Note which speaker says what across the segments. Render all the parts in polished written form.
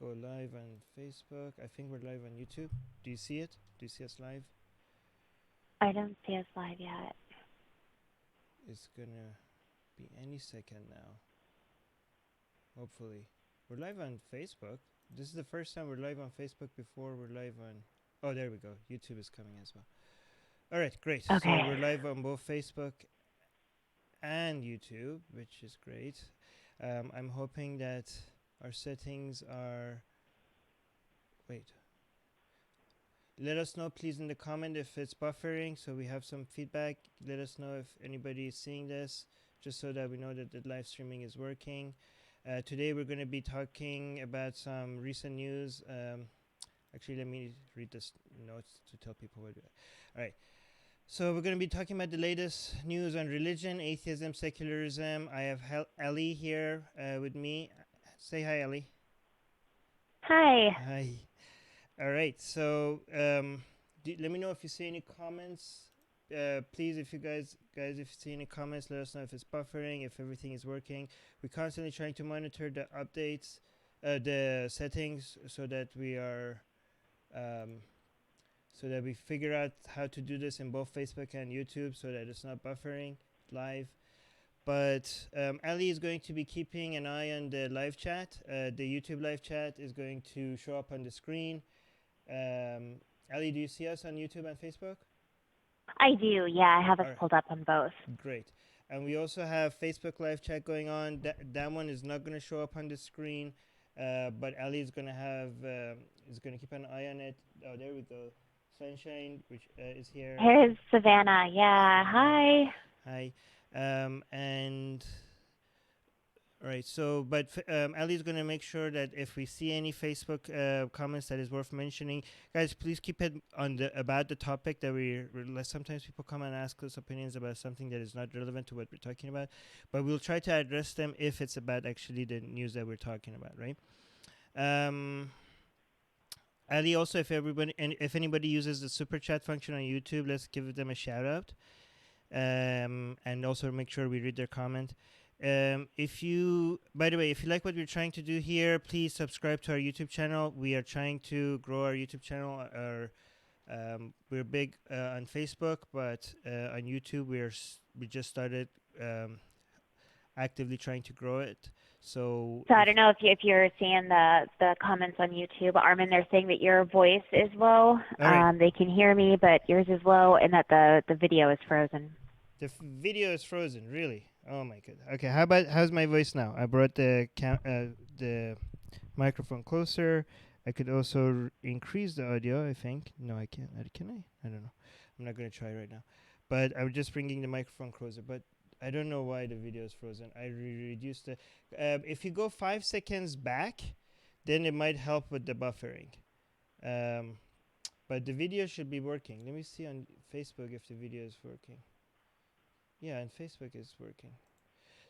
Speaker 1: go live on Facebook. I think we're live on YouTube. Do you see it? Do you see us live?
Speaker 2: I don't see us live yet.
Speaker 1: It's gonna be any second now. Hopefully. We're live on Facebook. This is the first time we're live on Facebook. Before we're live on... Oh, there we go. YouTube is coming as well. All right, great.
Speaker 2: Okay.
Speaker 1: So we're live on both Facebook and YouTube, which is great. I'm hoping that our settings are... Wait. Let us know, please, in the comment if it's buffering, so we have some feedback. Let us know if anybody is seeing this, just so that we know that the live streaming is working. Today we're going to be talking about some recent news. Actually, let me read this notes to tell people what. All right. So we're going to be talking about the latest news on religion, atheism, secularism. I have Allie here with me. Say hi, Allie.
Speaker 2: Hi.
Speaker 1: Hi. All right. So let me know if you see any comments. Please, if you guys, if you see any comments, let us know if it's buffering, if everything is working. We're constantly trying to monitor the updates, the settings, so that we are, so that we figure out how to do this in both Facebook and YouTube, so that it's not buffering live. But Ali is going to be keeping an eye on the live chat. The YouTube live chat is going to show up on the screen. Ali, do you see us on YouTube and Facebook?
Speaker 2: I do, yeah. I have us pulled up on both.
Speaker 1: Great. And we also have Facebook live chat going on. That one is not going to show up on the screen, but Ali is going to have is going to keep an eye on it. Oh, there we go. Sunshine, which is here.
Speaker 2: Here's Savannah. Yeah. Hi.
Speaker 1: Hi. And all right. So, but Ali is going to make sure that if we see any Facebook comments that is worth mentioning, guys, please keep it on the about the topic that we're sometimes people come and ask us opinions about something that is not relevant to what we're talking about, but we'll try to address them if it's about actually the news that we're talking about, right? Ali, also, if anybody uses the super chat function on YouTube, let's give them a shout out, and also make sure we read their comment. If you like what we're trying to do here, please subscribe to our YouTube channel. We are trying to grow our YouTube channel. We're big on Facebook, but on YouTube we just started actively trying to grow it. So
Speaker 2: I don't know if you're seeing the comments on YouTube, Armin. They're saying that your voice is low.
Speaker 1: Right.
Speaker 2: They can hear me, but yours is low, and that the video is frozen.
Speaker 1: The video is frozen, really? Oh my god. Okay, how's my voice now? I brought the microphone closer. I could also increase the audio, I think. No, I can't. Can I? I don't know. I'm not going to try right now. But I'm just bringing the microphone closer. But I don't know why the video is frozen. I reduced the... if you go 5 seconds back, then it might help with the buffering. But the video should be working. Let me see on Facebook if the video is working. Yeah, and Facebook is working.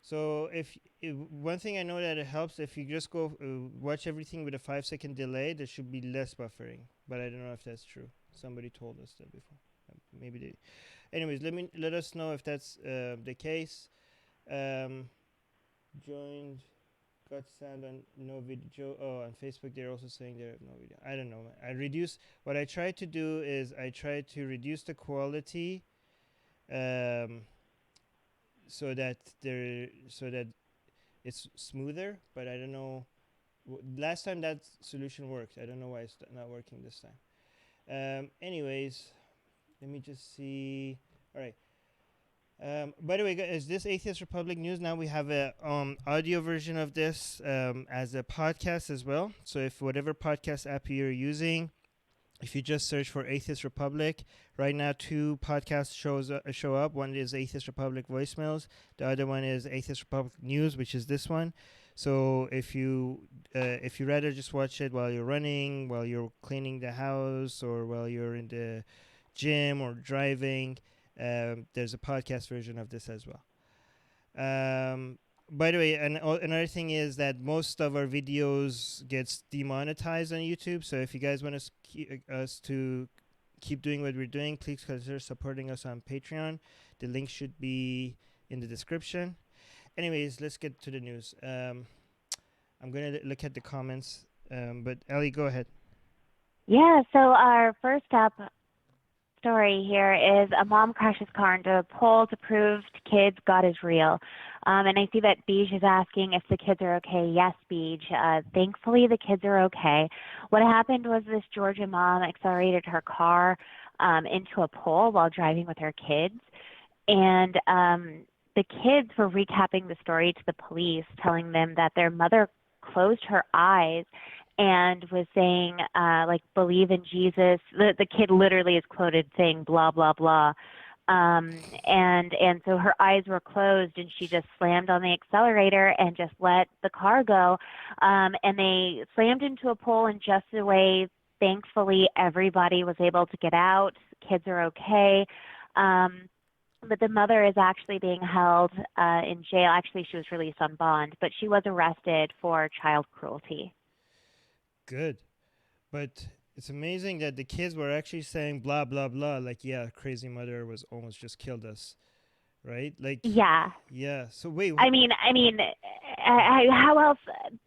Speaker 1: So if one thing I know that it helps, if you just go watch everything with a 5-second delay, there should be less buffering. But I don't know if that's true. Somebody told us that before. Maybe they. Anyways, let us know if that's the case. Joined, got sound on no video. Oh, on Facebook they're also saying they have no video. I don't know. What I try to do is I try to reduce the quality. So that it's smoother, but I don't know. Last time that solution worked. I don't know why it's not working this time. Anyways, let me just see. All right. By the way, guys, this Atheist Republic News, now we have a audio version of this as a podcast as well. So if whatever podcast app you're using, if you just search for Atheist Republic, right now 2 podcasts show up. One is Atheist Republic Voicemails. The other one is Atheist Republic News, which is this one. So if you rather just watch it while you're running, while you're cleaning the house, or while you're in the gym or driving, there's a podcast version of this as well. By the way, another thing is that most of our videos gets demonetized on YouTube. So if you guys want us to keep doing what we're doing, please consider supporting us on Patreon. The link should be in the description. Anyways, let's get to the news. I'm going to look at the comments But Ellie, go ahead.
Speaker 2: Yeah, so our first up story here is a mom crashes car into a pole to prove to kids God is real. And I see that Beej is asking if the kids are okay. Yes, Beej. Thankfully, the kids are okay. What happened was this Georgia mom accelerated her car into a pole while driving with her kids. And the kids were recapping the story to the police, telling them that their mother closed her eyes and was saying, like, believe in Jesus. The kid literally is quoted saying, blah, blah, blah. And so her eyes were closed, and she just slammed on the accelerator and just let the car go. And they slammed into a pole in just the way, thankfully, everybody was able to get out. Kids are okay. But the mother is actually being held in jail. Actually, she was released on bond, but she was arrested for child cruelty.
Speaker 1: Good. But it's amazing that the kids were actually saying blah, blah, blah. Like, yeah, crazy mother was almost just killed us. Right? Like,
Speaker 2: Yeah.
Speaker 1: yeah. So wait.
Speaker 2: I mean, how else?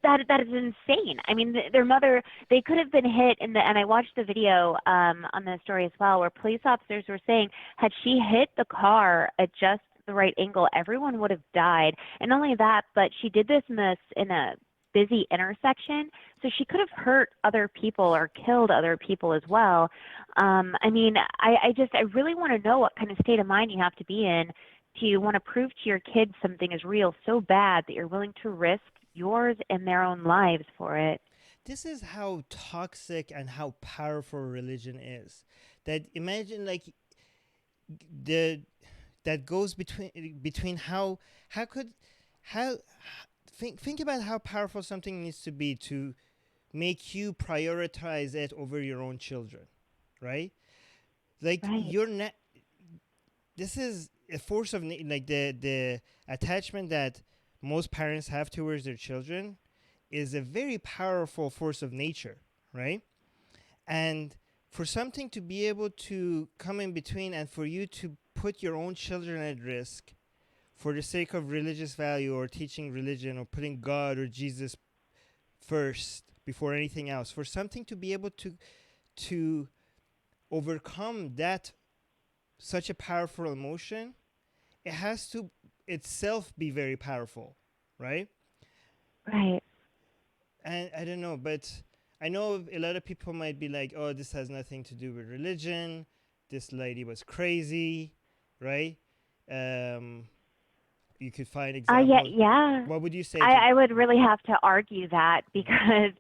Speaker 2: That is insane. I mean, their mother, they could have been hit and I watched the video on the story as well, where police officers were saying, had she hit the car at just the right angle, everyone would have died. And not only that, but she did this in a busy intersection, so she could have hurt other people or killed other people as well. I mean, I really want to know what kind of state of mind you have to be in to want to prove to your kids something is real so bad that you're willing to risk yours and their own lives for it.
Speaker 1: This is how toxic and how powerful religion is. That imagine like that goes between how think about how powerful something needs to be to make you prioritize it over your own children, right? Like
Speaker 2: right.
Speaker 1: This is a force of like the attachment that most parents have towards their children is a very powerful force of nature, right? And for something to be able to come in between and for you to put your own children at risk for the sake of religious value or teaching religion or putting God or Jesus first before anything else, for something to be able to overcome that such a powerful emotion, it has to itself be very powerful, right?
Speaker 2: Right.
Speaker 1: And I don't know, but I know a lot of people might be like, oh, this has nothing to do with religion. This lady was crazy, right? You could find examples.
Speaker 2: Yeah.
Speaker 1: What would you say
Speaker 2: I would really have to argue that, because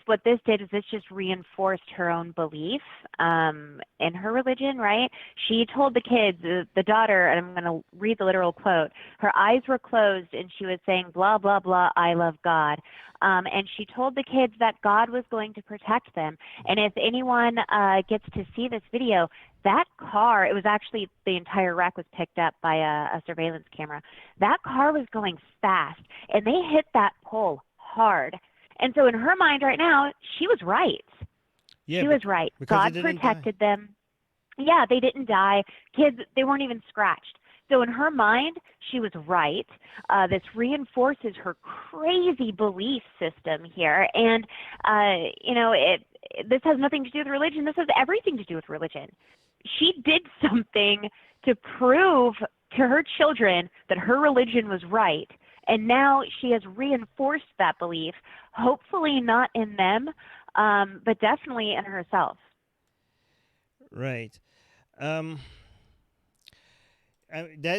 Speaker 2: what this did is this just reinforced her own belief in her religion, right? She told the kids, the daughter, and I'm going to read the literal quote, her eyes were closed and she was saying, blah, blah, blah, I love God. And she told the kids that God was going to protect them. And if anyone gets to see this video, that car, it was actually, the entire wreck was picked up by a surveillance camera. That car was going fast, and they hit that pole hard. And so in her mind right now, she was right.
Speaker 1: Yeah,
Speaker 2: she was right. God protected them. Yeah, they didn't die. Kids, they weren't even scratched. So in her mind, she was right. This reinforces her crazy belief system here. And, this has nothing to do with religion. This has everything to do with religion. She did something to prove to her children that her religion was right. And now she has reinforced that belief, hopefully not in them, but definitely in herself.
Speaker 1: Right.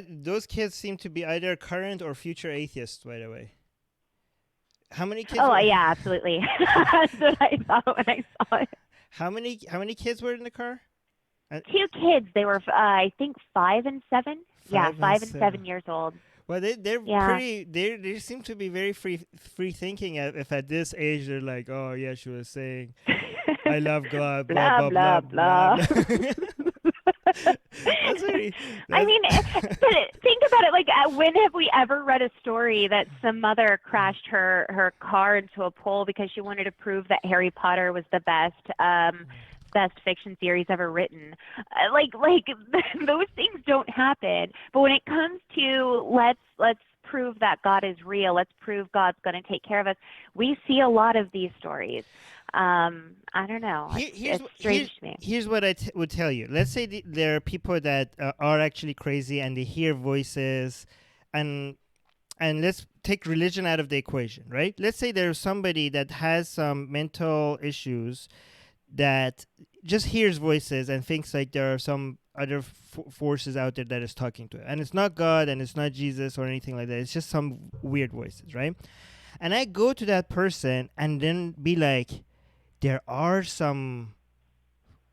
Speaker 1: Those kids seem to be either current or future atheists, by the way. How many kids?
Speaker 2: Oh, yeah, absolutely. That's what I thought when I saw it.
Speaker 1: How many kids were in the car?
Speaker 2: 2 kids. They were, I think, 5 and 7. 5 and 7 years old.
Speaker 1: Well, they're pretty. They seem to be very free thinking. If at this age they're like, oh yeah, she was saying, I love God, blah blah blah blah. blah.
Speaker 2: I mean, think about it. Like, when have we ever read a story that some mother crashed her car into a pole because she wanted to prove that Harry Potter was the best fiction series ever written? Like those things don't happen. But when it comes to let's prove that God is real. Let's prove God's going to take care of us. We see a lot of these stories. I don't know. It's strange to me.
Speaker 1: Here's what I would tell you. Let's say there are people that are actually crazy and they hear voices, and let's take religion out of the equation, right? Let's say there's somebody that has some mental issues that just hears voices and thinks like there are some other forces out there that is talking to it. And it's not God and it's not Jesus or anything like that. It's just some weird voices, right? And I go to that person and then be like, there are some,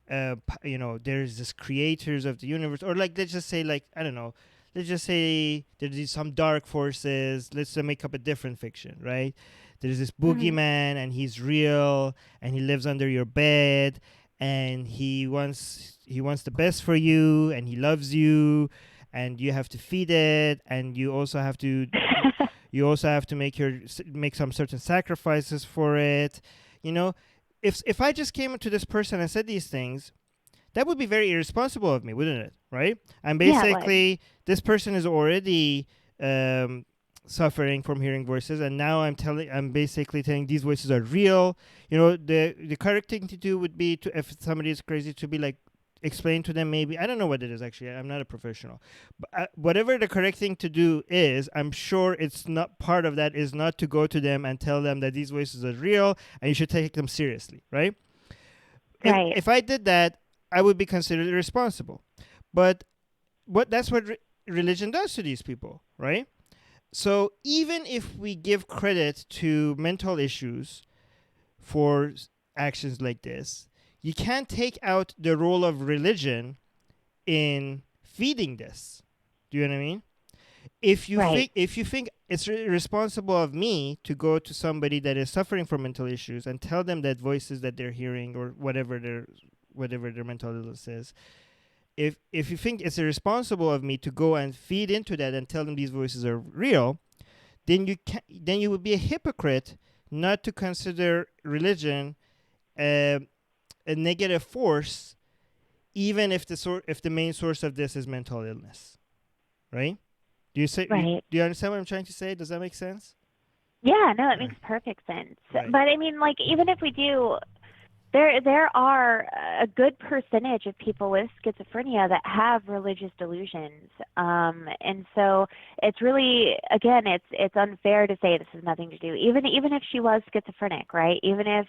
Speaker 1: there's this creators of the universe. Or like, let's just say like, I don't know, let's just say there's some dark forces. Let's make up a different fiction, right? There's this boogeyman and he's real and he lives under your bed and he wants the best for you and he loves you and you have to feed it and you also have to make some certain sacrifices for it. If I just came to this person and said these things, that would be very irresponsible of me, wouldn't it? Right? And basically, this person is already suffering from hearing voices, and now I'm basically telling these voices are real. The correct thing to do would be to, if somebody is crazy, to be like, explain to them maybe. I don't know what it is actually. I'm not a professional, but whatever the correct thing to do is, I'm sure it's not part of that is not to go to them and tell them that these voices are real and you should take them seriously, right?
Speaker 2: Right.
Speaker 1: If I did that, I would be considered irresponsible. But that's what religion does to these people, right? So even if we give credit to mental issues for actions like this, you can't take out the role of religion in feeding this. Do you know what I mean? If you think it's responsible of me to go to somebody that is suffering from mental issues and tell them that voices that they're hearing or whatever their mental illness is, if you think it's irresponsible of me to go and feed into that and tell them these voices are real, then you would be a hypocrite not to consider religion a negative force, even if the main source of this is mental illness, right? Do you understand what I'm trying to say? Does that make sense?
Speaker 2: Yeah, no, it makes perfect sense.
Speaker 1: Right.
Speaker 2: But I mean, like, even if we do, there are a good percentage of people with schizophrenia that have religious delusions, and so it's really, again, it's unfair to say this has nothing to do. Even if she was schizophrenic, right? Even if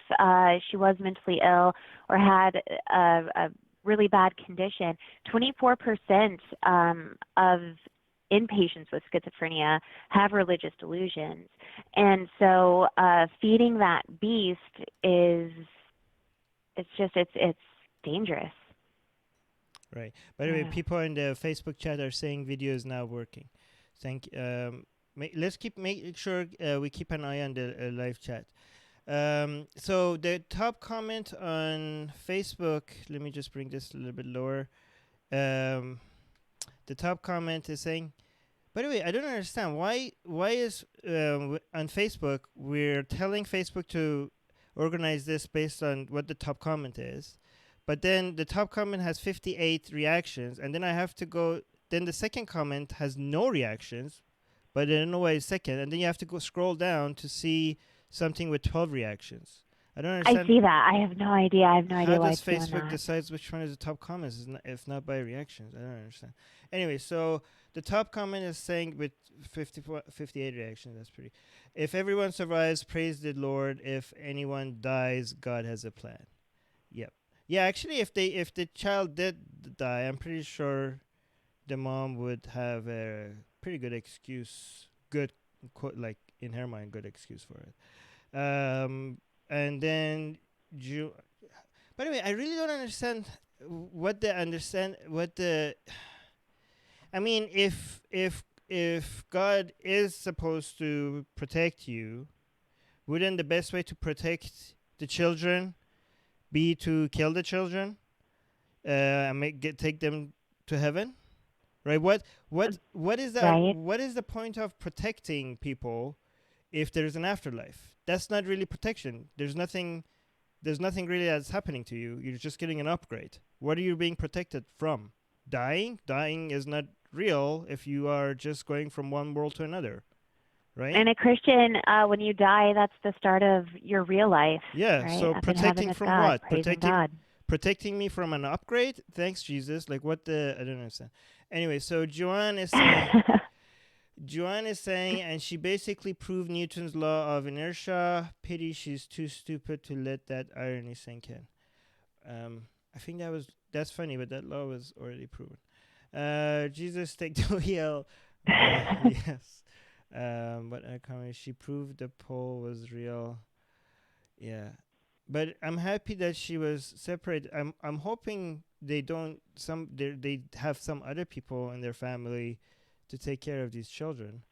Speaker 2: she was mentally ill or had a really bad condition, 24% of inpatients with schizophrenia have religious delusions, and so feeding that beast is. It's dangerous.
Speaker 1: Right. By the way, people in the Facebook chat are saying video is now working. Let's make sure we keep an eye on the live chat. So the top comment on Facebook, let me just bring this a little bit lower. The top comment is saying, by the way, I don't understand why is on Facebook we're telling Facebook to organize this based on what the top comment is, but then the top comment has 58 reactions, and then I have to go, then the second comment has no reactions, but I don't know why it's second, and then you have to go scroll down to see something with 12 reactions. I don't understand.
Speaker 2: I see that. I have no idea. How
Speaker 1: does Facebook decides which one is the top comments if not by reactions? I don't understand. Anyway, so the top comment is saying with 58 reactions. That's pretty. If everyone survives, praise the Lord. If anyone dies, God has a plan. Yep. Yeah, actually, if the child did die, I'm pretty sure the mom would have a pretty good excuse. Good, like in her mind, good excuse for it. And then, by the way, I really don't understand I mean, if God is supposed to protect you, wouldn't the best way to protect the children be to kill the children and take them to heaven? Right? What is that?
Speaker 2: Right.
Speaker 1: What is the point of protecting people if there's an afterlife? That's not really protection. There's nothing really that's happening to you. You're just getting an upgrade. What are you being protected from? Dying? Dying is not real if you are just going from one world to another, right?
Speaker 2: And a Christian, when you die, that's the start of your real life,
Speaker 1: Yeah.
Speaker 2: right?
Speaker 1: So
Speaker 2: Up in heaven
Speaker 1: protecting
Speaker 2: with
Speaker 1: from
Speaker 2: God,
Speaker 1: what?
Speaker 2: praising God.
Speaker 1: Protecting me from an upgrade. Thanks, Jesus. Like what the? I don't understand. Anyway, so Joanne is saying, and she basically proved Newton's law of inertia. Pity she's too stupid to let that irony sink in. I think that's funny, but that law was already proven. Jesus take the wheel. Yes. But she proved the pole was real. Yeah. But I'm happy that she was separated. I'm hoping they have some other people in their family to take care of these children.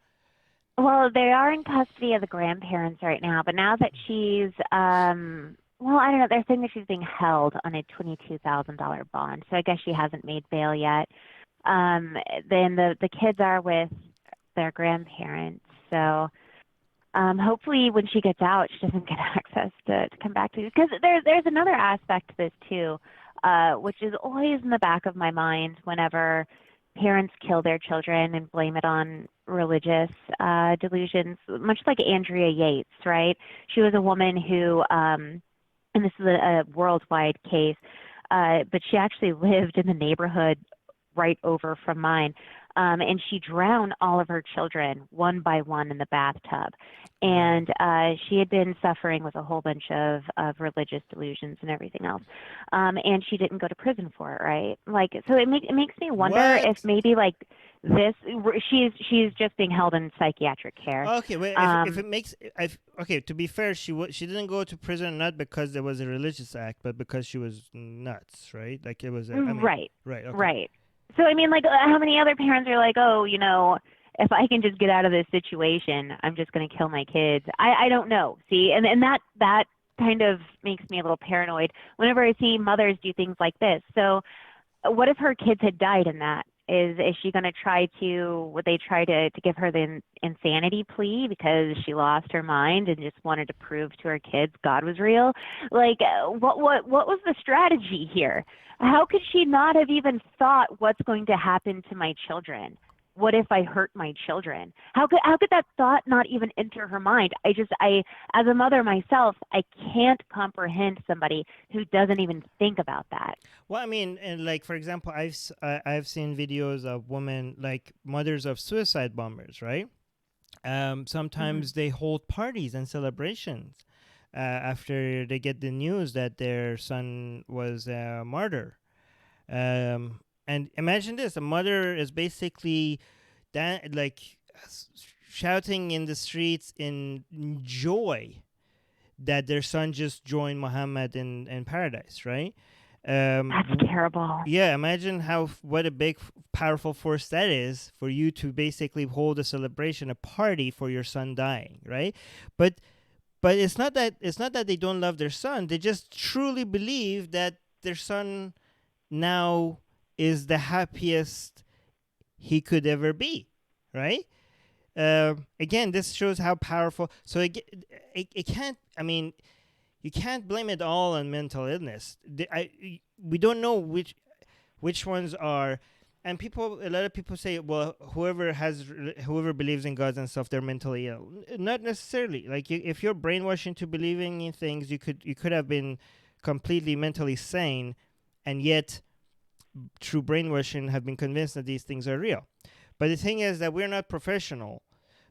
Speaker 2: Well, they are in custody of the grandparents right now, but now that she's, well, I don't know, they're saying that she's being held on a $22,000 bond, so I guess she hasn't made bail yet. Then the kids are with their grandparents, so hopefully when she gets out, she doesn't get access to come back to, because there's another aspect to this too, which is always in the back of my mind whenever parents kill their children and blame it on religious delusions, much like Andrea Yates, right? She was a woman who, and this is a worldwide case, but she actually lived in the neighborhood right over from mine. And she drowned all of her children one by one in the bathtub. And she had been suffering with a whole bunch of religious delusions and everything else. And she didn't go to prison for it, right? Like, so it makes me wonder if maybe like this, she's just being held in psychiatric care.
Speaker 1: Okay, wait. If it makes, okay. To be fair, she didn't go to prison not because there was a religious act, but because she was nuts, right? Like it was.
Speaker 2: Right.
Speaker 1: Right. Okay.
Speaker 2: Right. So I mean, like, how many other parents are like, oh, you know, if I can just get out of this situation, I'm just going to kill my kids. I don't know. See, and that kind of makes me a little paranoid whenever I see mothers do things like this. So what if her kids had died in that? Is she going to would they try to give her the insanity plea because she lost her mind and just wanted to prove to her kids God was real? Like, what was the strategy here? How could she not have even thought what's going to happen to my children? What if I hurt my children? How could that thought not even enter her mind? I as a mother myself, I can't comprehend somebody who doesn't even think about that.
Speaker 1: Well, I mean, and like for example, I've seen videos of women, like mothers of suicide bombers, right? Sometimes they hold parties and celebrations after they get the news that their son was a martyr. And imagine this: a mother is basically shouting in the streets in joy that their son just joined Muhammad in paradise, right?
Speaker 2: That's terrible.
Speaker 1: Yeah, imagine what a big, powerful force that is for you to basically hold a celebration, a party for your son dying, right? But it's not that they don't love their son. They just truly believe that their son now is the happiest he could ever be, right? Again, this shows how powerful. So it can't. I mean, you can't blame it all on mental illness. We don't know which ones are. And a lot of people say, well, whoever believes in gods and stuff, they're mentally ill. Not necessarily. Like if you're brainwashed into believing in things, you could have been completely mentally sane, and yet through brainwashing have been convinced that these things are real. But the thing is that we're not professionals.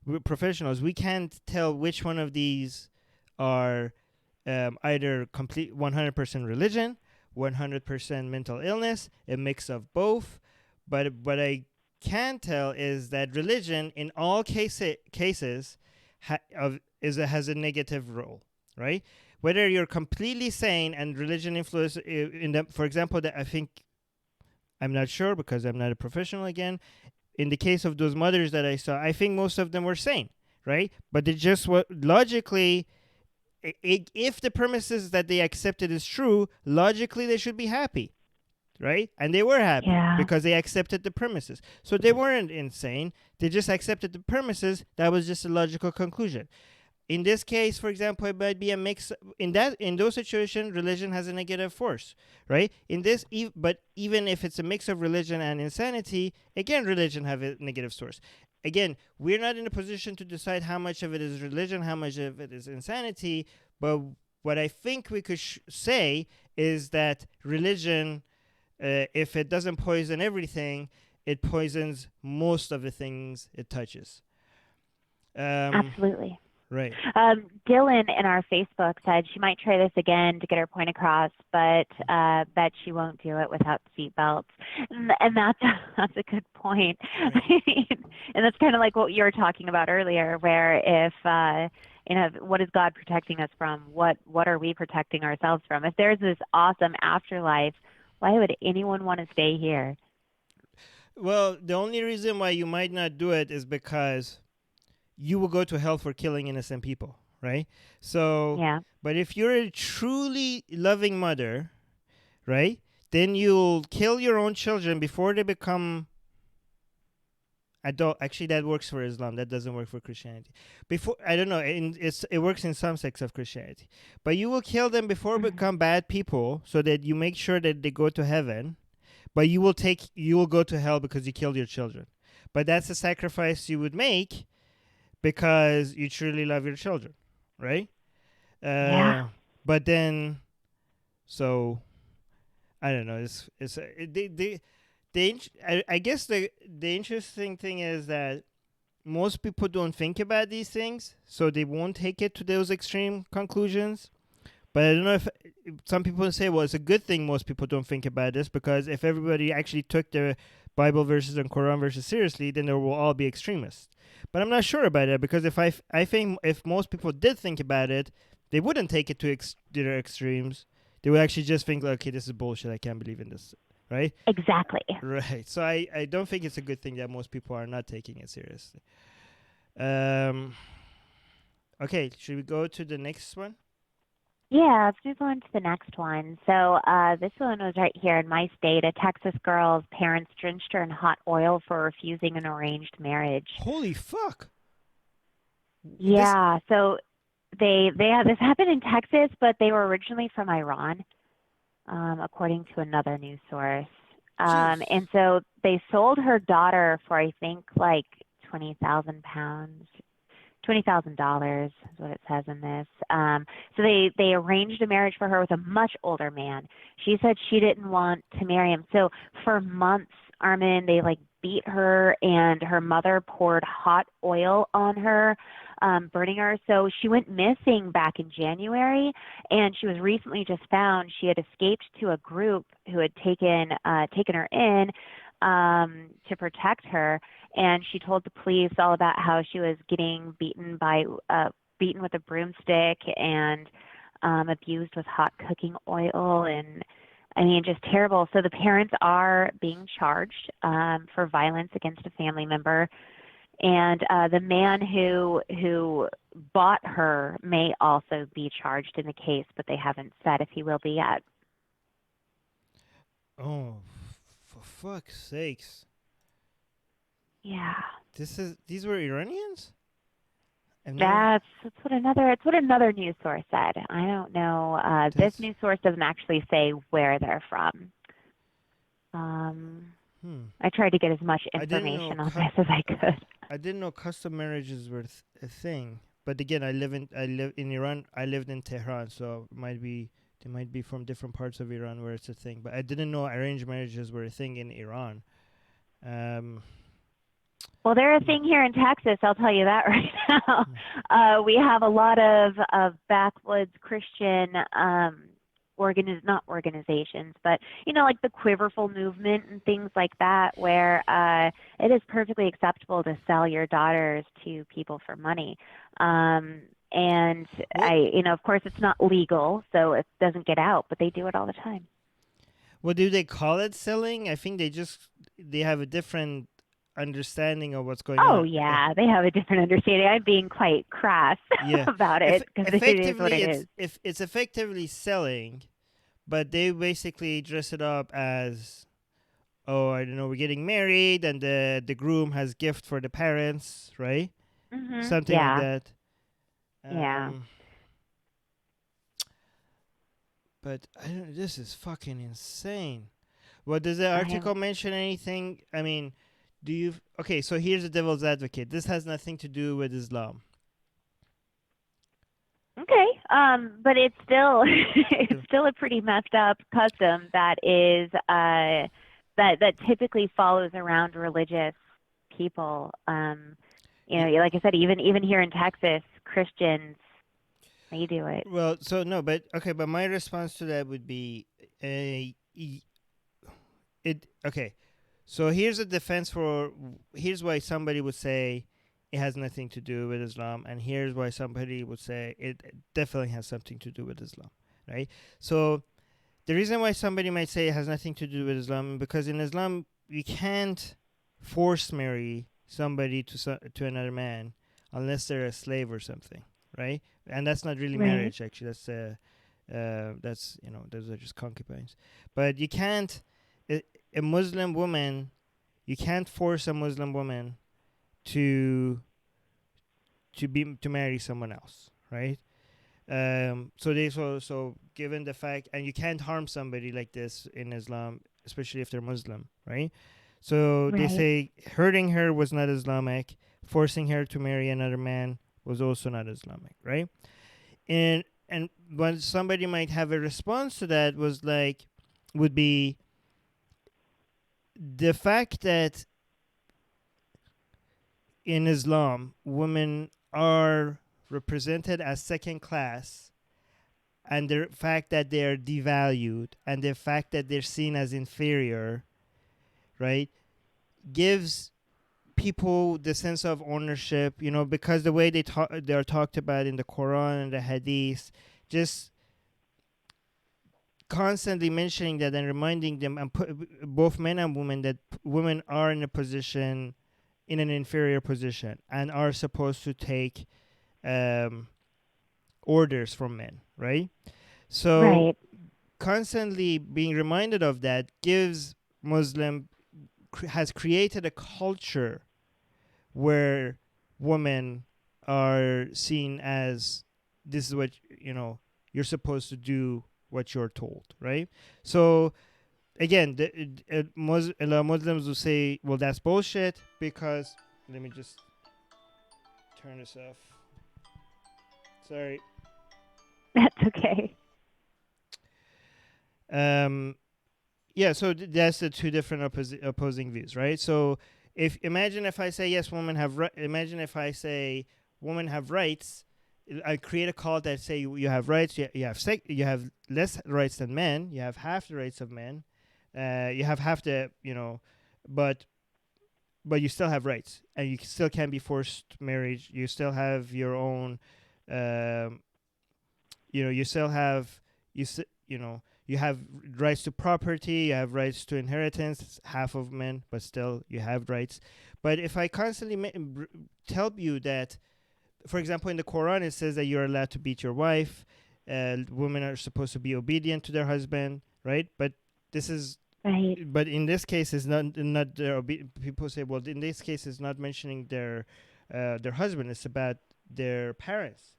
Speaker 1: We can't tell which one of these are either complete 100% religion, 100% mental illness, a mix of both. But what I can tell is that religion, in all cases, has a negative role, right? Whether you're completely sane and religion influence for example, that I think, I'm not sure because I'm not a professional again. In the case of those mothers that I saw, I think most of them were sane, right? But they just logically, if the premises that they accepted is true, logically they should be happy, right? And they were happy because they accepted the premises. So they weren't insane. They just accepted the premises. That was just a logical conclusion. In this case, for example, it might be a mix. In those situations, religion has a negative force, right? But even if it's a mix of religion and insanity, again, religion have a negative source. again, we're not in a position to decide how much of it is religion, how much of it is insanity. But what I think we could say is that religion, if it doesn't poison everything, it poisons most of the things it touches.
Speaker 2: Absolutely.
Speaker 1: Right.
Speaker 2: Dylan in our Facebook said she might try this again to get her point across, but bet she won't do it without seatbelts. And that's a good point.
Speaker 1: Right.
Speaker 2: And that's kind of like what you were talking about earlier, where if what is God protecting us from? What are we protecting ourselves from? If there's this awesome afterlife, why would anyone want to stay here?
Speaker 1: Well, the only reason why you might not do it is because you will go to hell for killing innocent people, right? So,
Speaker 2: Yeah.
Speaker 1: but if you're a truly loving mother, right, then you'll kill your own children before they become adult. Actually, that works for Islam. That doesn't work for Christianity. Before, I don't know. It works in some sects of Christianity, but you will kill them before they become bad people, so that you make sure that they go to heaven. But you will go to hell because you killed your children. But that's a sacrifice you would make because you truly love your children, right?
Speaker 2: Yeah.
Speaker 1: But then, so I don't know. I guess the interesting thing is that most people don't think about these things, so they won't take it to those extreme conclusions. But I don't know if some people say, well, it's a good thing most people don't think about this, because if everybody actually took the Bible verses and Quran verses seriously, then there will all be extremists. But I'm not sure about it, because if I think if most people did think about it, they wouldn't take it to their extremes. They would actually just think, okay, this is bullshit. I can't believe in this, right?
Speaker 2: Exactly.
Speaker 1: Right. So I don't think it's a good thing that most people are not taking it seriously. Okay, should we go to the next one?
Speaker 2: Yeah, let's move on to the next one. So this one was right here in my state. A Texas girl's parents drenched her in hot oil for refusing an arranged marriage.
Speaker 1: Holy fuck!
Speaker 2: Yeah, so they had this happened in Texas, but they were originally from Iran, according to another news source. And so they sold her daughter for I think like £20,000. $20,000 is what it says in this. So they arranged a marriage for her with a much older man. She said she didn't want to marry him. So for months, Armin, they like beat her, and her mother poured hot oil on her, burning her. So she went missing back in January, and she was recently just found. She had escaped to a group who had taken her in to protect her. And she told the police all about how she was getting beaten with a broomstick and abused with hot cooking oil, and I mean, just terrible. So the parents are being charged for violence against a family member, and the man who bought her may also be charged in the case, but they haven't said if he will be yet.
Speaker 1: Oh, for fuck's sakes!
Speaker 2: Yeah.
Speaker 1: These were Iranians?
Speaker 2: That's what another news source said. I don't know. This news source doesn't actually say where they're from. I tried to get as much information on this as I could.
Speaker 1: I didn't know custom marriages were a thing. But again, I live in Iran. I lived in Tehran, so they might be from different parts of Iran where it's a thing. But I didn't know arranged marriages were a thing in Iran.
Speaker 2: Well, they're a thing here in Texas, I'll tell you that right now. We have a lot of backwoods Christian not organizations, but like the Quiverful movement and things like that, where it is perfectly acceptable to sell your daughters to people for money. And of course it's not legal, so it doesn't get out, but they do it all the time.
Speaker 1: Well, do they call it selling? I think they have a different understanding of what's going on.
Speaker 2: Oh yeah, they have a different understanding. I'm being quite crass about it, because it is what it is.
Speaker 1: If it's effectively selling, but they basically dress it up as, oh, I don't know, we're getting married, and the groom has gift for the parents, right?
Speaker 2: Mm-hmm.
Speaker 1: Something like that.
Speaker 2: Yeah.
Speaker 1: But this is fucking insane. Well, does the article mention anything? I mean, Do you? Okay, so here's the devil's advocate. This has nothing to do with Islam.
Speaker 2: Okay, but it's still
Speaker 1: The-
Speaker 2: it's still a pretty messed up custom that is that typically follows around religious people. You know,
Speaker 1: y-
Speaker 2: like I said, even here in Texas, Christians they do it.
Speaker 1: well, so no, but okay, but my response to that would be, it okay. So here's a defense for. Here's why somebody would say it has nothing to do with Islam, and here's why somebody would say it definitely has something to do with Islam, right? So the reason why somebody might say it has nothing to do with Islam because in Islam you can't force marry somebody to another man unless they're a slave or something, right? And that's not really
Speaker 2: Right.
Speaker 1: marriage actually. That's those are just concubines. But you can't a, a Muslim woman you can't force a Muslim woman to to marry someone else, right? So given the fact, and you can't harm somebody like this in Islam, especially if they're Muslim, right? So they
Speaker 2: Right.
Speaker 1: say hurting her was not Islamic, forcing her to marry another man was also not Islamic, right? And when somebody might have a response to that was like, would be the fact that in Islam women are represented as second class and the fact that they are devalued and the fact that they're seen as inferior, right, gives people the sense of ownership, because the way they are talked about in the Quran and the Hadith, just constantly mentioning that and reminding them, and both men and women, that women are in an inferior position and are supposed to take um, orders from men, right? So
Speaker 2: Right.
Speaker 1: constantly being reminded of that gives Muslim has created a culture where women are seen as this is what you're supposed to do what you're told, right? So again, a lot of Muslims will say, well, that's bullshit because let me just turn this off. Sorry.
Speaker 2: That's okay.
Speaker 1: Um, yeah, so that's the two different opposing views, right? So if imagine if I say yes, women have imagine if I say women have rights, I create a cult that say you have rights, you have less rights than men, you have half the rights of men, you have half the but you still have rights and you still can be forced marriage, you still have your own um, you still have you s- you have rights to property, you have rights to inheritance. It's half of men, but still you have rights. But if I constantly tell you that, for example, in the Quran it says that you're allowed to beat your wife, women are supposed to be obedient to their husband, right? This is
Speaker 2: Right.
Speaker 1: but in this case it's not their people say, well, in this case it's not mentioning their husband, it's about their parents.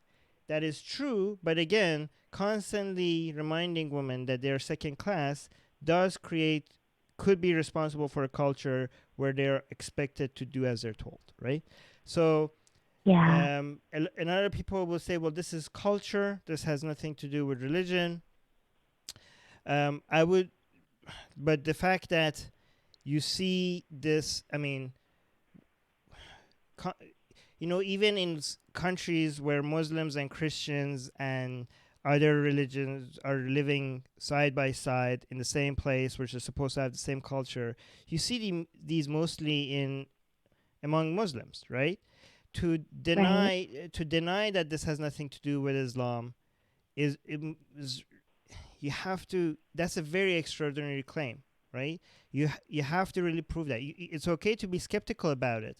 Speaker 1: That is true, but again, constantly reminding women that they're second class does create could be responsible for a culture where they're expected to do as they're told, right? So
Speaker 2: Yeah.
Speaker 1: and other people will say, well, this is culture, this has nothing to do with religion. I would But the fact that you see this, I mean, co- even in countries where Muslims and Christians and other religions are living side by side in the same place, which is supposed to have the same culture, you see these mostly in among Muslims, right? To
Speaker 2: Right.
Speaker 1: deny that this has nothing to do with Islam is you have to. That's a very extraordinary claim, right? You have to really prove that. It's okay to be skeptical about it,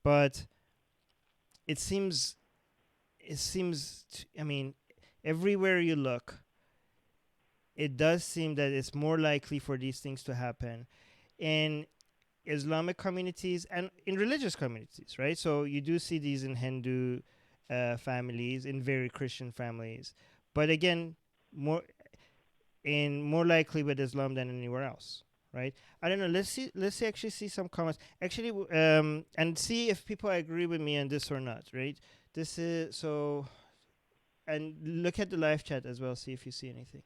Speaker 1: but it seems I mean, everywhere you look, it does seem that it's more likely for these things to happen in Islamic communities and in religious communities, right? So you do see these in Hindu families, in very Christian families, but again, more likely with Islam than anywhere else, right? I don't know. Let's actually see some comments. Actually, and see if people agree with me on this or not, right? This is so, and look at the live chat as well. See if you see anything.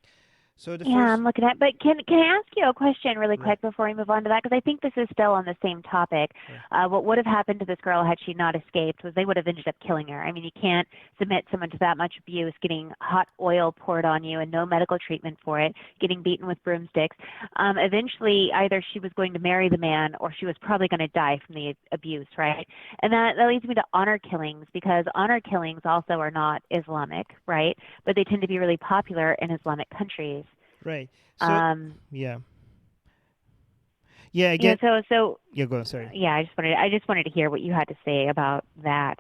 Speaker 1: So the
Speaker 2: Yeah,
Speaker 1: first,
Speaker 2: I'm looking at. But can I ask you a question really
Speaker 1: yeah,
Speaker 2: quick before we move on to that? Because I think this is still on the same topic.
Speaker 1: yeah,
Speaker 2: What would have happened to this girl had she not escaped was they would have ended up killing her. I mean, you can't submit someone to that much abuse, getting hot oil poured on you and no medical treatment for it, getting beaten with broomsticks. Eventually, either she was going to marry the man or she was probably going to die from the abuse, right? And that leads me to honor killings, because honor killings also are not Islamic, right? But they tend to be really popular in Islamic countries.
Speaker 1: right. So
Speaker 2: Um,
Speaker 1: yeah, yeah.
Speaker 2: yeah,
Speaker 1: Again,
Speaker 2: so
Speaker 1: yeah. Go on. Sorry.
Speaker 2: yeah, I just wanted to hear what you had to say about that,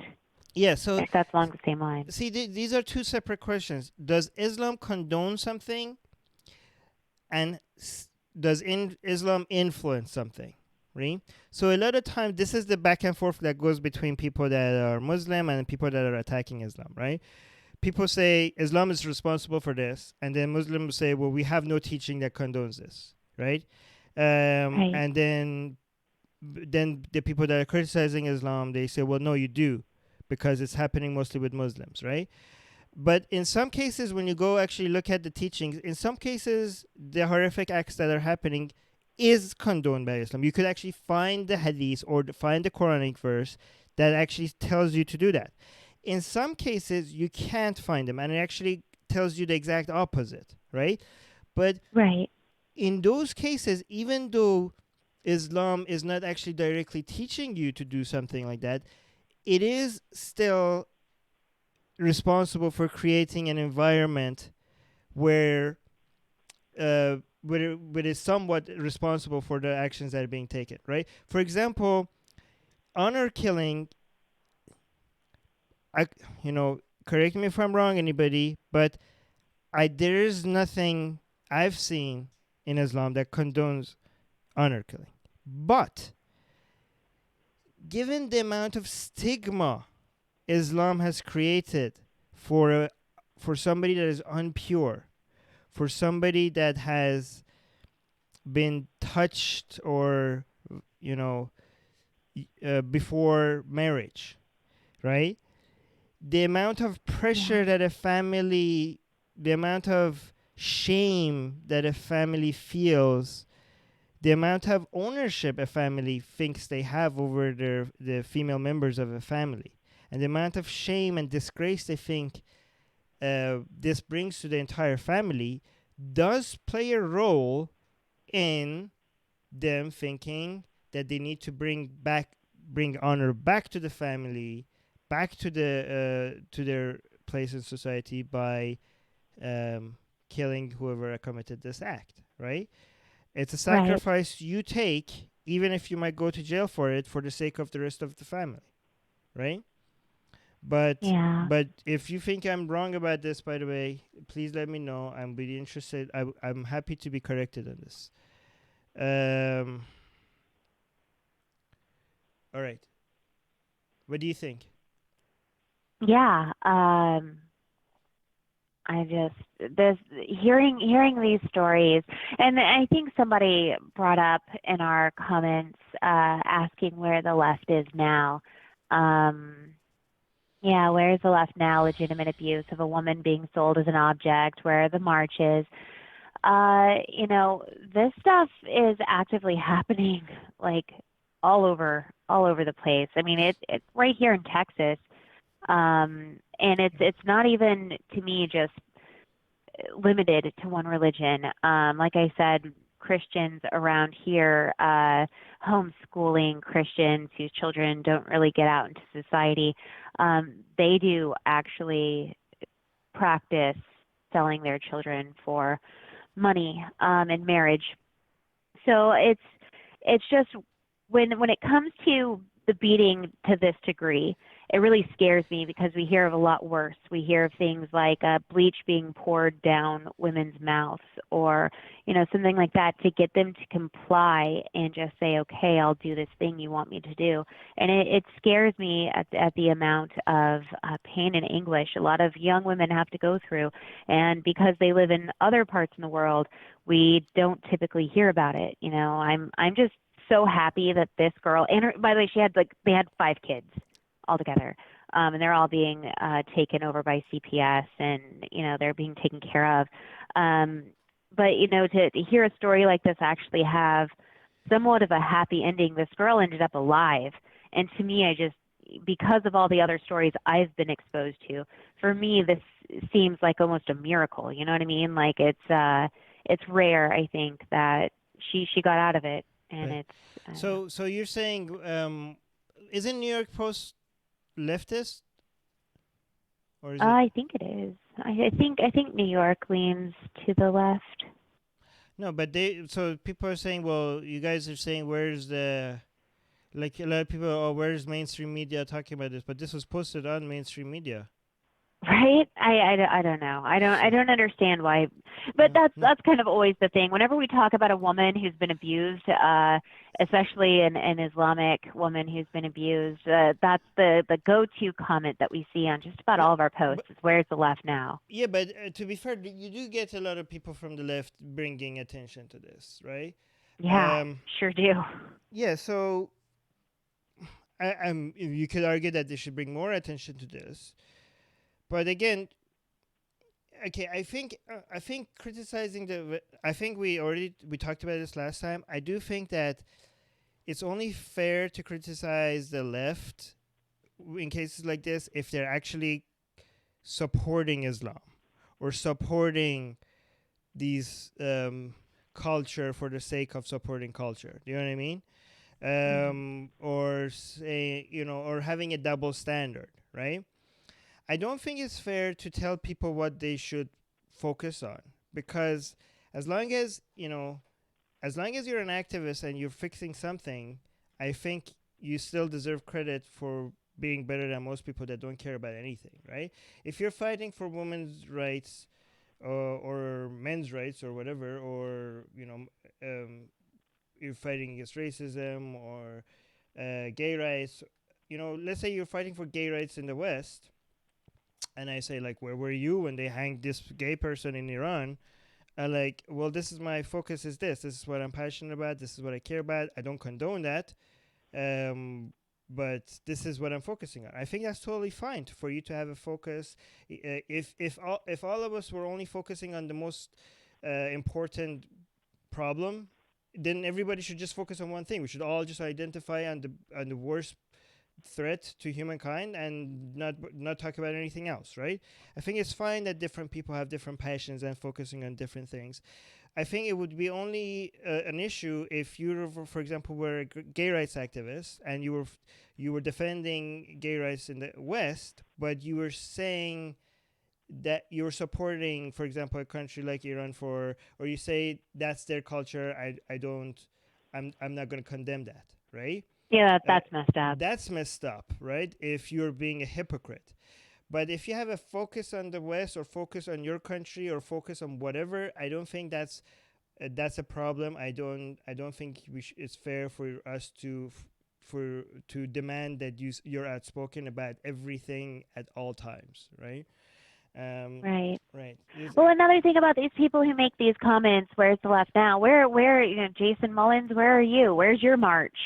Speaker 1: Yeah. So
Speaker 2: if that's along the same line.
Speaker 1: see, these are two separate questions. Does Islam condone something, and does Islam influence something? Right. So a lot of times, this is the back and forth that goes between people that are Muslim and people that are attacking Islam. Right. People say Islam is responsible for this, and then Muslims say, well, we have no teaching that condones this. Right.
Speaker 2: Right.
Speaker 1: And then the people that are criticizing Islam, they say, well, no, you do, because it's happening mostly with Muslims, right? But in some cases, when you go actually look at the teachings, in some cases, the horrific acts that are happening is condoned by Islam. You could actually find the hadith or find the Quranic verse that actually tells you to do that. In some cases, you can't find them, and it actually tells you the exact opposite, right? But
Speaker 2: Right.
Speaker 1: in those cases, even though Islam is not actually directly teaching you to do something like that, it is still responsible for creating an environment where it is somewhat responsible for the actions that are being taken, right? For example, honor killing, correct me if I'm wrong, anybody, but there is nothing I've seen in Islam that condones honor killing. But given the amount of stigma Islam has created for somebody that is unpure, for somebody that has been touched or before marriage, right? The amount of pressure that the amount of shame that a family feels, the amount of ownership a family thinks they have over the female members of a family, and the amount of shame and disgrace they think this brings to the entire family, does play a role in them thinking that they need to bring honor back to the family, back to their place in society by killing whoever committed this act, right? It's a
Speaker 2: Right.
Speaker 1: sacrifice you take, even if you might go to jail for it, for the sake of the rest of the family, right? But
Speaker 2: Yeah.
Speaker 1: if you think I'm wrong about this, by the way, please let me know. I'm really interested. I'm happy to be corrected on this. All right. What do you think?
Speaker 2: Yeah. I just hearing these stories, and I think somebody brought up in our comments asking where the left is now. Yeah, where is the left now? Legitimate abuse of a woman being sold as an object. Where are the marches? This stuff is actively happening, like all over the place. I mean, it's right here in Texas, and it's not even, to me, just limited to one religion. Like I said, Christians around here, homeschooling Christians whose children don't really get out into society, they do actually practice selling their children for money and marriage. So it's just when it comes to the beating to this degree, it really scares me, because we hear of a lot worse. We hear of things like bleach being poured down women's mouths, or something like that, to get them to comply and just say, okay, I'll do this thing you want me to do. And it scares me at the amount of pain and anguish a lot of young women have to go through. And because they live in other parts in the world we don't typically hear about it. I'm just so happy that this girl, and by the way, they had 5 kids altogether, and they're all being taken over by CPS, and they're being taken care of. But to hear a story like this actually have somewhat of a happy ending. This girl ended up alive, and to me, because of all the other stories I've been exposed to, for me this seems like almost a miracle. You know what I mean? Like it's rare, I think, that she got out of it, and
Speaker 1: Right. So you're saying, isn't New York Post leftist, or is it?
Speaker 2: I think it is. I think New York leans to the left.
Speaker 1: No, but so people are saying, well, you guys are saying, where's the, like, a lot of people, oh, where's mainstream media talking about this? But this was posted on mainstream media.
Speaker 2: Right? I don't know. I
Speaker 1: So,
Speaker 2: don't understand why, but
Speaker 1: no,
Speaker 2: that's
Speaker 1: no.
Speaker 2: that's kind of always the thing. Whenever we talk about a woman who's been abused, especially an Islamic woman who's been abused, that's the go-to comment that we see on just about
Speaker 1: But,
Speaker 2: all of our
Speaker 1: but
Speaker 2: posts is where's the left now?
Speaker 1: yeah, but to be fair, you do get a lot of people from the left bringing attention to this, right?
Speaker 2: Yeah,
Speaker 1: Um,
Speaker 2: sure do.
Speaker 1: yeah, so you could argue that they should bring more attention to this. But again, okay, I think criticizing I think we talked about this last time. I do think that it's only fair to criticize the left in cases like this if they're actually supporting Islam or supporting these culture for the sake of supporting culture. Do you know what I mean?
Speaker 2: Mhm.
Speaker 1: Or say, or having a double standard, right? I don't think it's fair to tell people what they should focus on, because as long as as long as you're an activist and you're fixing something, I think you still deserve credit for being better than most people that don't care about anything, right? If you're fighting for women's rights, or men's rights or whatever, or you're fighting against racism or gay rights, let's say you're fighting for gay rights in the West, and I say, like, where were you when they hanged this gay person in Iran? Like, well, this is my focus. Is this is what I'm passionate about. This is what I care about. I don't condone that, um, but this is what I'm focusing on. I think that's totally fine for you to have a focus. If all of us were only focusing on the most important problem, then everybody should just focus on one thing. We should all just identify on the worst threat to humankind and not talk about anything else, right? I think it's fine that different people have different passions and focusing on different things. I think it would be only an issue if you, for example, were a gay rights activist and you were defending gay rights in the West, but you were saying that you're supporting, for example, a country like Iran or you say that's their culture. I don't. I'm not going to condemn that, right?
Speaker 2: Yeah,
Speaker 1: Uh,
Speaker 2: that's messed up.
Speaker 1: that's messed up, right? If you're being a hypocrite. But if you have a focus on the West or focus on your country or focus on whatever, I don't think that's a problem. I don't think it's fair for us to demand that you're outspoken about everything at all times, right?
Speaker 2: Right.
Speaker 1: Right.
Speaker 2: Well, another thing about these people who make these comments, where's the left now? Where, Jason Mullins, where are you? Where's your march?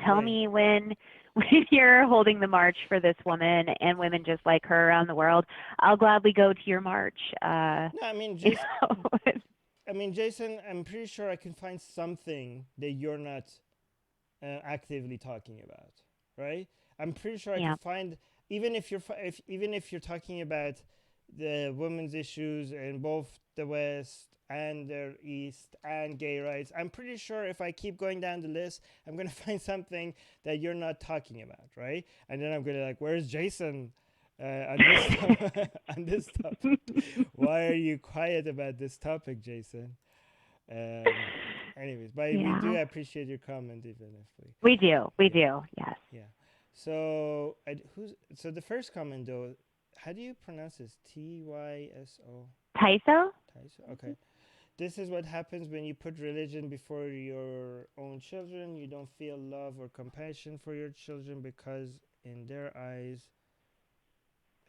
Speaker 2: Tell
Speaker 1: Right.
Speaker 2: me when when you're holding the march for this woman and women just like her around the world. I'll gladly go to your march.
Speaker 1: No, I mean,
Speaker 2: You
Speaker 1: Jason.
Speaker 2: know.
Speaker 1: Jason, I'm pretty sure I can find something that you're not actively talking about, right? I'm pretty sure I can
Speaker 2: Yeah.
Speaker 1: find, even if you're talking about the women's issues in both the West and the East and gay rights. I'm pretty sure if I keep going down the list, I'm gonna find something that you're not talking about, right? And then I'm gonna, like, where's Jason on this on this topic? Why are you quiet about this topic, Jason? Um, anyways, but we do
Speaker 2: Yeah.
Speaker 1: appreciate your comment, even if we,
Speaker 2: We do. We
Speaker 1: yeah,
Speaker 2: do. Yes.
Speaker 1: yeah. So the first comment though, how do you pronounce this? Tyso.
Speaker 2: Tyso?
Speaker 1: Tyso. Okay. This is what happens when you put religion before your own children. You don't feel love or compassion for your children because in their eyes,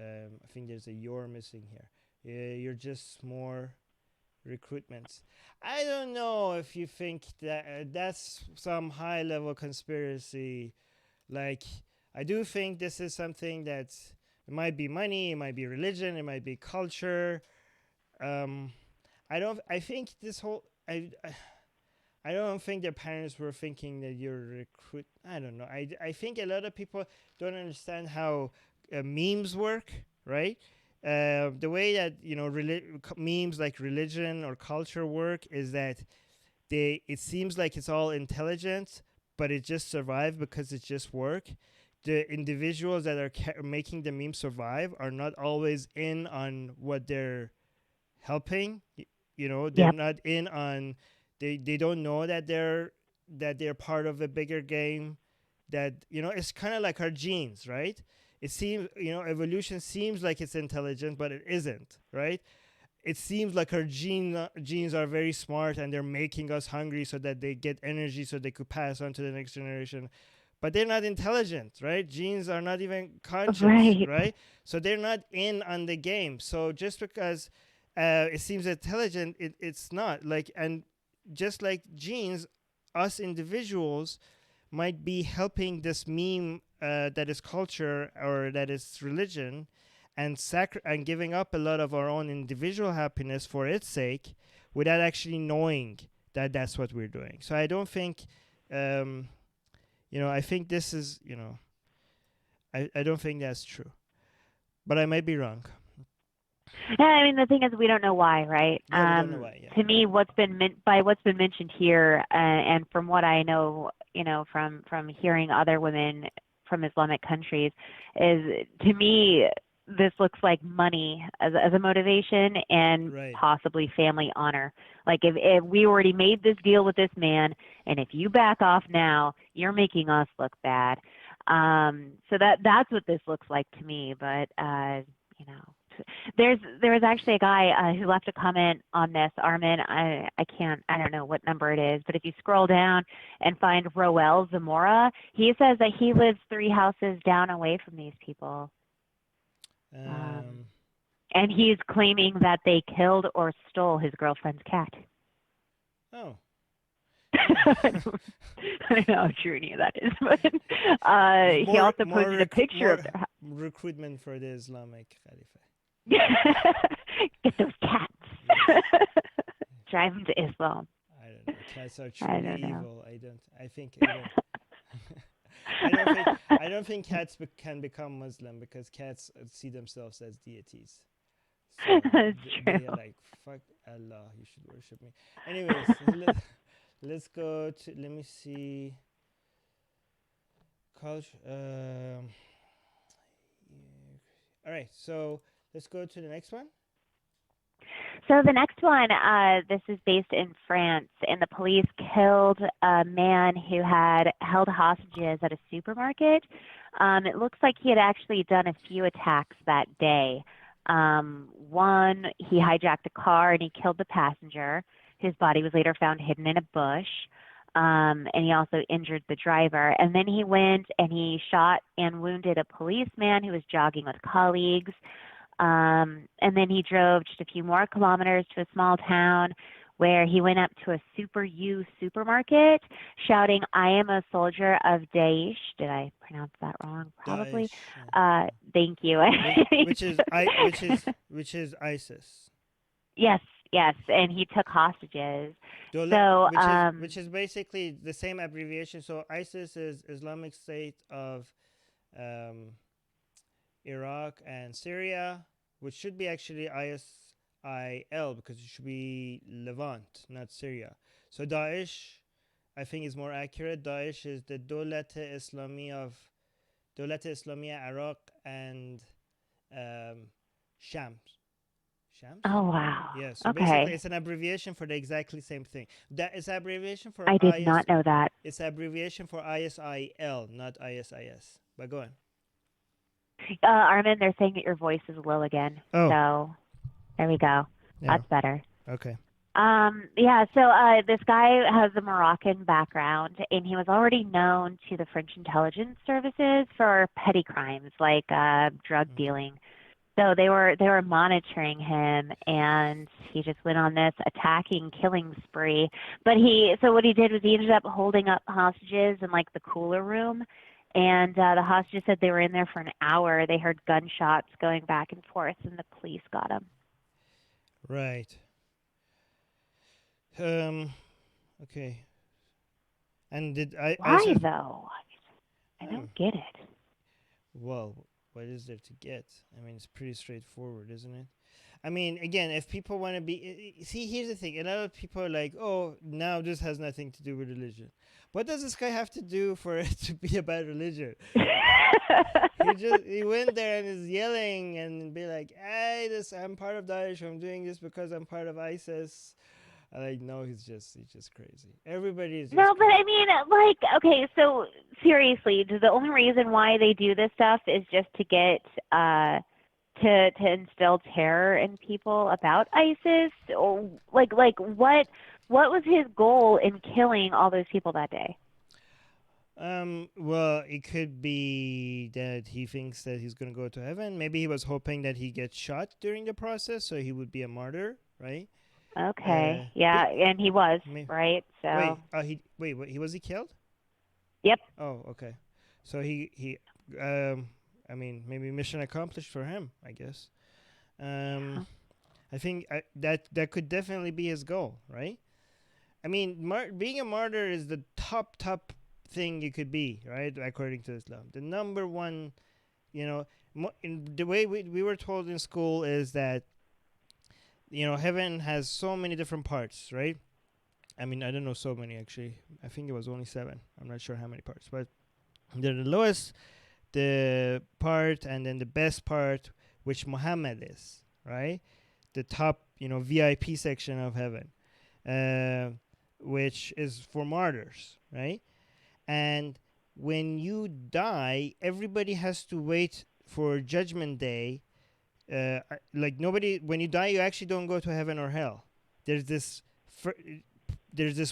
Speaker 1: I think there's a you're missing here. Yeah, you're just more recruitments. I don't know if you think that that's some high level conspiracy. Like, I do think this is something that's, it might be money, it might be religion, it might be culture. Um, I think this whole, I don't think their parents were thinking that you're a recruit. I don't know. I think a lot of people don't understand how memes work, right? The way that memes like religion or culture work is that it seems like it's all intelligent, but it just survived because it just work. The individuals that are making the meme survive are not always in on what they're helping. They're
Speaker 2: Yep.
Speaker 1: not in on, they don't know that they're part of a bigger game. That it's kind of like our genes, right? It seems, evolution seems like it's intelligent, but it isn't, right? It seems like our genes are very smart and they're making us hungry so that they get energy so they could pass on to the next generation, but they're not intelligent, right? Genes are not even conscious,
Speaker 2: Right.
Speaker 1: right? So they're not in on the game. So just because it seems intelligent, it's not. Like, and just like genes, us individuals might be helping this meme that is culture or that is religion, and and giving up a lot of our own individual happiness for its sake, without actually knowing that that's what we're doing. So I don't think, I think this is, I don't think that's true, but I might be wrong.
Speaker 2: Yeah, I mean the thing is we don't know why, right?
Speaker 1: Yeah, we don't know why. Yeah.
Speaker 2: To me, what's been mentioned here, and from what I know, from hearing other women from Islamic countries, is, to me, this looks like money as a motivation, and
Speaker 1: Right.
Speaker 2: possibly family honor. Like, if we already made this deal with this man, and if you back off now, you're making us look bad. So that's what this looks like to me. But there was actually a guy who left a comment on this, Armin. I don't know what number it is, but if you scroll down and find Roel Zamora, he says that he lives 3 houses down away from these people. And he's claiming that they killed or stole his girlfriend's cat.
Speaker 1: Oh.
Speaker 2: I don't know how true any of that is, but he also posted a picture of their
Speaker 1: recruitment for the Islamic Caliphate.
Speaker 2: Get those cats. Drive them to Islam.
Speaker 1: I don't know. Cats are truly evil. I don't think cats can become Muslim, because cats see themselves as deities. So
Speaker 2: That's true.
Speaker 1: They're like, fuck Allah, you should worship me. Anyways, let's go to, let me see. Culture. All right, so let's go to the next one.
Speaker 2: So the next one, this is based in France, and the police killed a man who had held hostages at a supermarket. It looks like he had actually done a few attacks that day. One, he hijacked a car and he killed the passenger. His body was later found hidden in a bush. And he also injured the driver. And then he went and he shot and wounded a policeman who was jogging with colleagues. And then he drove just a few more kilometers to a small town where he went up to a Super U supermarket shouting, "I am a soldier of Daesh." Did I pronounce that wrong? Probably.
Speaker 1: Daesh, yeah.
Speaker 2: Thank you.
Speaker 1: which is ISIS.
Speaker 2: Yes, and he took hostages.
Speaker 1: Which is basically the same abbreviation. So ISIS is Islamic State of Iraq and Syria, which should be actually ISIL, because it should be Levant, not Syria. So Daesh, I think, is more accurate. Daesh is the Dawlat-e Islamiyya Iraq and Shams.
Speaker 2: Oh, wow.
Speaker 1: Yeah, so
Speaker 2: okay.
Speaker 1: basically it's an abbreviation for the for that is abbreviation for
Speaker 2: I did not know that.
Speaker 1: It's abbreviation for ISIL, not ISIS. But go on.
Speaker 2: Armin, they're saying that your voice is low again.
Speaker 1: Oh.
Speaker 2: So there we go.
Speaker 1: Yeah.
Speaker 2: That's better.
Speaker 1: Okay.
Speaker 2: So this guy has a Moroccan background, and he was already known to the French intelligence services for petty crimes like drug dealing. So they were monitoring him, and he just went on this attacking, killing spree. But so what he did was he ended up holding up hostages in like the cooler room, and the hostages said they were in there for an hour. They heard gunshots going back and forth, and the police got him.
Speaker 1: Right. Okay. And did
Speaker 2: Why though? I
Speaker 1: Um,
Speaker 2: don't get it.
Speaker 1: Well, what is there to get? I mean, it's pretty straightforward, isn't it? I mean, again, if people want to be... See, here's the thing. A lot of people are like, oh, now this has nothing to do with religion. What does this guy have to do for it to be about religion? He went there and is yelling and be like, hey, I'm part of Daesh. I'm doing this because I'm part of ISIS. Like, no, he's just crazy. Everybody is just
Speaker 2: No, but
Speaker 1: crazy.
Speaker 2: I mean, like, okay, so seriously, the only reason why they do this stuff is just to get to instill terror in people about ISIS, or like what was his goal in killing all those people that day?
Speaker 1: Well, it could be that he thinks that he's gonna go to heaven. Maybe he was hoping that he gets shot during the process, so he would be a martyr, right?
Speaker 2: Okay, yeah, and he was, right? So
Speaker 1: Wait, was he killed?
Speaker 2: Yep.
Speaker 1: Oh, okay. So I mean, maybe mission accomplished for him, I guess. I think that could definitely be his goal, right? I mean, being a martyr is the top thing you could be, right? According to Islam, the number one, in the way we were told in school is that, heaven has so many different parts, right? I mean, I don't know so many actually. I think it was only 7. I'm not sure how many parts, but the lowest, the part, and then the best part, which Muhammad is, right? The top, VIP section of heaven, which is for martyrs, right? And when you die, everybody has to wait for Judgment Day. Like nobody, when you die, you actually don't go to heaven or hell. There's this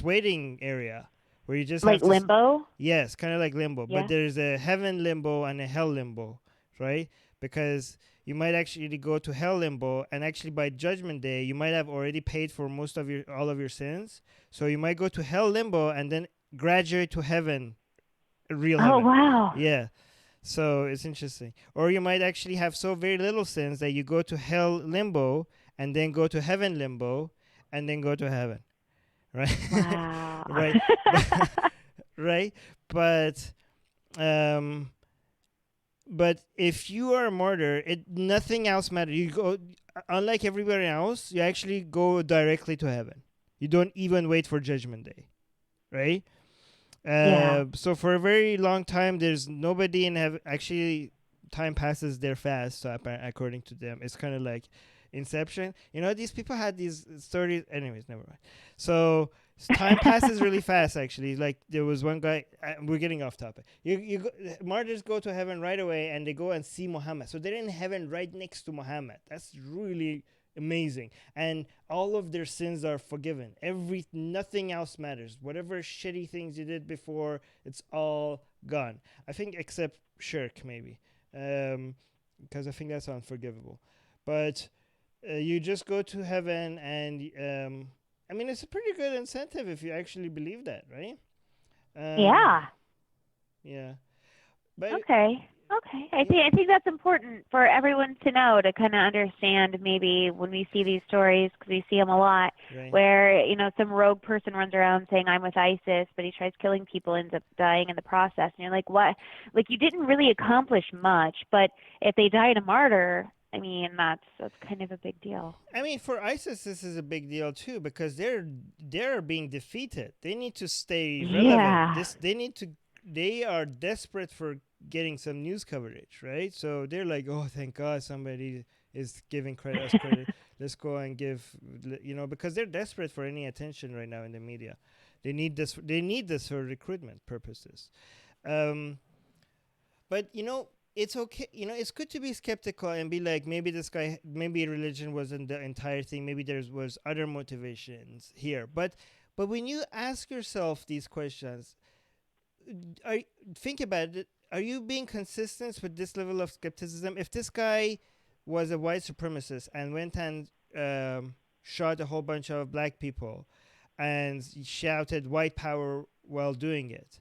Speaker 1: waiting area where you just
Speaker 2: like
Speaker 1: have to
Speaker 2: limbo.
Speaker 1: Yes, kind of like limbo.
Speaker 2: Yeah.
Speaker 1: But there's a heaven limbo and a hell limbo, right? Because you might actually go to hell limbo, and actually by Judgment Day, you might have already paid for all of your sins. So you might go to hell limbo and then graduate to heaven, real heaven.
Speaker 2: Oh wow.
Speaker 1: Yeah. So it's interesting. Or you might actually have so very little sins that you go to hell limbo and then go to heaven limbo and then go to heaven. Right?
Speaker 2: Wow.
Speaker 1: Right. Right? But if you are a martyr, nothing else matters. You go, unlike everybody else, you actually go directly to heaven. You don't even wait for Judgment Day. Right?
Speaker 2: Yeah.
Speaker 1: So for a very long time, there's nobody in heaven. Actually, time passes there fast, so according to them. It's kind of like Inception. These people had these stories. Anyways, never mind. So time passes really fast, actually. Like, there was one guy. We're getting off topic. Martyrs go to heaven right away, and they go and see Muhammad. So they're in heaven right next to Muhammad. That's really amazing. And all of their sins are forgiven. Nothing else matters. Whatever shitty things you did before, it's all gone. I think except shirk, maybe. Because I think that's unforgivable. But you just go to heaven, and I mean, it's a pretty good incentive if you actually believe that, right?
Speaker 2: Yeah.
Speaker 1: Yeah. But
Speaker 2: Okay. I think that's important for everyone to know, to kind of understand. Maybe when we see these stories, because we see them a lot,
Speaker 1: Right.
Speaker 2: where some rogue person runs around saying I'm with ISIS, but he tries killing people, ends up dying in the process, and you're like, what? Like, you didn't really accomplish much, but if they died a martyr, I mean, that's kind of a big deal.
Speaker 1: I mean, for ISIS, this is a big deal too, because they're being defeated. They need to stay relevant.
Speaker 2: Yeah.
Speaker 1: They are desperate for getting some news coverage, right? So they're like, oh, thank God somebody is giving us credit. Let's go and give, because they're desperate for any attention right now in the media. They need this. They need this for recruitment purposes. But it's okay. It's good to be skeptical and be like, maybe religion wasn't the entire thing. Maybe there was other motivations here. But when you ask yourself these questions, think about it. Are you being consistent with this level of skepticism? If this guy was a white supremacist and went and shot a whole bunch of black people and shouted white power while doing it,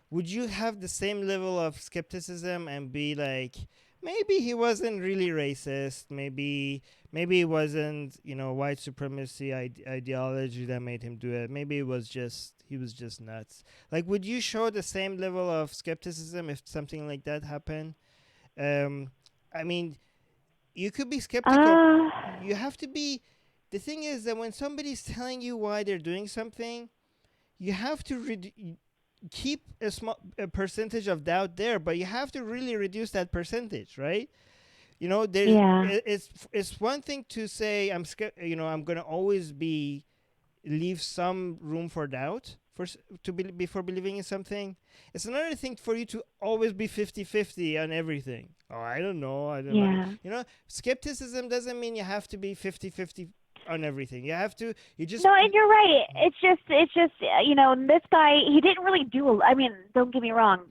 Speaker 1: would you have the same level of skepticism and be like, maybe he wasn't really racist, maybe it wasn't, white supremacy ideology that made him do it, maybe he was just nuts? Like, would you show the same level of skepticism if something like that happened? I mean, you could be skeptical. You have to be. The thing is that when somebody's telling you why they're doing something, you have to keep a percentage of doubt there, but you have to really reduce that percentage, right? There's it's one thing to say I'm scared. I'm gonna always leave some room for doubt before believing in something. It's another thing for you to always be 50-50 on everything. Oh, I don't know. I don't know. Skepticism doesn't mean you have to be 50-50 on everything. You just
Speaker 2: No, and you're right. It's just this guy, he didn't really do. I mean, don't get me wrong.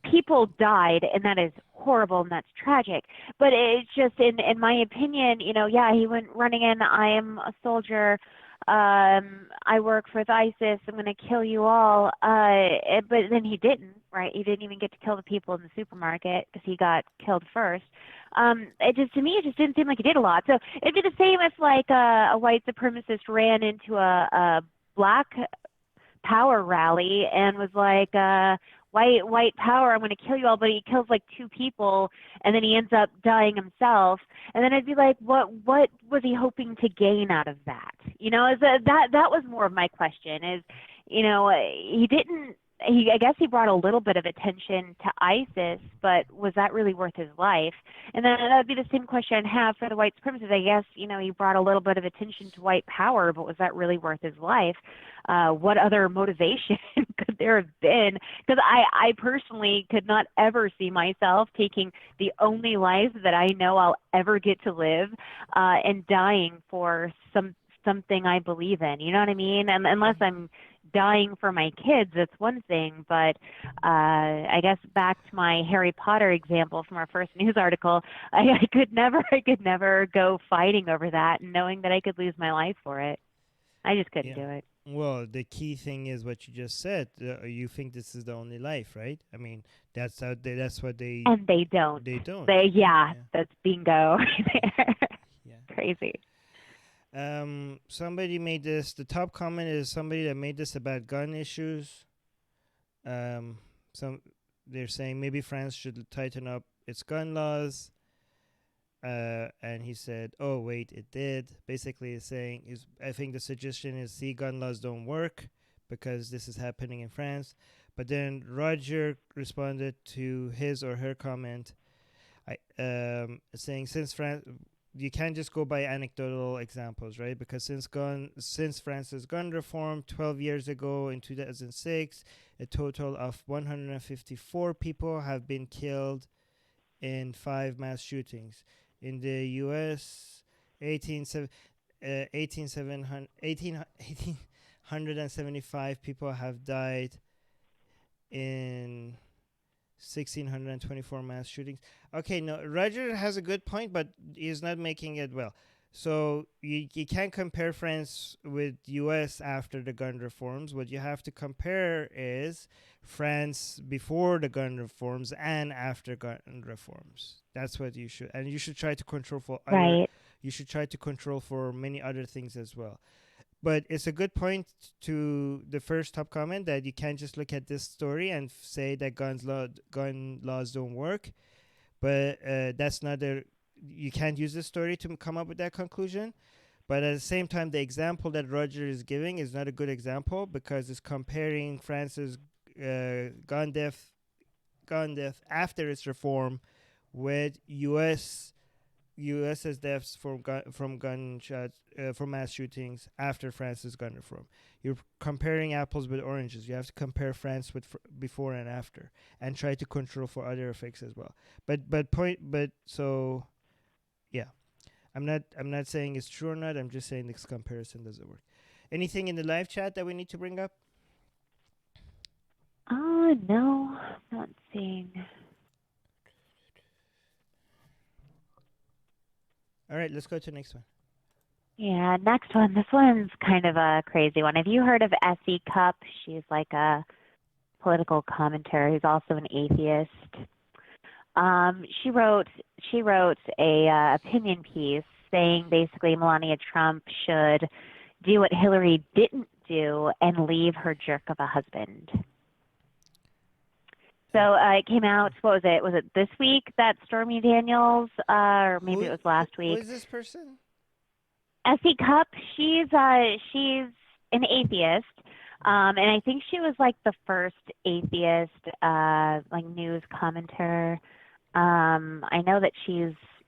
Speaker 2: People died, and that is horrible, and that's tragic. But it's just, in my opinion, he went running in. I am a soldier. I work for ISIS. I'm going to kill you all. But then he didn't, right? He didn't even get to kill the people in the supermarket because he got killed first. To me, it just didn't seem like he did a lot. So it'd be the same if, like, a white supremacist ran into a black power rally and was like, white power, I'm going to kill you all, but he kills like 2 people and then he ends up dying himself. And then I'd be like, what was he hoping to gain out of that? That was more of my question is, I guess he brought a little bit of attention to ISIS, but was that really worth his life? And then that would be the same question I'd have for the white supremacists. I guess, he brought a little bit of attention to white power, but was that really worth his life? What other motivation could there have been? Because I personally could not ever see myself taking the only life that I know I'll ever get to live and dying for something I believe in. You know what I mean? And unless I'm dying for my kids, that's one thing. But I guess back to my Harry Potter example from our first news article, I could never go fighting over that, knowing that I could lose my life for it. I just couldn't do it.
Speaker 1: Well, the key thing is what you just said. You think this is the only life, right? I mean, that's what they.
Speaker 2: And they don't.
Speaker 1: They don't.
Speaker 2: That's bingo. Crazy.
Speaker 1: Somebody made this. The top comment is somebody that made this about gun issues. They're saying maybe France should tighten up its gun laws. And he said, "Oh wait, it did." Basically, he's saying I think the suggestion is, see, gun laws don't work because this is happening in France. But then Roger responded to his or her comment, saying, since France. You can't just go by anecdotal examples, right? Because since France's gun reform 12 years ago in 2006, a total of 154 people have been killed in 5 mass shootings. In the U.S., 1,875 people have died in 1,624 mass shootings. Okay, no, Roger has a good point, but he's not making it well. So you can't compare France with U.S. after the gun reforms. What you have to compare is France before the gun reforms and after gun reforms. That's what you should, and you should try to control for you should try to control for many other things as well. But it's a good point to the first top comment that you can't just look at this story and say that gun laws don't work. But that's not you can't use this story to come up with that conclusion. But at the same time, the example that Roger is giving is not a good example because it's comparing France's gun death after its reform with U.S.'s deaths from gunshots from mass shootings after France's gun reform. You're comparing apples with oranges. You have to compare France with before and after, and try to control for other effects as well. I'm not saying it's true or not. I'm just saying this comparison doesn't work. Anything in the live chat that we need to bring up?
Speaker 2: No, not seeing.
Speaker 1: right, let's go to the next one.
Speaker 2: Yeah, next one. This one's kind of a crazy one. Have you heard of Essie Cupp? She's like a political commentator who's also an atheist. She wrote a opinion piece saying basically Melania Trump should do what Hillary didn't do and leave her jerk of a husband. So it came out. What was it? Was it this week that Stormy Daniels, or maybe it was last week?
Speaker 1: Who is this person?
Speaker 2: Essie Cupp. She's an atheist, and I think she was like the first atheist like news commentator. I know that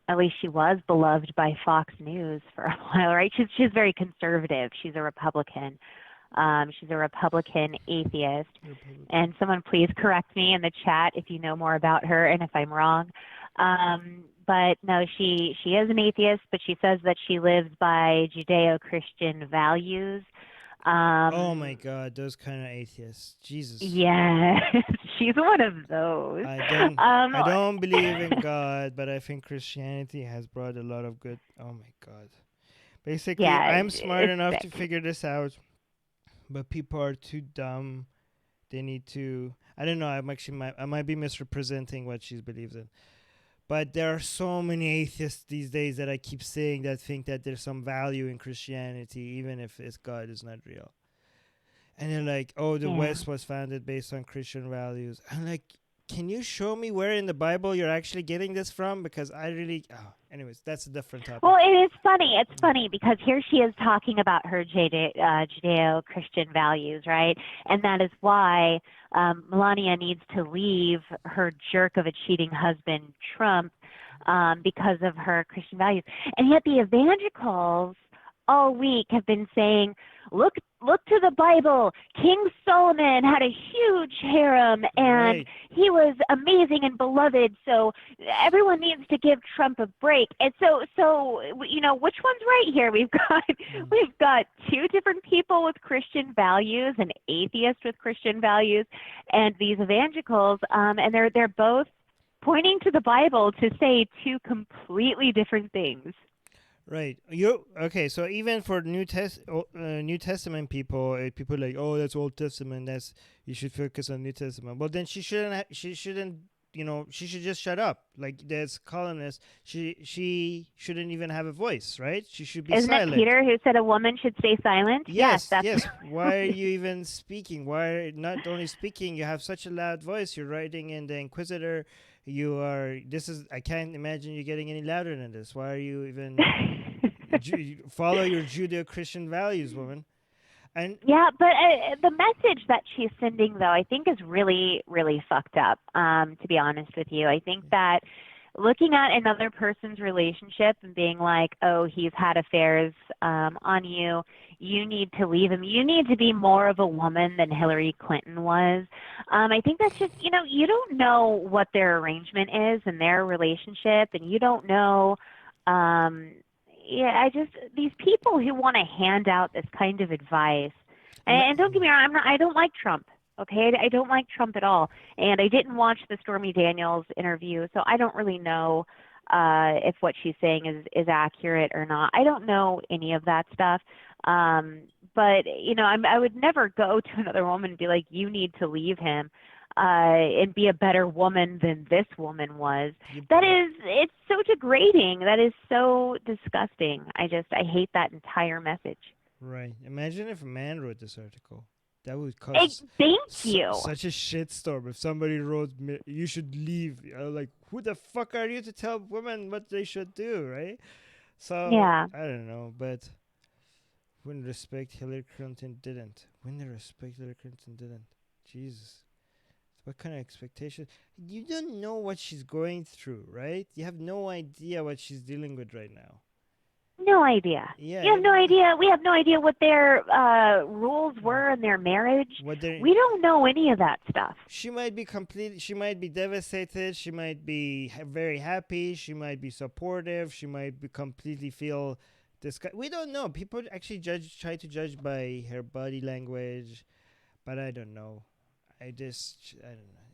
Speaker 2: at least she was beloved by Fox News for a while, right? She's very conservative. She's a Republican. She's a Republican atheist. And someone please correct me in the chat if you know more about her and if I'm wrong. But no, she is an atheist, but she says that she lives by Judeo-Christian values.
Speaker 1: Oh my God, those kind of atheists. Jesus.
Speaker 2: Yeah, she's one of those.
Speaker 1: I don't believe in God, but I think Christianity has brought a lot of good. Oh my God. Basically,
Speaker 2: Yeah,
Speaker 1: I'm smart
Speaker 2: it's
Speaker 1: enough
Speaker 2: sick.
Speaker 1: to figure this out, but people are too dumb. They need to. I don't know. I might be misrepresenting what she believes in. But there are so many atheists these days that I keep saying that think that there's some value in Christianity, even if God is not real. And they're like, oh, the West was founded based on Christian values. I'm like, can you show me where in the Bible you're actually getting this from? Because I really... anyways, that's a different topic.
Speaker 2: Well, it is funny. It's funny because here she is talking about her Judeo-Christian values, right? And that is why Melania needs to leave her jerk of a cheating husband, Trump, because of her Christian values. And yet the evangelicals all week have been saying, look to the Bible. King Solomon had a huge harem, and he was amazing and beloved. So everyone needs to give Trump a break. And so you know, which one's right here? We've got two different people with Christian values, an atheist with Christian values, and these evangelicals, and they're both pointing to the Bible to say two completely different things.
Speaker 1: Right. Okay. So even for New Testament people, people like, oh, that's Old Testament. You should focus on New Testament. Well, then she shouldn't. She shouldn't. You know, she should just shut up. Like there's columnists. She shouldn't even have a voice, right? She should be silent.
Speaker 2: Isn't it Peter who said a woman should stay silent?
Speaker 1: Yes. Why are you even speaking? Why not only speaking? You have such a loud voice. You're writing in the Inquisitor. I can't imagine you getting any louder than this. Why are you even follow your Judeo-Christian values, woman? And
Speaker 2: yeah, but the message that she's sending, though, I think is really, really fucked up, to be honest with you. I think that looking at another person's relationship and being like, oh, he's had affairs on you, you need to leave him. You need to be more of a woman than Hillary Clinton was. I think that's just, you know, you don't know what their arrangement is in their relationship, and you don't know, these people who want to hand out this kind of advice, and don't get me wrong, I don't like Trump. Okay, I don't like Trump at all, and I didn't watch the Stormy Daniels interview, so I don't really know if what she's saying is accurate or not. I don't know any of that stuff, but you know, I would never go to another woman and be like, "You need to leave him," and be a better woman than this woman was. It's so degrading. That is so disgusting. I hate that entire message.
Speaker 1: Right. Imagine if a man wrote this article. That would cause such a shitstorm if somebody wrote, you should leave. Like, who the fuck are you to tell women what they should do, right? So,
Speaker 2: yeah.
Speaker 1: I don't know, but wouldn't respect Hillary Clinton didn't. Jesus. What kind of expectation? You don't know what she's going through, right? You have no idea what she's dealing with right now.
Speaker 2: No idea.
Speaker 1: Yeah.
Speaker 2: You have no idea. We have no idea what their rules were in their marriage. We don't know any of that stuff.
Speaker 1: She might be devastated. She might be very happy. She might be supportive. She might be completely feel disgust. We don't know. People actually try to judge by her body language, but I don't know. I don't know.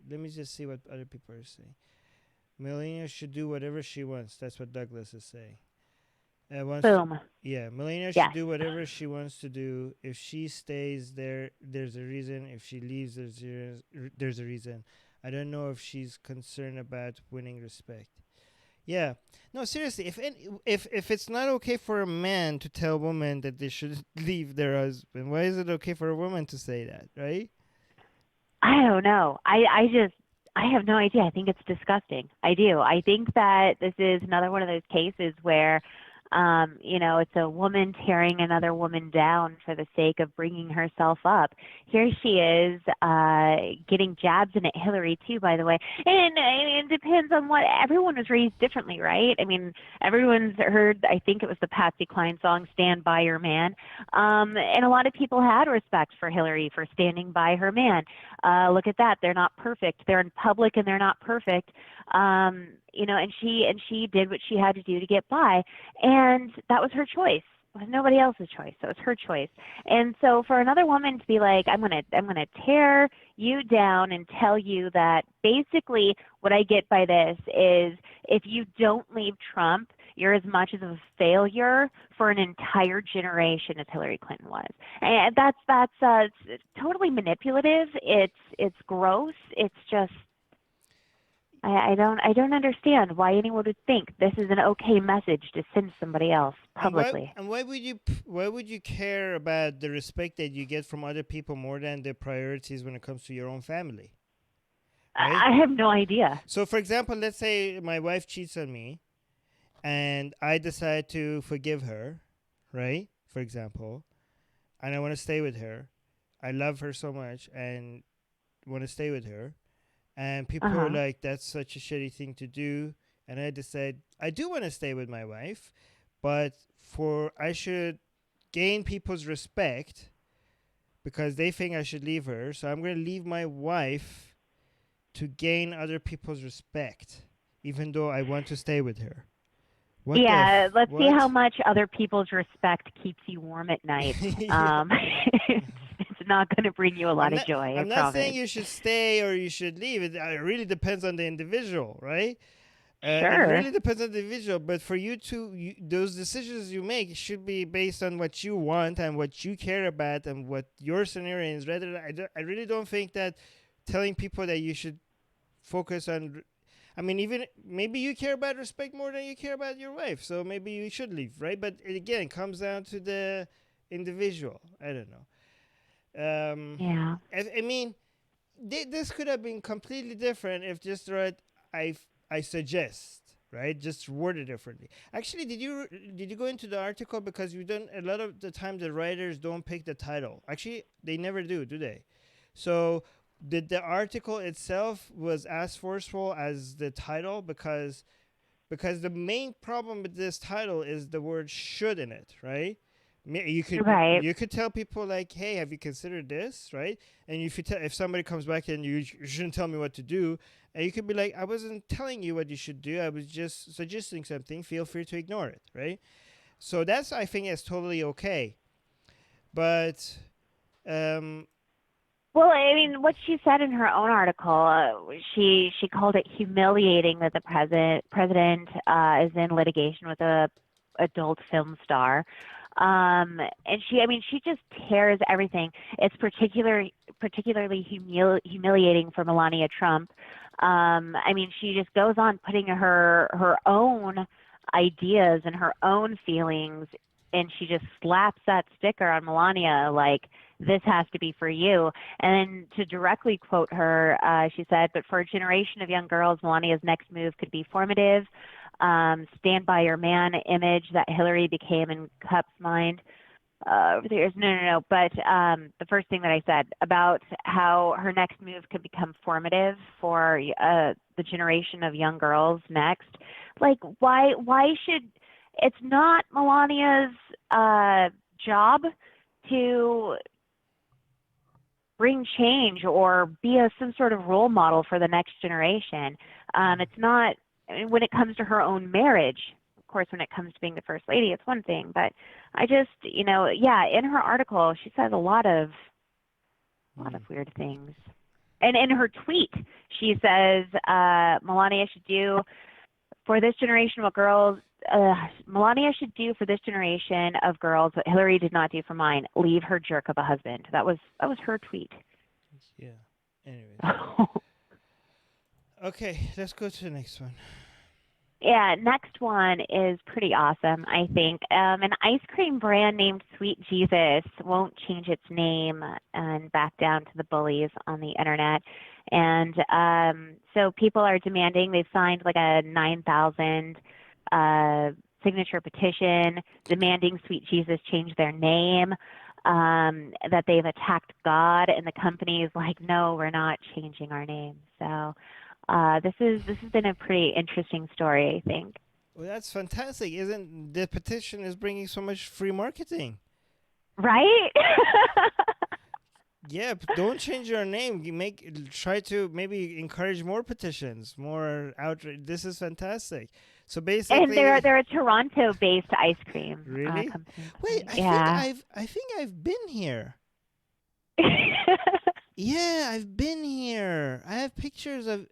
Speaker 1: Let me just see what other people are saying. Melania should do whatever she wants. That's what Douglas is saying. Wants to,
Speaker 2: Boom.
Speaker 1: yeah, Melania should
Speaker 2: Yes.
Speaker 1: do whatever she wants to do. If she stays there, there's a reason. If she leaves, there's a reason. I don't know if she's concerned about winning respect. Yeah. No, seriously, if it's not okay for a man to tell women that they should leave their husband, why is it okay for a woman to say that, right?
Speaker 2: I don't know. I have no idea. I think it's disgusting. I do. I think that this is another one of those cases where, it's a woman tearing another woman down for the sake of bringing herself up. Here she is, getting jabs in at Hillary too, by the way. And it depends on what everyone was raised differently, right? I mean, everyone's heard. I think it was the Patsy Cline song "Stand by Your Man," and a lot of people had respect for Hillary for standing by her man. Look at that. They're not perfect. They're in public and they're not perfect. And she did what she had to do to get by. And that was her choice. It was nobody else's choice. That was her choice. And so for another woman to be like, I'm gonna tear you down and tell you that basically what I get by this is if you don't leave Trump, you're as much of a failure for an entire generation as Hillary Clinton was. And that's it's totally manipulative. It's gross. It's just I don't understand why anyone would think this is an okay message to send somebody else publicly.
Speaker 1: Why would you care about the respect that you get from other people more than the priorities when it comes to your own family? Right?
Speaker 2: I have no idea.
Speaker 1: So for example, let's say my wife cheats on me and I decide to forgive her, right? For example, and I want to stay with her. I love her so much and want to stay with her. And people are
Speaker 2: Uh-huh.
Speaker 1: like, that's such a shitty thing to do. And I decide I do want to stay with my wife, but I should gain people's respect because they think I should leave her. So I'm going to leave my wife to gain other people's respect, even though I want to stay with her.
Speaker 2: Yeah, let's see how
Speaker 1: What?
Speaker 2: much other people's respect keeps you warm at night.
Speaker 1: Yeah.
Speaker 2: It's not going to bring you a lot of joy, I
Speaker 1: I'm not saying
Speaker 2: promise.
Speaker 1: you should stay or you should leave. It really depends on the individual, right? It
Speaker 2: Sure.
Speaker 1: really depends on the individual, but for those decisions you make should be based on what you want and what you care about and what your scenario is. Rather, I really don't think that telling people that you should focus on. I mean, even maybe you care about respect more than you care about your wife, so maybe you should leave, right? But it again comes down to the individual. I don't know.
Speaker 2: Yeah.
Speaker 1: I mean, this could have been completely different if just right. I I suggest, right, just word it differently. Actually, did you go into the article because you don't? A lot of the time, the writers don't pick the title. Actually, they never do they? So did the article itself was as forceful as the title because the main problem with this title is the word should in it, right? You could
Speaker 2: Right.
Speaker 1: you could tell people like, hey, have you considered this, right? And if somebody comes back and you shouldn't tell me what to do, and you could be like, I wasn't telling you what you should do, I was just suggesting something, feel free to ignore it, right? So that's, I think, is totally okay. But um
Speaker 2: Well, I mean, what she said in her own article, she called it humiliating that the president is in litigation with a adult film star, and she just tears everything. It's particularly humiliating for Melania Trump. I mean, she just goes on putting her own ideas and her own feelings, and she just slaps that sticker on Melania like this has to be for you. And then to directly quote her, she said, but for a generation of young girls, Melania's next move could be formative. Stand by your man image that Hillary became in Cupp's mind over the years. No. But the first thing that I said about how her next move could become formative for the generation of young girls next. Like, why should, it's not Melania's job to bring change or be some sort of role model for the next generation. It's not, I mean, when it comes to her own marriage, of course, when it comes to being the first lady, it's one thing. But I just, yeah, in her article, she says a lot of weird things. And in her tweet, she says Melania should do for this generation of girls Melania should do for this generation of girls what Hillary did not do for mine. Leave her jerk of a husband. That was her tweet.
Speaker 1: Yeah. Anyways. Okay, let's go to the next one.
Speaker 2: Yeah, next one is pretty awesome, I think. An ice cream brand named Sweet Jesus won't change its name and back down to the bullies on the internet. And so people are demanding, they've signed like a 9,000 signature petition demanding Sweet Jesus change their name, that they've attacked God, and the company is like, no, we're not changing our name. So this has been a pretty interesting story, I think.
Speaker 1: Well, that's fantastic. Isn't the petition is bringing so much free marketing?
Speaker 2: Right?
Speaker 1: Yeah, don't change your name. Try to maybe encourage more petitions, more outrage. This is fantastic. So basically,
Speaker 2: and they're a Toronto-based ice cream
Speaker 1: really?
Speaker 2: company.
Speaker 1: Wait,
Speaker 2: Yeah.
Speaker 1: I think I've been here. Yeah, I've been here. I have pictures of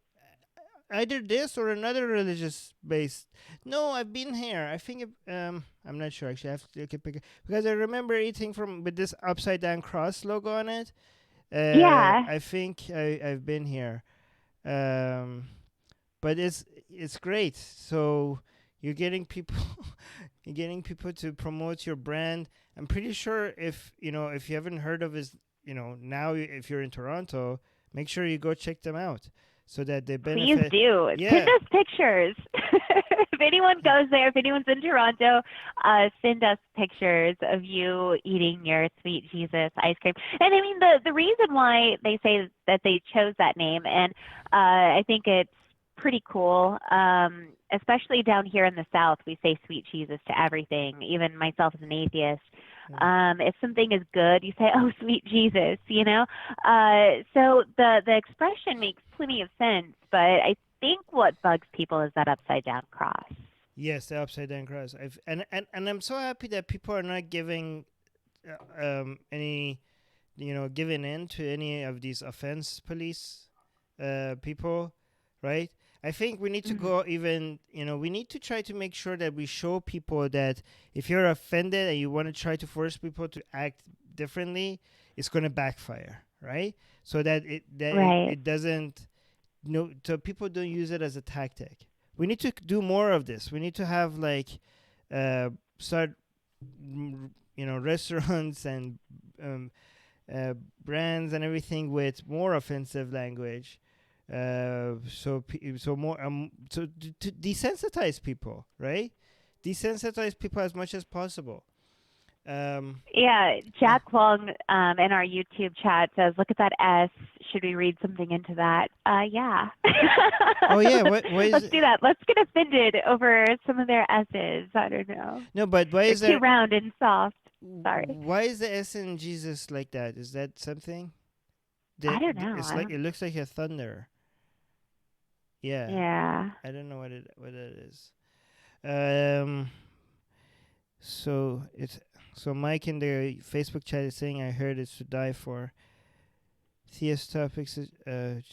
Speaker 1: either this or another religious based. No, I've been here. I think I'm not sure actually. I have to look at picture because I remember eating with this upside down cross logo on it.
Speaker 2: Yeah.
Speaker 1: I think I've been here. But it's great. So you're getting people to promote your brand. I'm pretty sure if you haven't heard of his, now if you're in Toronto, make sure you go check them out so that they benefit.
Speaker 2: Please do.
Speaker 1: Yeah.
Speaker 2: Send us pictures. If anyone goes there, if anyone's in Toronto, send us pictures of you eating your Sweet Jesus ice cream. And I mean, the reason why they say that they chose that name, and I think it's pretty cool, especially down here in the South, we say Sweet Jesus to everything, even myself as an atheist. If something is good, you say, oh, sweet Jesus, So the expression makes plenty of sense, but I think what bugs people is that upside down cross.
Speaker 1: Yes, the upside down cross. And I'm so happy that people are not giving any, giving in to any of these offense police people, right? I think we need to go even, we need to try to make sure that we show people that if you're offended and you want to try to force people to act differently, it's going to backfire, right? So that it doesn't, so people don't use it as a tactic. We need to do more of this. We need to have start, restaurants and brands and everything with more offensive language. So more to desensitize people, right? Desensitize people as much as possible.
Speaker 2: Yeah, Jack Wong in our YouTube chat says, "Look at that S. Should we read something into that?" Yeah.
Speaker 1: Oh yeah, what is
Speaker 2: Let's do that. Let's get offended over some of their S's. I don't know.
Speaker 1: No, but why is
Speaker 2: They're too round and soft. Sorry.
Speaker 1: Why is the S in Jesus like that? Is that something?
Speaker 2: I don't know.
Speaker 1: It looks like a thunder. Yeah.
Speaker 2: Yeah.
Speaker 1: I don't know what it is. So Mike in the Facebook chat is saying, I heard it's to die for. Theist topics. Charlie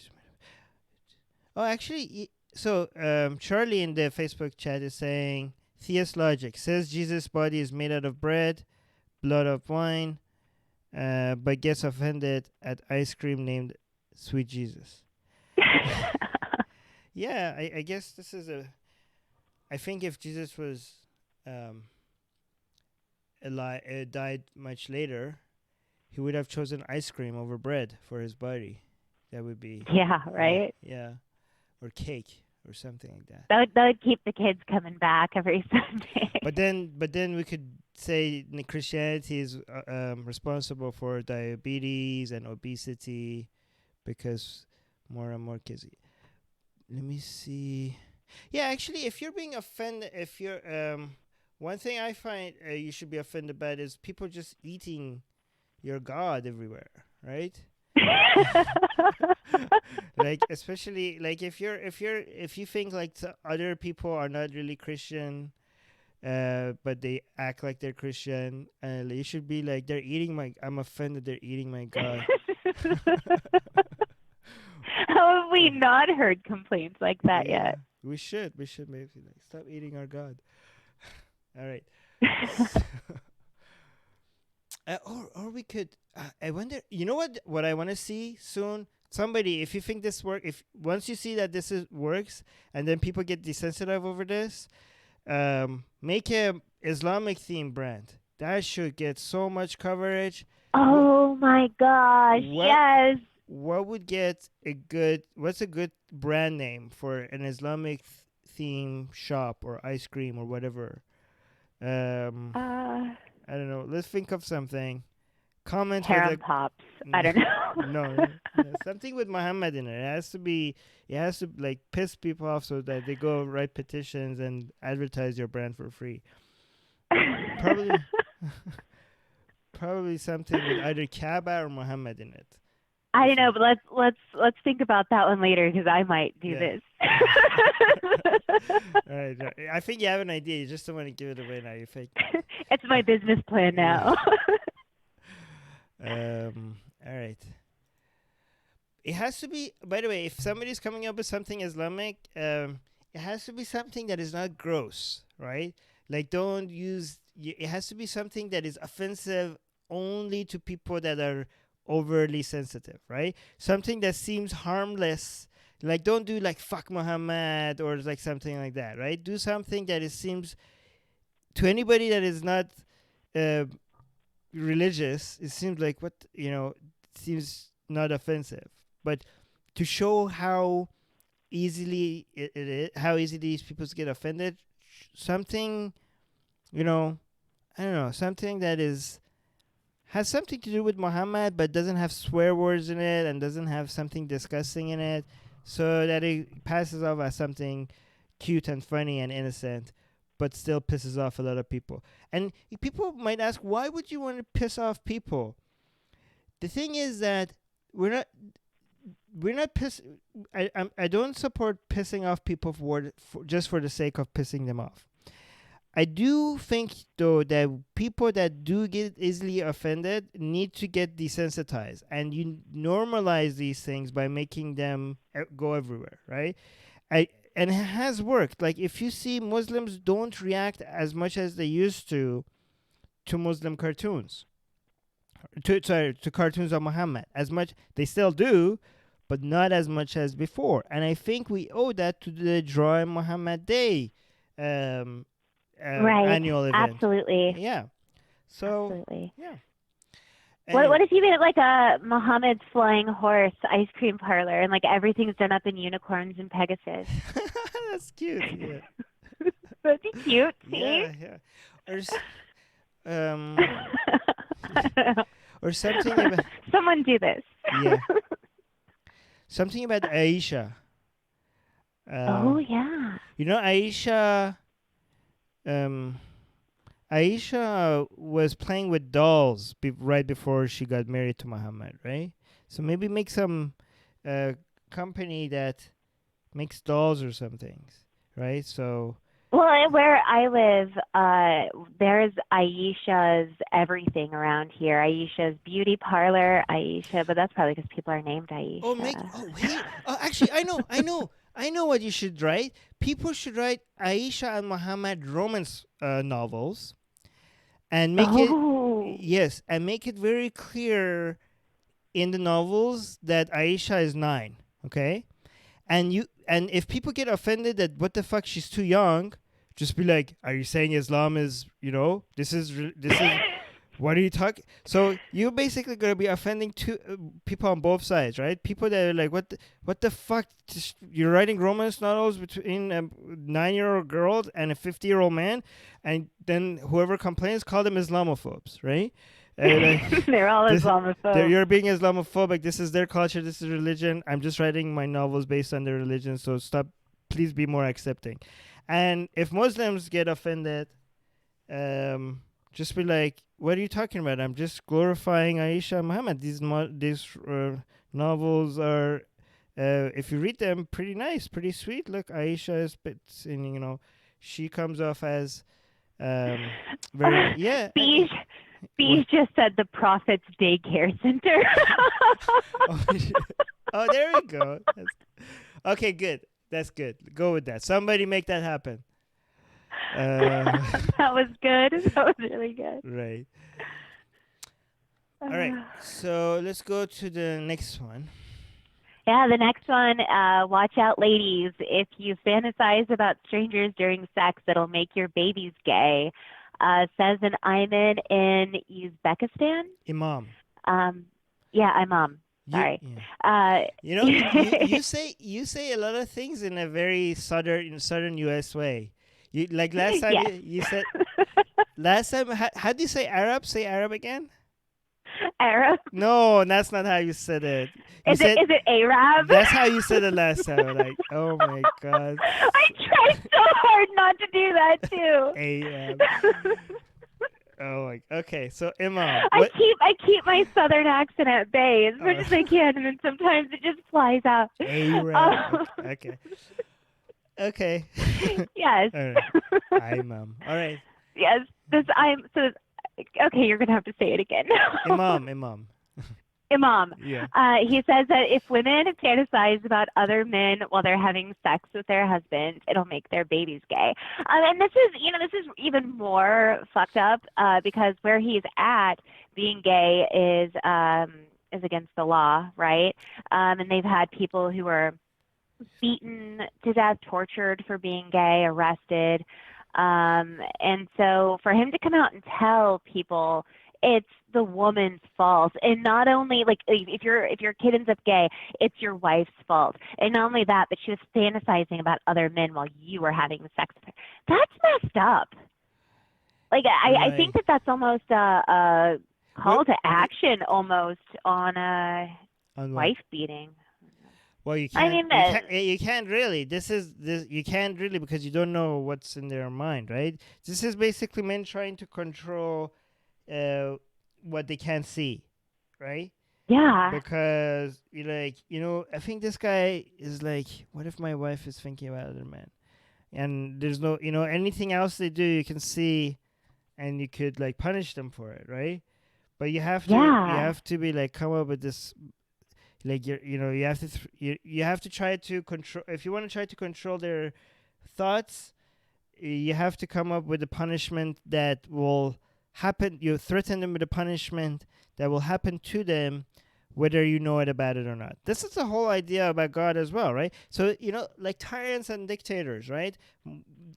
Speaker 1: in the Facebook chat is saying, Theist logic says Jesus' body is made out of bread, blood of wine, but gets offended at ice cream named Sweet Jesus. Yeah, I guess this is I think if Jesus was died much later, he would have chosen ice cream over bread for his body. That would be...
Speaker 2: Yeah, right?
Speaker 1: Yeah. Or cake or something like that.
Speaker 2: That would keep the kids coming back every Sunday.
Speaker 1: But then we could say Christianity is responsible for diabetes and obesity because more and more kids... Let me see. Yeah, actually, if you're being offended, one thing I find you should be offended about is people just eating your God everywhere, right? Especially if you think other people are not really Christian, but they act like they're Christian, you should be like, I'm offended they're eating my God.
Speaker 2: How have we not heard complaints like that yet?
Speaker 1: We should maybe stop eating our God. All right. Or we could. I wonder. You know what? What I want to see soon. Somebody, if you think this work, if once you see that this works, and then people get desensitive over this, make a Islamic theme brand. That should get so much coverage.
Speaker 2: Oh my gosh! Yes.
Speaker 1: What would get a good? What's a good brand name for an Islamic theme shop or ice cream or whatever? I don't know. Let's think of something. Comment
Speaker 2: Harem
Speaker 1: with
Speaker 2: Pops. I don't know.
Speaker 1: no, something with Muhammad in it. It has to be. It has to like piss people off so that they go write petitions and advertise your brand for free. Probably, probably something with either Kaaba or Muhammad in it.
Speaker 2: I don't know, but let's think about that one later because I might do this.
Speaker 1: All right. I think you have an idea. You just don't want to give it away now. You fake.
Speaker 2: It's my business plan now.
Speaker 1: All right. It has to be. By the way, if somebody's coming up with something Islamic, it has to be something that is not gross, right? Like, don't use. It has to be something that is offensive only to people that are overly sensitive, right? Something that seems harmless. Like, don't do like fuck Muhammad or like something like that, right? Do something that seems to anybody that is not religious. It seems like seems not offensive, but to show how easily it is, how easily these people get offended, something, I don't know, something that has something to do with Muhammad but doesn't have swear words in it and doesn't have something disgusting in it, so that it passes off as something cute and funny and innocent, but still pisses off a lot of people. And people might ask, why would you want to piss off people? The thing is that we're not I don't support pissing off people for just for the sake of pissing them off. I do think, though, that people that do get easily offended need to get desensitized. And you normalize these things by making them go everywhere, right? And it has worked. Like, if you see Muslims don't react as much as they used to Muslim cartoons. To cartoons of Muhammad. As much, they still do, but not as much as before. And I think we owe that to the Drawing Muhammad Day
Speaker 2: right.
Speaker 1: Annual event.
Speaker 2: Absolutely.
Speaker 1: Yeah. So.
Speaker 2: Absolutely.
Speaker 1: Yeah.
Speaker 2: What if you made it like a Muhammad's Flying Horse ice cream parlor and like everything's done up in unicorns and Pegasus?
Speaker 1: That's cute. Yeah.
Speaker 2: That'd be cute. See?
Speaker 1: Yeah. Or something about.
Speaker 2: Someone do this.
Speaker 1: Yeah. Something about Aisha.
Speaker 2: Oh yeah.
Speaker 1: Aisha. Aisha was playing with dolls right before she got married to Muhammad, right? So maybe make some company that makes dolls or something, right? So.
Speaker 2: Well, where I live, there's Aisha's everything around here. Aisha's beauty parlor, Aisha, but that's probably because people are named Aisha.
Speaker 1: Wait. Actually, I know what you should write. People should write Aisha and Muhammad romance novels, and make it very clear in the novels that Aisha is 9. Okay, and if people get offended that what the fuck she's too young, just be like, are you saying Islam is this is what are you talking? So you're basically gonna be offending people on both sides, right? People that are like, what the fuck? You're writing romance novels between a 9-year-old girl and a 50-year-old man, and then whoever complains, call them Islamophobes, right?
Speaker 2: They're all Islamophobes.
Speaker 1: You're being Islamophobic. This is their culture. This is religion. I'm just writing my novels based on their religion. So stop. Please be more accepting. And if Muslims get offended, just be like, what are you talking about? I'm just glorifying Aisha and Muhammad. These novels are, if you read them, pretty nice, pretty sweet. Look, Aisha is, she comes off as very, yeah.
Speaker 2: Beej just said the Prophet's Daycare Center.
Speaker 1: Oh, there we go. Okay, good. That's good. Go with that. Somebody make that happen. Uh,
Speaker 2: That was good. That was really good.
Speaker 1: right. All right. So let's go to the next one.
Speaker 2: Yeah, the next one, watch out, ladies. If you fantasize about strangers during sex, it'll make your babies gay. Says an imam in Uzbekistan.
Speaker 1: Imam.
Speaker 2: Yeah, imam.
Speaker 1: You,
Speaker 2: Sorry.
Speaker 1: yeah. You say a lot of things in a very southern U.S. way. You like last time
Speaker 2: Yes.
Speaker 1: you said last time. How do you say Arab? Say Arab again.
Speaker 2: Arab.
Speaker 1: No, that's not how you said it. You
Speaker 2: Is
Speaker 1: said
Speaker 2: it Arab?
Speaker 1: that's how you said it last time. Like, oh my god,
Speaker 2: I tried so hard not to do that too.
Speaker 1: Arab. Oh my. Okay, so Imam.
Speaker 2: I
Speaker 1: What?
Speaker 2: keep my southern accent at bay as much as I can, and then sometimes it just flies out.
Speaker 1: Arab. Okay. Okay.
Speaker 2: Yes.
Speaker 1: All right. Imam. All right.
Speaker 2: Yes. Okay, you're gonna have to say it again.
Speaker 1: Imam.
Speaker 2: Imam.
Speaker 1: Yeah.
Speaker 2: He says that if women fantasize about other men while they're having sex with their husbands, it'll make their babies gay. And this is even more fucked up because where he's at, being gay is against the law, right? And they've had people who are beaten to death, tortured for being gay, arrested. And so for him to come out and tell people it's the woman's fault, and not only like if your kid ends up gay, it's your wife's fault, and not only that, but she was fantasizing about other men while you were having sex with her. That's messed up. Like I think that's almost a call to action almost on a wife beating.
Speaker 1: Well, you can't. You can't really. This you can't really because you don't know what's in their mind, right? This is basically men trying to control what they can't see, right?
Speaker 2: Yeah.
Speaker 1: Because I think this guy is like, what if my wife is thinking about other men, and there's no, anything else they do, you can see, and you could like punish them for it, right? But you have to be like come up with this. Like you have to you have to try to control. If you want to try to control their thoughts, you have to come up with a punishment that will happen. You threaten them with a punishment that will happen to them, whether you know it about it or not. This is the whole idea about God as well, right? So like tyrants and dictators, right?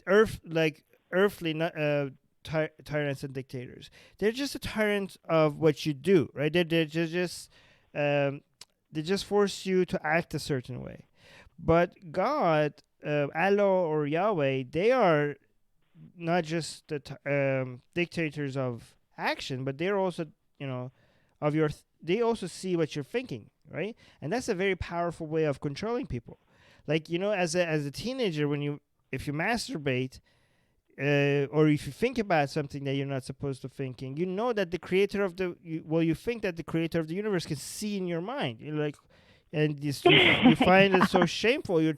Speaker 1: Earthly, not tyrants and dictators. They're just a tyrant of what you do, right? They're just they just force you to act a certain way. But God, Allah or Yahweh, they are not just the dictators of action, but they're also, of your. They also see what you're thinking, right? And that's a very powerful way of controlling people. Like as a teenager, if you masturbate, or if you think about something that you're not supposed to thinking, you know that the creator of you think that the creator of the universe can see in your mind. You're like, and you find it so shameful. You're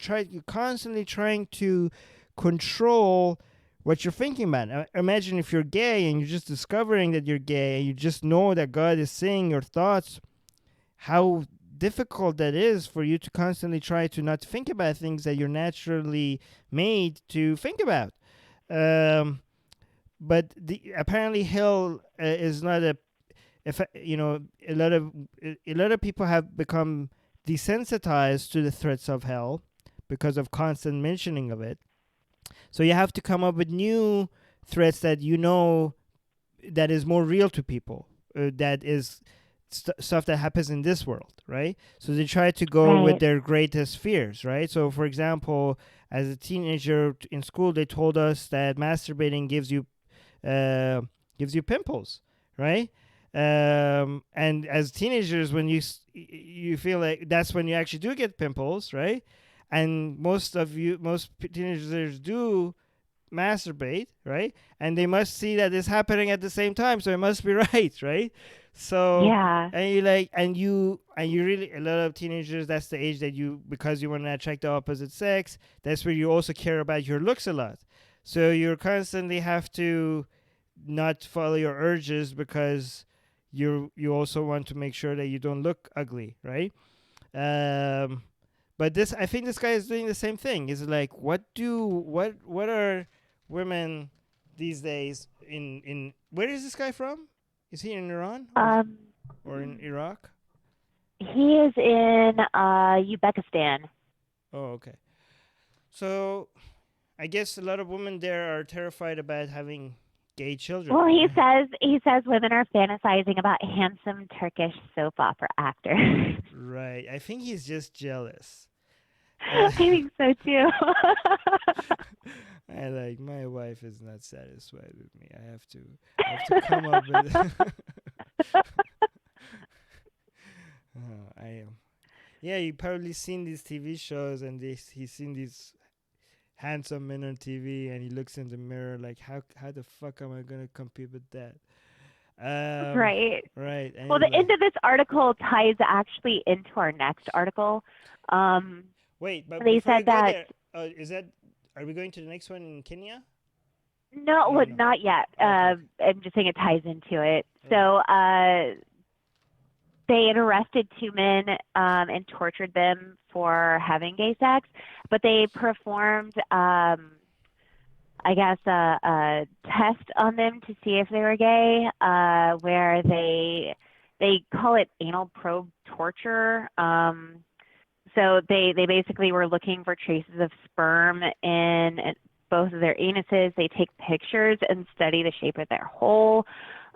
Speaker 1: constantly trying to control what you're thinking about. Imagine if you're gay and you're just discovering that you're gay, and you just know that God is seeing your thoughts. How difficult that is for you to constantly try to not think about things that you're naturally made to think about. But apparently hell is not a lot of people have become desensitized to the threats of hell because of constant mentioning of it. So you have to come up with new threats that that is more real to people, that is stuff that happens in this world, right? So they try to go with their greatest fears, right? So for example, as a teenager in school, they told us that masturbating gives you pimples, right? And as teenagers, when you feel like that's when you actually do get pimples, right? And most teenagers do masturbate, right? And they must see that it's happening at the same time, so it must be right? So and you really, a lot of teenagers, that's the age that because you want to attract the opposite sex, that's where you also care about your looks a lot. So you constantly have to not follow your urges because you also want to make sure that you don't look ugly, right? But I think this guy is doing the same thing. It's like, what are women these days in where is this guy from? Is he in Iran or in Iraq?
Speaker 2: He is in Uzbekistan.
Speaker 1: Oh, okay. So I guess a lot of women there are terrified about having gay children.
Speaker 2: Well, he says women are fantasizing about handsome Turkish soap opera actors.
Speaker 1: Right. I think he's just jealous.
Speaker 2: I think so too.
Speaker 1: I like my wife is not satisfied with me. I have to come up with. I am. Yeah, you probably seen these TV shows, and he's seen these handsome men on TV, and he looks in the mirror like, how the fuck am I gonna compete with that?
Speaker 2: Right.
Speaker 1: Right.
Speaker 2: Well, the end of this article ties actually into our next article.
Speaker 1: Wait, but
Speaker 2: they
Speaker 1: before
Speaker 2: said
Speaker 1: we go
Speaker 2: that.
Speaker 1: there, are we going to the next one in Kenya?
Speaker 2: No,
Speaker 1: No.
Speaker 2: not yet.
Speaker 1: Okay.
Speaker 2: I'm just saying it ties into it.
Speaker 1: Right.
Speaker 2: So they had arrested 2 men and tortured them for having gay sex, but they performed, I guess, a test on them to see if they were gay, where they call it anal probe torture. So they basically were looking for traces of sperm in both of their anuses. They take pictures and study the shape of their hole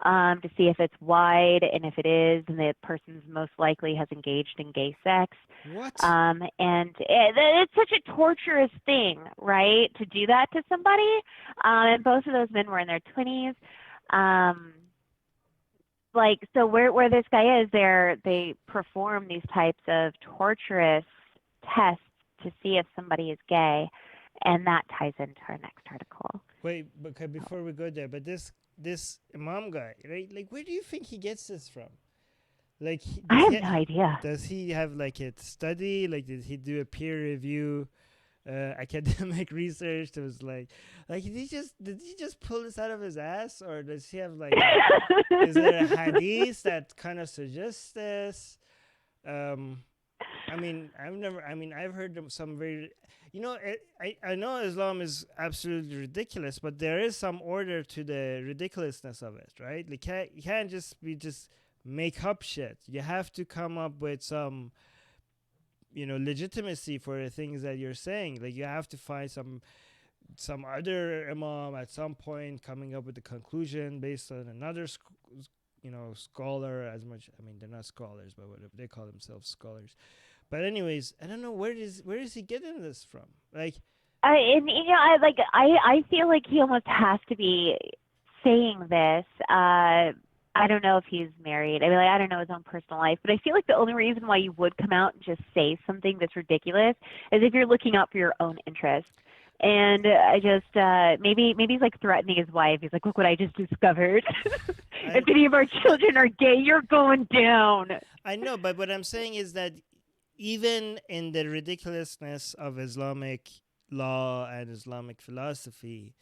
Speaker 2: to see if it's wide, and if it is, then the person's most likely has engaged in gay sex.
Speaker 1: What?
Speaker 2: And it's such a torturous thing, right, to do that to somebody. And both of those men were in their 20s. So where this guy is, they perform these types of torturous tests to see if somebody is gay, and that ties into our next article.
Speaker 1: Wait, okay, before we go there, but this imam guy, right? Like, where do you think he gets this from? Like,
Speaker 2: I have no idea.
Speaker 1: Does he have like a study? Like, did he do a peer review, academic research? That was like did he just pull this out of his ass, or does he have like is there a hadith that kind of suggests this? I've heard some very, I know Islam is absolutely ridiculous, but there is some order to the ridiculousness of it, right? Like, you can't just make up shit. You have to come up with some, legitimacy for the things that you're saying. Like, you have to find some other imam at some point coming up with a conclusion based on another scholar. As much, they're not scholars, but whatever, they call themselves scholars. But anyways, I don't know where is he getting this from? Like,
Speaker 2: I feel like he almost has to be saying this. I don't know if he's married. I don't know his own personal life, but I feel like the only reason why you would come out and just say something that's ridiculous is if you're looking out for your own interest. And I just maybe he's like threatening his wife. He's like, "Look what I just discovered. If any of our children are gay, you're going down."
Speaker 1: I know, but what I'm saying is that even in the ridiculousness of Islamic law and Islamic philosophy,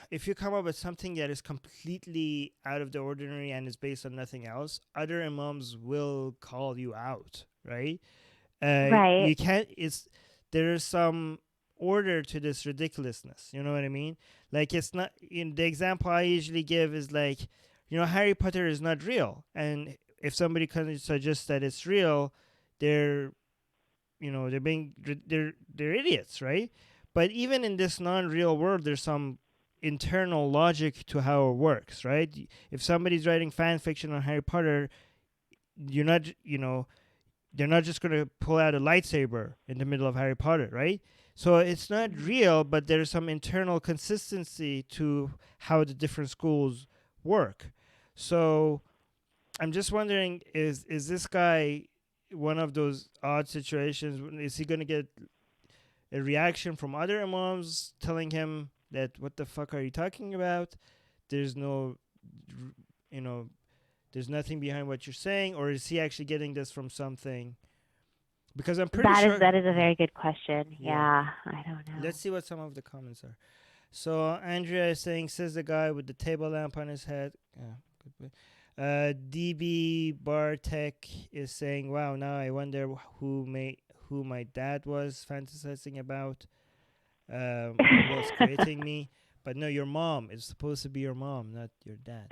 Speaker 1: if you come up with something that is completely out of the ordinary and is based on nothing else, other imams will call you out, right?
Speaker 2: Right.
Speaker 1: You can't. There is some order to this ridiculousness. You know what I mean? Like, it's not. The example I usually give is like, Harry Potter is not real, and if somebody kind of suggests that it's real, they're idiots, right? But even in this non-real world, there's some internal logic to how it works, right? If somebody's writing fan fiction on Harry Potter, they're not just going to pull out a lightsaber in the middle of Harry Potter, right? So it's not real, but there's some internal consistency to how the different schools work. So I'm just wondering, is this guy one of those odd situations? Is he going to get a reaction from other imams telling him that, what the fuck are you talking about? There's no, there's nothing behind what you're saying, or is he actually getting this from something? Because I'm pretty sure
Speaker 2: that is a very good question. Yeah, I don't know.
Speaker 1: Let's see what some of the comments are. So Andrea is saying, says the guy with the table lamp on his head. Good. DB Bartek is saying, wow, now I wonder who who my dad was fantasizing about, who was creating me. But no, your mom. It's supposed to be your mom, not your dad.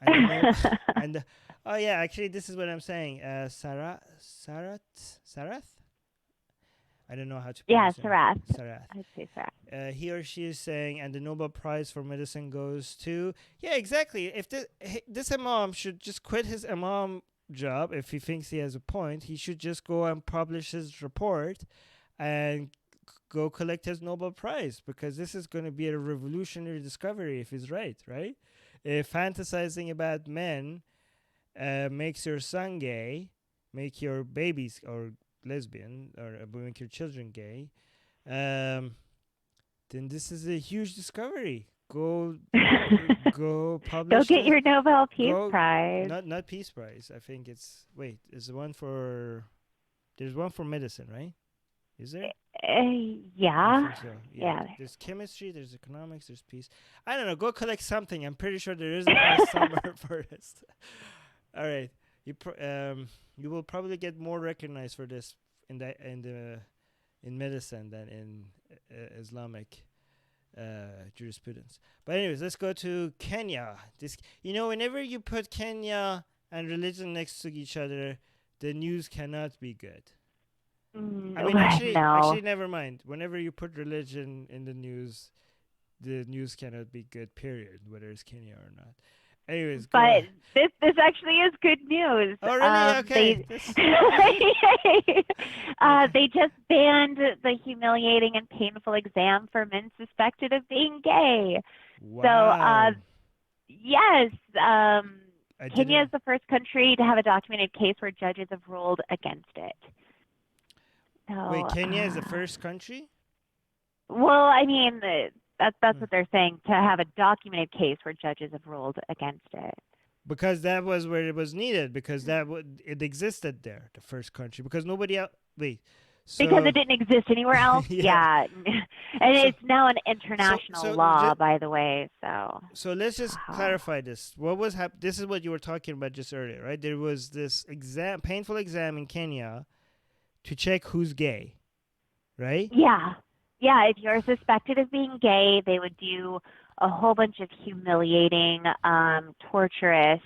Speaker 1: And the and oh yeah, actually, this is what I'm saying. Sarath. I don't know how to
Speaker 2: Yeah,
Speaker 1: pronounce it.
Speaker 2: Sarath.
Speaker 1: Sarath.
Speaker 2: I'd say Sarath.
Speaker 1: He or she is saying, and the Nobel Prize for Medicine goes to. Yeah, exactly. If this imam should just quit his imam job, if he thinks he has a point, he should just go and publish his report and go collect his Nobel Prize, because this is going to be a revolutionary discovery if he's right, right? If fantasizing about men makes your son gay, make your babies or lesbian, or make your children gay, then this is a huge discovery. Go publish.
Speaker 2: Go get your Nobel Peace
Speaker 1: go,
Speaker 2: Prize.
Speaker 1: Not Peace Prize. I think it's is the one for. There's one for medicine, right? Is there?
Speaker 2: Yeah.
Speaker 1: I think so.
Speaker 2: Yeah.
Speaker 1: There's chemistry, there's economics, there's peace. I don't know. Go collect something. I'm pretty sure there is a prize somewhere for this. All right. You will probably get more recognized for this in medicine than in Islamic jurisprudence. But anyways, let's go to Kenya. Whenever you put Kenya and religion next to each other, the news cannot be good. I mean, actually, never mind. Whenever you put religion in the news cannot be good, period, whether it's Kenya or not. Anyways,
Speaker 2: but this actually is good news.
Speaker 1: Oh, really? Okay.
Speaker 2: They just banned the humiliating and painful exam for men suspected of being gay.
Speaker 1: Wow.
Speaker 2: So, yes, Kenya is the first country to have a documented case where judges have ruled against it. So,
Speaker 1: wait, Kenya is the first country?
Speaker 2: Well, I mean, that's what they're saying, to have a documented case where judges have ruled against it.
Speaker 1: Because that was where it was needed, because it existed there, the first country. Because nobody else... Wait.
Speaker 2: Because it didn't exist anywhere else? Yeah. And it's now an international law, by the way. So
Speaker 1: let's just clarify this. What was This is what you were talking about just earlier, right? There was this painful exam in Kenya to check who's gay, right?
Speaker 2: Yeah. Yeah, if you're suspected of being gay, they would do a whole bunch of humiliating, torturous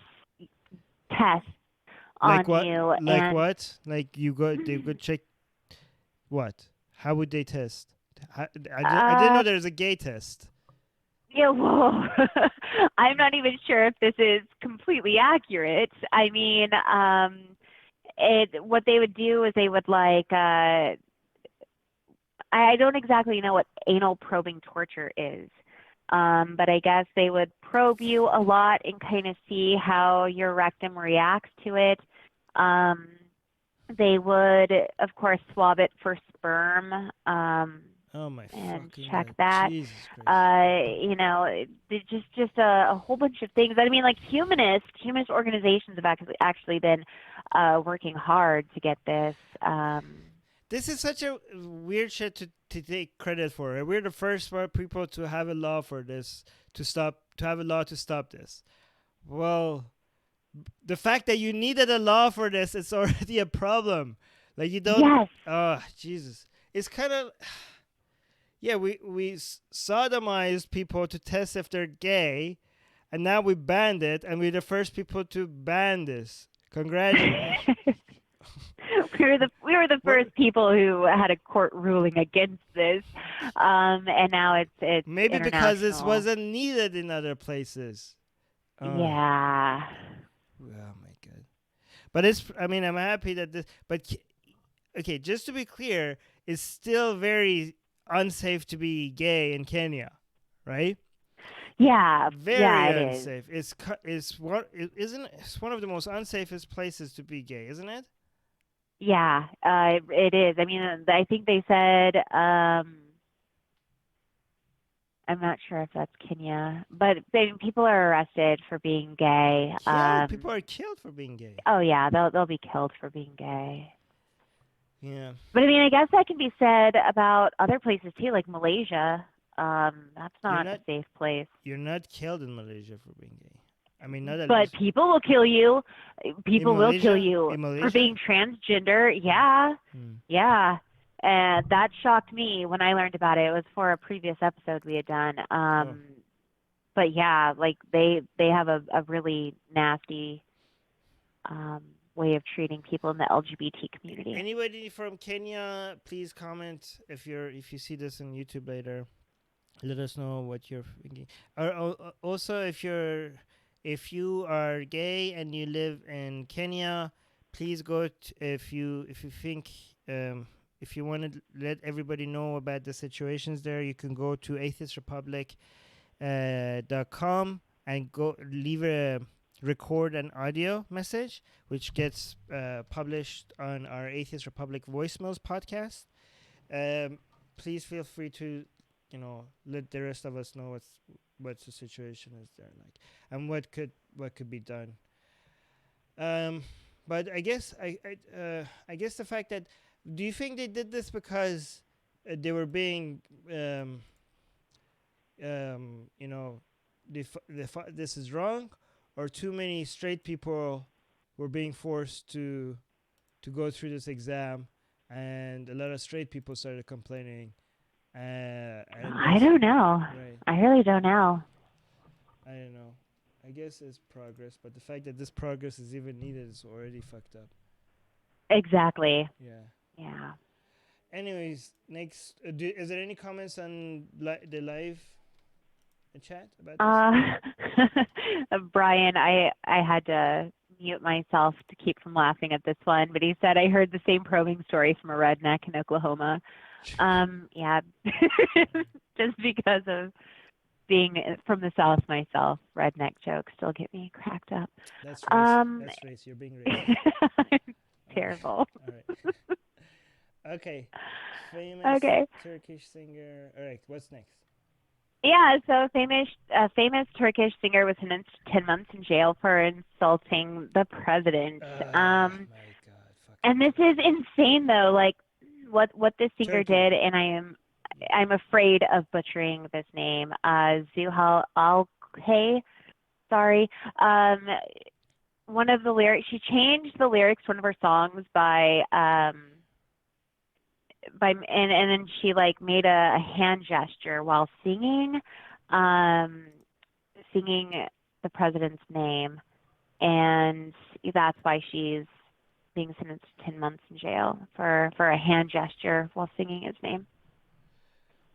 Speaker 2: tests on you.
Speaker 1: Like what? Like they would check what? How would they test? I didn't know there was a gay test.
Speaker 2: Yeah, well, I'm not even sure if this is completely accurate. I mean, what they would do is they would I don't exactly know what anal probing torture is, but I guess they would probe you a lot and kind of see how your rectum reacts to it. They would, of course, swab it for sperm.
Speaker 1: Oh my!
Speaker 2: And check that.
Speaker 1: Jesus Christ.
Speaker 2: Just a whole bunch of things. I mean, like humanist organizations have actually been working hard to get this.
Speaker 1: This is such a weird shit to take credit for. We're the first people to have a law for this, to have a law to stop this. Well, the fact that you needed a law for this is already a problem. Like you don't.
Speaker 2: Yes.
Speaker 1: Oh, Jesus. It's kind of. Yeah, we sodomized people to test if they're gay, and now we banned it, and we're the first people to ban this. Congratulations.
Speaker 2: We were the first people who had a court ruling against this, and now it's
Speaker 1: maybe because this wasn't needed in other places.
Speaker 2: Yeah.
Speaker 1: Oh my God. But I'm happy that this. But okay, just to be clear, it's still very unsafe to be gay in Kenya, right?
Speaker 2: Yeah,
Speaker 1: very unsafe. It's one of the most unsafest places to be gay, isn't it?
Speaker 2: Yeah, it is. I mean, I think they said, I'm not sure if that's Kenya, but people are arrested for being gay.
Speaker 1: People are killed for being gay.
Speaker 2: Oh yeah, they'll be killed for being gay.
Speaker 1: Yeah.
Speaker 2: But I mean, I guess that can be said about other places too, like Malaysia. That's not a safe place.
Speaker 1: You're not killed in Malaysia for being gay. I mean, not at
Speaker 2: But
Speaker 1: least
Speaker 2: people will kill you. People will kill you
Speaker 1: In
Speaker 2: for being transgender. Yeah.
Speaker 1: Hmm.
Speaker 2: Yeah. And that shocked me when I learned about it. It was for a previous episode we had done.
Speaker 1: Oh.
Speaker 2: But yeah, like they have a really nasty way of treating people in the LGBT community.
Speaker 1: Anybody from Kenya, please comment if you see this on YouTube later. Let us know what you're thinking. Also, if you are gay and you live in Kenya, please go if you think if you want to let everybody know about the situations there, you can go to atheistrepublic.com and go leave a record an audio message which gets published on our Atheist Republic voicemails podcast. Please feel free to let the rest of us know what the situation is there like and what could be done. But I guess I guess the fact that, do you think they did this because they were being this is wrong, or too many straight people were being forced to go through this exam, and a lot of straight people started complaining?
Speaker 2: I don't know.
Speaker 1: Right.
Speaker 2: I really don't know.
Speaker 1: I don't know. I guess it's progress, but the fact that this progress is even needed is already fucked up.
Speaker 2: Exactly.
Speaker 1: Yeah.
Speaker 2: Yeah.
Speaker 1: Anyways, next, is there any comments on the live chat about this?
Speaker 2: Brian, I had to mute myself to keep from laughing at this one, but he said, I heard the same probing story from a redneck in Oklahoma. Yeah, just because of being from the South myself, redneck jokes still get me cracked up.
Speaker 1: That's race. That's race. You're being racist.
Speaker 2: Terrible.
Speaker 1: All right. Okay. Famous Turkish singer. All right. What's next?
Speaker 2: Yeah, so famous Turkish singer was sentenced to 10 months in jail for insulting the president.
Speaker 1: My God.
Speaker 2: And this is insane, though. Like what this singer
Speaker 1: Turkey.
Speaker 2: did, and I'm afraid of butchering this name. Zuhal Alkay. Sorry. One of the lyrics, she changed the lyrics to one of her songs and then she like made a hand gesture while singing the president's name, and that's why she's being sentenced to 10 months in jail for a hand gesture while singing his name.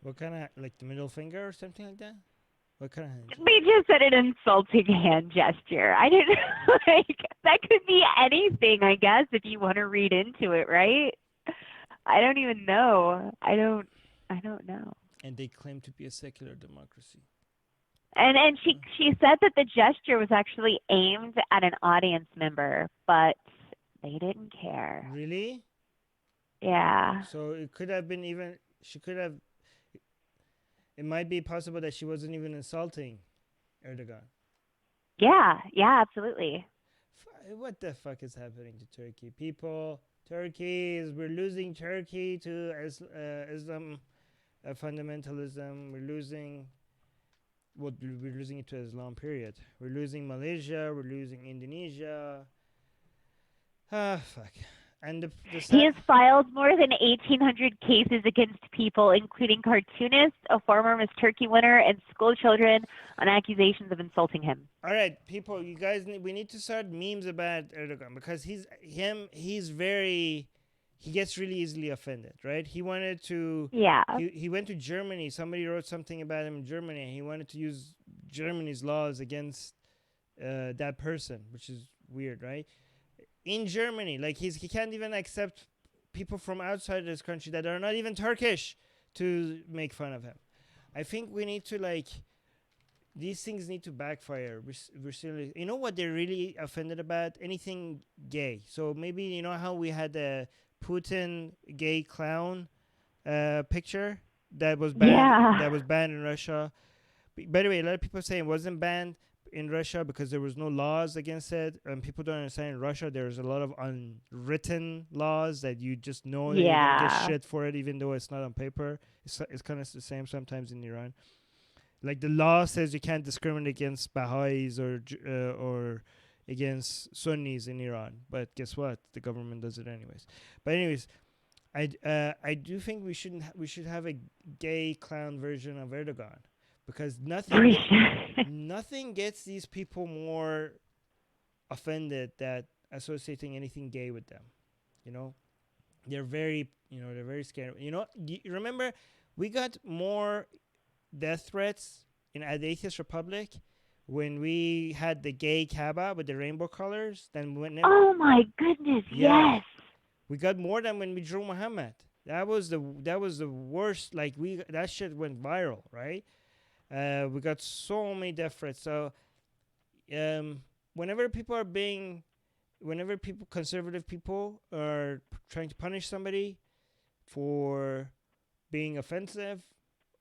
Speaker 1: What kind of, like the middle finger or something like that? What kind of hand gesture?
Speaker 2: They just said an insulting hand gesture. I didn't like that could be anything, I guess, if you want to read into it, right? I don't even know. I don't know.
Speaker 1: And they claim to be a secular democracy.
Speaker 2: And she said that the gesture was actually aimed at an audience member, but they didn't care.
Speaker 1: Really?
Speaker 2: Yeah.
Speaker 1: So it could have been even, she could have, it might be possible that she wasn't even insulting Erdogan.
Speaker 2: Yeah, absolutely.
Speaker 1: What the fuck is happening to Turkey? People, we're losing Turkey to Islam fundamentalism. We're losing it to Islam, period. We're losing Malaysia. We're losing Indonesia. Fuck. And
Speaker 2: he has filed more than 1,800 cases against people, including cartoonists, a former Miss Turkey winner, and school children on accusations of insulting him.
Speaker 1: All right, people, you guys, we need to start memes about Erdogan because he gets really easily offended, right? He wanted to, he went to Germany. Somebody wrote something about him in Germany, and he wanted to use Germany's laws against that person, which is weird, right? In Germany, like he can't even accept people from outside his country that are not even Turkish to make fun of him. I think we need to these things need to backfire. We're seriously, you know what they're really offended about? Anything gay. So maybe you know how we had the Putin gay clown picture that was banned.
Speaker 2: Yeah.
Speaker 1: That was banned in Russia. By the way, a lot of people say it wasn't banned in Russia because there was no laws against it, and people don't understand. In Russia there's a lot of unwritten laws that you just know that you're gonna get shit for it, even though it's not on paper. It's kind of the same sometimes in Iran. Like the law says you can't discriminate against Baha'is or against Sunnis in Iran. But guess what? The government does it anyways. But anyways, I do think we should have a gay clown version of Erdogan, because nothing gets these people more offended that associating anything gay with them. You know, they're very scared. You know, you remember we got more death threats in the Atheist Republic when we had the gay Kaaba with the rainbow colors than when
Speaker 2: Oh my goodness, yes.
Speaker 1: we got more than when we drew Muhammad. That was the worst. Like that shit went viral, right? We got so many death threats. So whenever conservative people are trying to punish somebody for being offensive,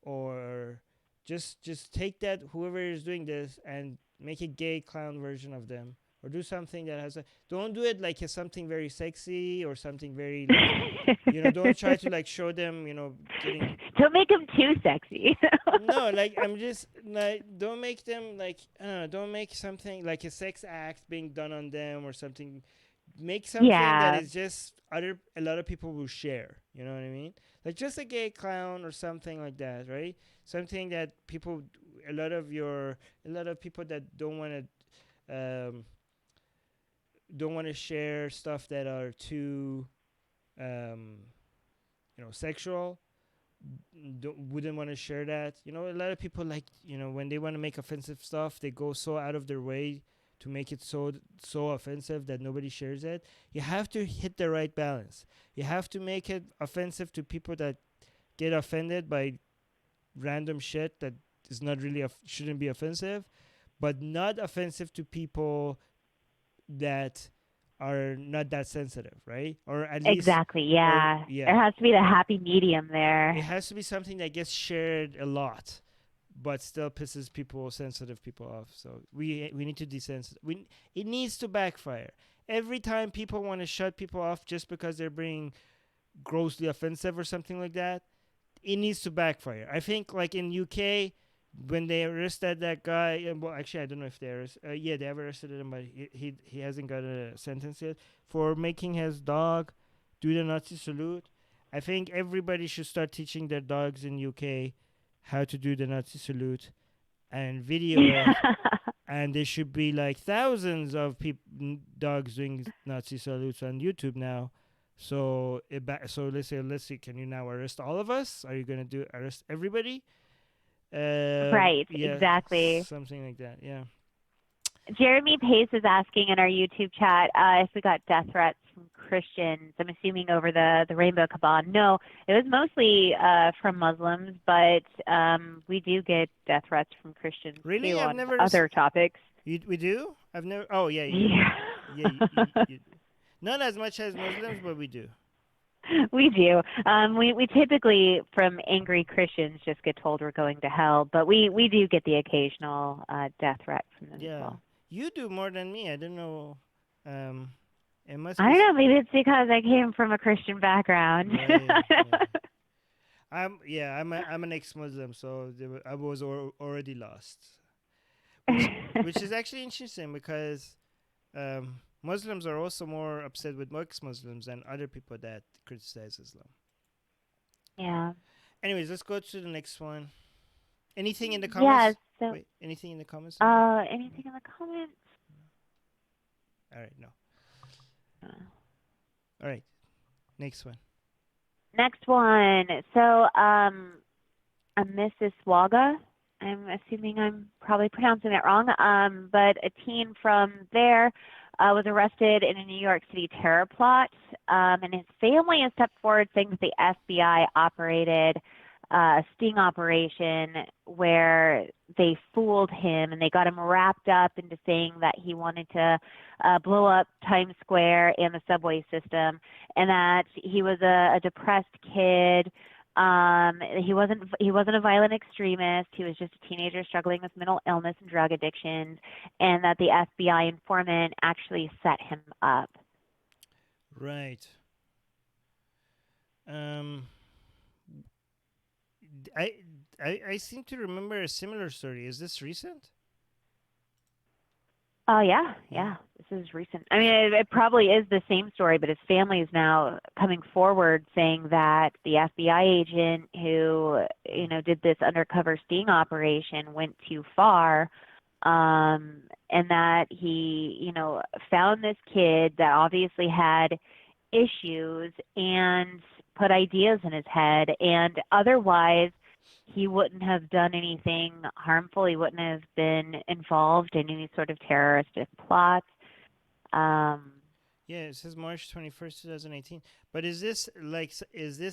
Speaker 1: or just take that whoever is doing this and make a gay clown version of them, or do something that has don't do it like it's something very sexy or something very like, don't try to like show them getting.
Speaker 2: Don't make them too sexy.
Speaker 1: No, like I'm just like, don't make them like don't make something like a sex act being done on them or something. Make something that is just a lot of people will share. You know what I mean? Like just a gay clown or something like that, right? Something that a lot of people that don't want to share stuff that are too sexual, wouldn't want to share that. A lot of people, like, when they want to make offensive stuff, they go so out of their way to make it so offensive that nobody shares it. You have to hit the right balance. You have to make it offensive to people that get offended by random shit that is not really shouldn't be offensive, but not offensive to people that are not that sensitive, right? Or at least
Speaker 2: exactly, yeah. There has to be the happy medium there.
Speaker 1: It has to be something that gets shared a lot, but still pisses sensitive people off. So we need to desensitize. It needs to backfire. Every time people want to shut people off just because they're being grossly offensive or something like that, it needs to backfire. I think like in UK, when they arrested that guy, well, actually, I don't know if they arrested. Yeah, they have arrested him, but he hasn't got a sentence yet for making his dog do the Nazi salute. I think everybody should start teaching their dogs in UK how to do the Nazi salute and video it. And there should be like thousands of dogs doing Nazi salutes on YouTube now. So let's say, can you now arrest all of us? Are you gonna arrest everybody?
Speaker 2: Right,
Speaker 1: yeah,
Speaker 2: exactly.
Speaker 1: Something like that. Yeah.
Speaker 2: Jeremy Pace is asking in our YouTube chat if we got death threats from Christians. I'm assuming over the Rainbow Kaaba. No, it was mostly from Muslims, but we do get death threats from Christians
Speaker 1: really?
Speaker 2: too
Speaker 1: I've
Speaker 2: on
Speaker 1: never
Speaker 2: other topics.
Speaker 1: We do? I've never. Oh yeah. Yeah. You, not as much as Muslims, but we do.
Speaker 2: We do. We typically, from angry Christians, just get told we're going to hell, but we do get the occasional death threat from them as well.
Speaker 1: You do more than me. I don't know. It must.
Speaker 2: I don't know. Maybe it's because I came from a Christian background.
Speaker 1: I'm an ex-Muslim, so I was already lost. Which is actually interesting because Muslims are also more upset with ex-Muslims than other people that criticize Islam.
Speaker 2: Yeah.
Speaker 1: Anyways, let's go to the next one. Anything in the comments?
Speaker 2: Yeah.
Speaker 1: Wait, anything in the comments?
Speaker 2: Anything in the comments?
Speaker 1: All right, no. All right, next one.
Speaker 2: Next one. So, Mrs. Waga. I'm assuming I'm probably pronouncing that wrong. But a teen from there was arrested in a New York City terror plot, and his family has stepped forward saying that the FBI operated a sting operation where they fooled him and they got him wrapped up into saying that he wanted to blow up Times Square and the subway system, and that he was a depressed kid. He wasn't a violent extremist. He was just a teenager struggling with mental illness and drug addictions, and that the FBI informant actually set him up.
Speaker 1: Right. I seem to remember a similar story. Is this recent?
Speaker 2: Oh, yeah,
Speaker 1: Yeah.
Speaker 2: yeah. This is recent. I mean, it probably is the same story, but his family is now coming forward saying that the FBI agent who, did this undercover sting operation went too far, and that he, found this kid that obviously had issues and put ideas in his head, and otherwise he wouldn't have done anything harmful. He wouldn't have been involved in any sort of terroristic plots. Um,
Speaker 1: Yeah, it says March 21st, 2018. But is this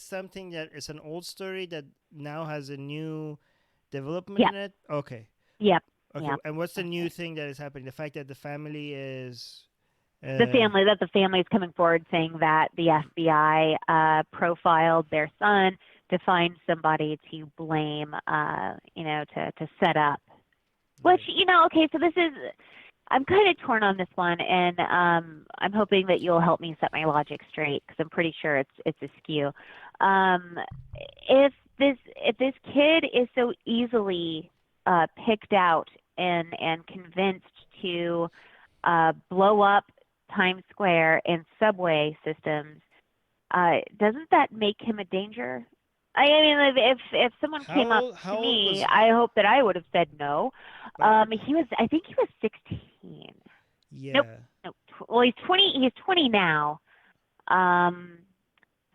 Speaker 1: something that is an old story that now has a new development
Speaker 2: yep,
Speaker 1: in it? Okay.
Speaker 2: yep,
Speaker 1: Okay.
Speaker 2: yep.
Speaker 1: And what's the
Speaker 2: That's
Speaker 1: new
Speaker 2: it.
Speaker 1: thing that is happening? The fact that the family is
Speaker 2: The family is coming forward saying that the FBI profiled their son to find somebody to blame, to set up. Which,
Speaker 1: right.
Speaker 2: okay, so this is, I'm kind of torn on this one, and I'm hoping that you'll help me set my logic straight because I'm pretty sure it's askew. Um, if this kid is so easily picked out and convinced to blow up Times Square and subway systems, doesn't that make him a danger? I mean, if someone came up
Speaker 1: How
Speaker 2: to
Speaker 1: old
Speaker 2: me,
Speaker 1: was
Speaker 2: I hope that I would have said no.
Speaker 1: but
Speaker 2: I think he was 16. Nope,
Speaker 1: yeah.
Speaker 2: nope. Well, he's 20. He's 20 now. Um,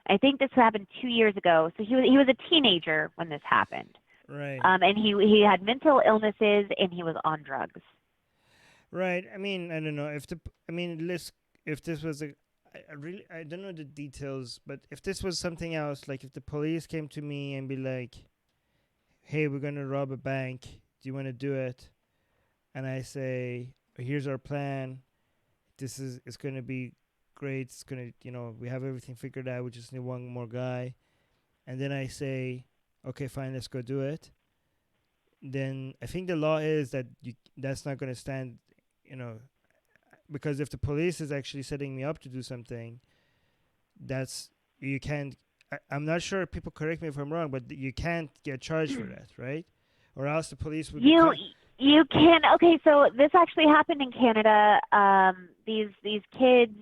Speaker 2: I think this happened 2 years ago. So he was a teenager when this happened.
Speaker 1: Right.
Speaker 2: And he had mental illnesses and he was on drugs.
Speaker 1: Right. I mean, I don't know if if this was I really I don't know the details, but if this was something else, like if the police came to me and be like, "Hey, we're gonna rob a bank. Do you want to do it?" And I say, "Here's our plan. It's gonna be great. It's gonna we have everything figured out. We just need one more guy." And then I say, "Okay, fine, let's go do it." Then I think the law is that that's not gonna stand, you know, because if the police is actually setting me up to do something, that's you can't. I'm not sure. People correct me if I'm wrong, but you can't get charged for that, right? Or else the police would be
Speaker 2: You you can okay. So this actually happened in Canada. These kids,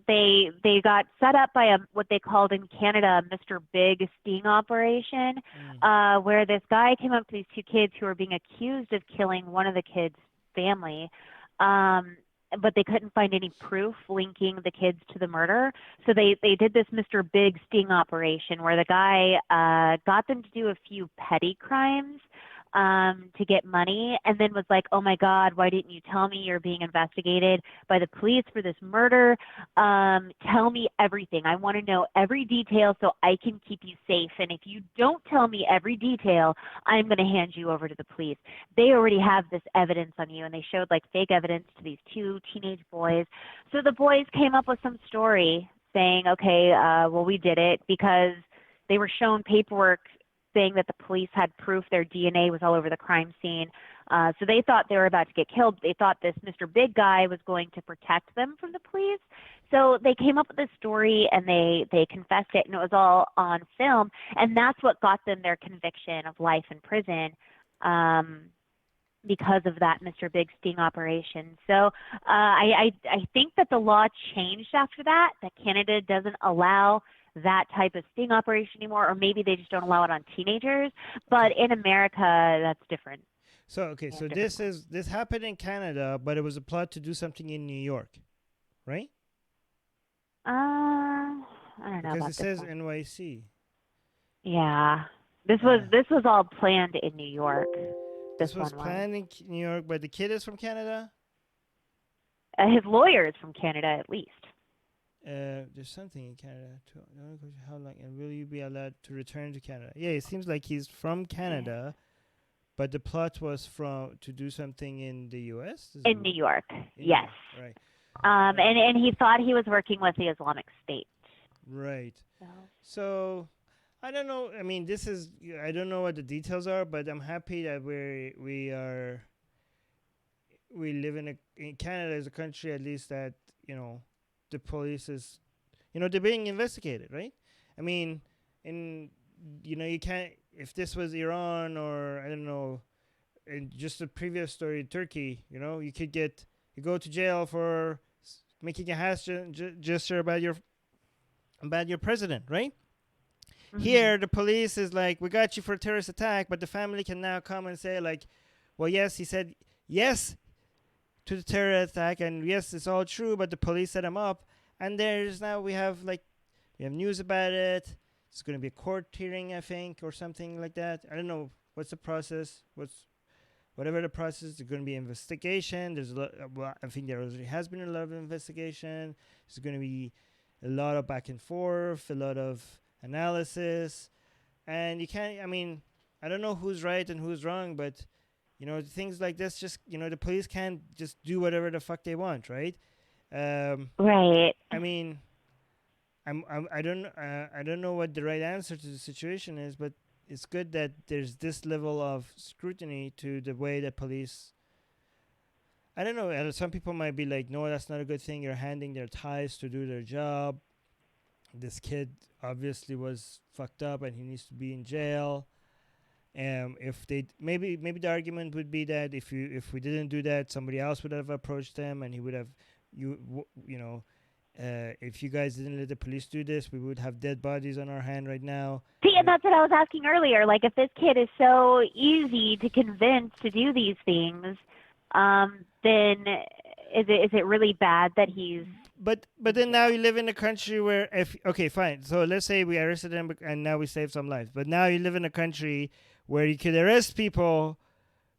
Speaker 2: they got set up by what they called in Canada a Mr. Big sting operation,
Speaker 1: Mm,
Speaker 2: where this guy came up to these two kids who were being accused of killing one of the kids' family. But they couldn't find any proof linking the kids to the murder. So they did this Mr. Big sting operation where the guy got them to do a few petty crimes to get money, and then was like, "Oh my God, why didn't you tell me you're being investigated by the police for this murder? Tell me everything. I want to know every detail so I can keep you safe. And if you don't tell me every detail, I'm going to hand you over to the police. They already have this evidence on you." And they showed like fake evidence to these two teenage boys. So the boys came up with some story saying, "Okay, well, we did it," because they were shown paperwork saying that the police had proof their DNA was all over the crime scene. So they thought they were about to get killed. They thought this Mr. Big guy was going to protect them from the police. So they came up with this story and they confessed it, and it was all on film. And that's what got them their conviction of life in prison, because of that Mr. Big sting operation. So I think that the law changed after that Canada doesn't allow that type of sting operation anymore, or maybe they just don't allow it on teenagers. But
Speaker 1: okay.
Speaker 2: in America, that's different.
Speaker 1: So okay,
Speaker 2: They have
Speaker 1: so
Speaker 2: different laws.
Speaker 1: this happened in Canada, but it was a plot to do something in New York, right?
Speaker 2: I don't know
Speaker 1: Because
Speaker 2: about
Speaker 1: it
Speaker 2: this
Speaker 1: says
Speaker 2: one.
Speaker 1: NYC.
Speaker 2: Yeah, this was
Speaker 1: Uh,
Speaker 2: this was all planned in New York. This
Speaker 1: this was
Speaker 2: one was.
Speaker 1: planned in New York, but the kid is from Canada.
Speaker 2: His lawyer is from Canada, at least.
Speaker 1: There's something in Canada. How long and will you be allowed to return to Canada? Yeah, it seems like he's from
Speaker 2: Yeah.
Speaker 1: Canada, but the plot was from to do something in the U.S.
Speaker 2: In New York,
Speaker 1: In New
Speaker 2: yes.
Speaker 1: York, right?
Speaker 2: And he thought he was working with the Islamic State.
Speaker 1: Right.
Speaker 2: So.
Speaker 1: So I don't know. I mean, this is I don't know what the details are, but I'm happy that we live in Canada as a country at least that the police is they're being investigated, right? I mean, in you can't if this was Iran, or I don't know, in just a previous story, Turkey, you could you go to jail for making a gesture about your president, right? Here, the police is like, we got you for a terrorist attack, but the family can now come and say, like, well, yes, he said yes to the terrorist attack, and yes, it's all true, but the police set him up. And we have news about it. It's going to be a court hearing, I think, or something like that. I don't know what's the process. Whatever the process, there's going to be investigation. There's a lot. Well, I think there already has been a lot of investigation. There's going to be a lot of back and forth, a lot of analysis, and you can't. I mean, I don't know who's right and who's wrong, but things like this, just the police can't just do whatever the fuck they want, right?
Speaker 2: Right.
Speaker 1: I mean, I don't know what the right answer to the situation is, but it's good that there's this level of scrutiny to the way that police. I don't know. Some people might be like, no, that's not a good thing. You're handing their ties to do their job. This kid obviously was fucked up and he needs to be in jail. If they maybe the argument would be that if we didn't do that, somebody else would have approached them and he would have if you guys didn't let the police do this, we would have dead bodies on our hand right now.
Speaker 2: See, and that's what I was asking earlier. Like, if this kid is so easy to convince to do these things, then is it really bad that he's?
Speaker 1: But then now you live in a country where okay, fine. So let's say we arrested him and now we saved some lives. But now you live in a country where you could arrest people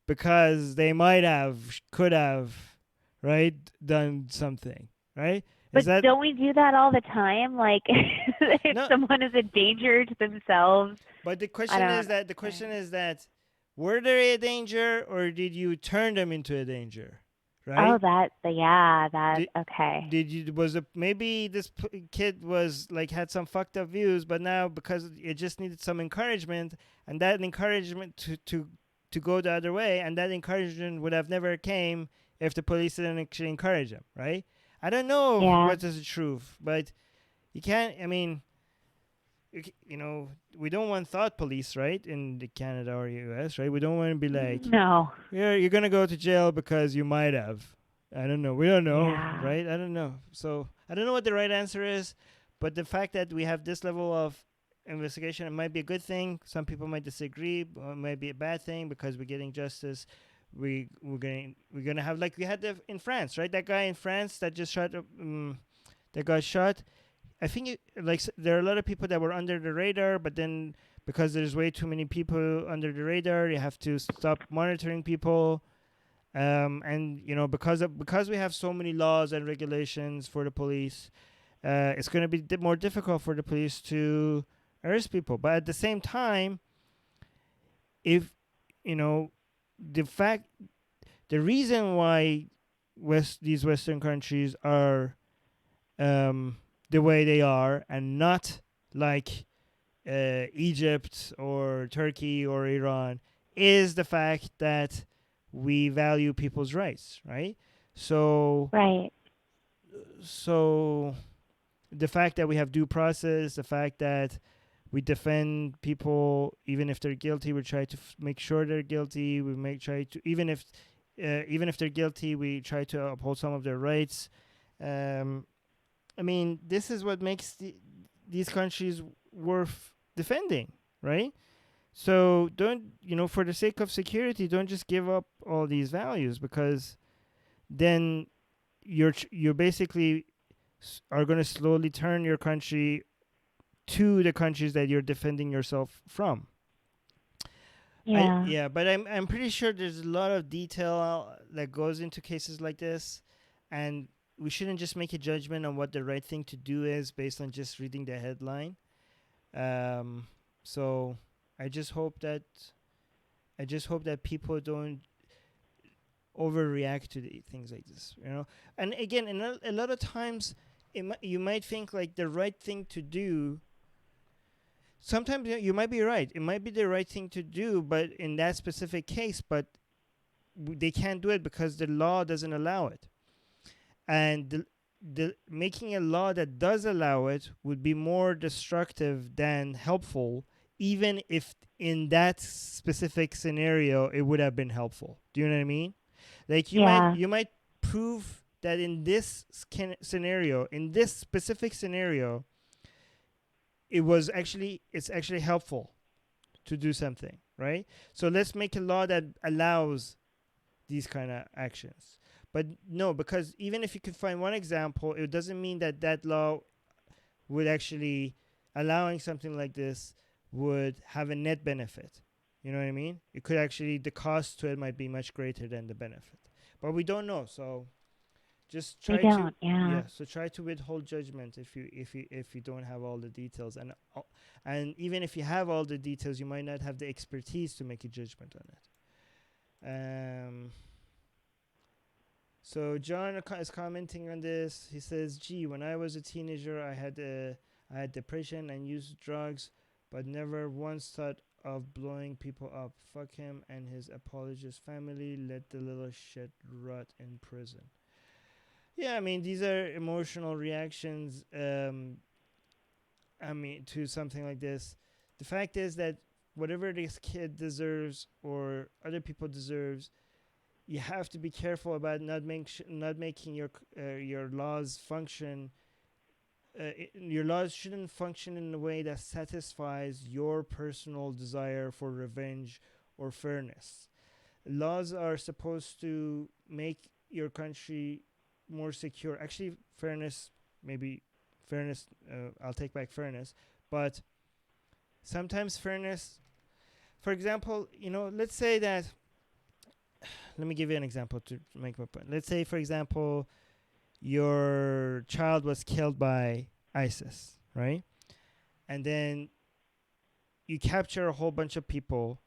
Speaker 1: because they could have, right, done something, right?
Speaker 2: But don't we do that all the time? Like, if someone is a danger to themselves.
Speaker 1: But the question is that were they a danger or did you turn them into a danger? Right?
Speaker 2: Oh, okay.
Speaker 1: Maybe this kid was like had some fucked up views, but now because it just needed some encouragement, and that encouragement to go the other way, and that encouragement would have never came if the police didn't actually encourage him, right? I don't know what is the truth, but you can't. I mean, we don't want thought police, right, in the Canada or US, right? We don't want to be like,
Speaker 2: no,
Speaker 1: you're gonna go to jail because you might have. I don't know. We don't know,
Speaker 2: yeah.
Speaker 1: right? I don't know. So I don't know what the right answer is, but the fact that we have this level of investigation, it might be a good thing. Some people might disagree, or it might be a bad thing because we're getting justice. We're gonna have, like we had in France, right? That guy in France that just that got shot. I think there are a lot of people that were under the radar, but then because there's way too many people under the radar, you have to stop monitoring people. And because we have so many laws and regulations for the police, it's going to be more difficult for the police to arrest people. But at the same time, if the reason why these Western countries are the way they are and not like Egypt or Turkey or Iran is the fact that we value people's rights, right? So the fact that we have due process, the fact that we defend people even if they're guilty, we try to make sure they're guilty. We try to even if they're guilty, we try to uphold some of their rights. I mean, this is what makes these countries worth defending, right? So don't, for the sake of security, don't just give up all these values, because then you're basically are going to slowly turn your country to the countries that you're defending yourself from.
Speaker 2: Yeah.
Speaker 1: But I'm pretty sure there's a lot of detail that goes into cases like this, and we shouldn't just make a judgment on what the right thing to do is based on just reading the headline. So I just hope that people don't overreact to things like this, And again, a lot of times, you might think like the right thing to do. Sometimes you might be right. It might be the right thing to do, but in that specific case, but they can't do it because the law doesn't allow it. And the making a law that does allow it would be more destructive than helpful even if in that specific scenario it would have been helpful. Do you know what I mean? Like
Speaker 2: Yeah.
Speaker 1: you might prove that in this scenario, in this specific scenario, it's actually helpful to do something, right? So let's make a law that allows these kind of actions. But no, because even if you could find one example, it doesn't mean that that law would actually allowing something like this would have a net benefit. You know what I mean? It could actually, the cost to it might be much greater than the benefit. But we don't know, so just
Speaker 2: We
Speaker 1: try to,
Speaker 2: don't. Yeah.
Speaker 1: yeah, so try to withhold judgment if you don't have all the details, and even if you have all the details, you might not have the expertise to make a judgment on it. So John is commenting on this. He says, "Gee, when I was a teenager, I had depression and used drugs, but never once thought of blowing people up. Fuck him and his apologist family. Let the little shit rot in prison." Yeah, I mean, these are emotional reactions. I mean, to something like this. The fact is that whatever this kid deserves or other people deserves, you have to be careful about not making your laws function. Your laws shouldn't function in a way that satisfies your personal desire for revenge or fairness. Laws are supposed to make your country more secure. Actually, fairness, maybe fairness, I'll take back fairness, but sometimes fairness, for example, let's say that, let me give you an example to make my point. Let's say, for example, your child was killed by ISIS, right? And then you capture a whole bunch of people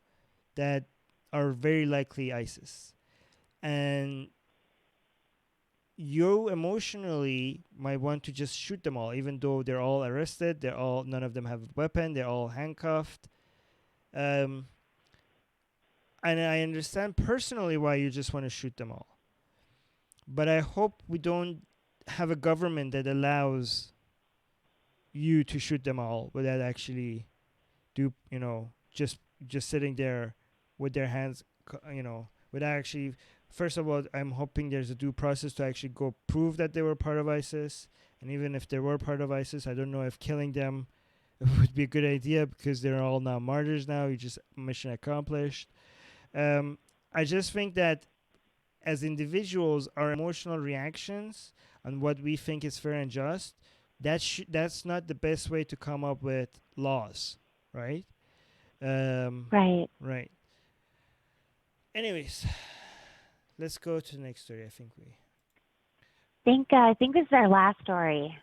Speaker 1: that are very likely ISIS. And you emotionally might want to just shoot them all, even though they're all arrested, none of them have a weapon, they're all handcuffed. And I understand personally why you just want to shoot them all. But I hope we don't have a government that allows you to shoot them all without actually just sitting there with their hands, without actually. First of all, I'm hoping there's a due process to actually go prove that they were part of ISIS. And even if they were part of ISIS, I don't know if killing them would be a good idea, because they're all now martyrs now. You just mission accomplished. I just think that as individuals, our emotional reactions on what we think is fair and just, that's not the best way to come up with laws, right?
Speaker 2: Right.
Speaker 1: Right. Anyways, let's go to the next story.
Speaker 2: I think this is our last story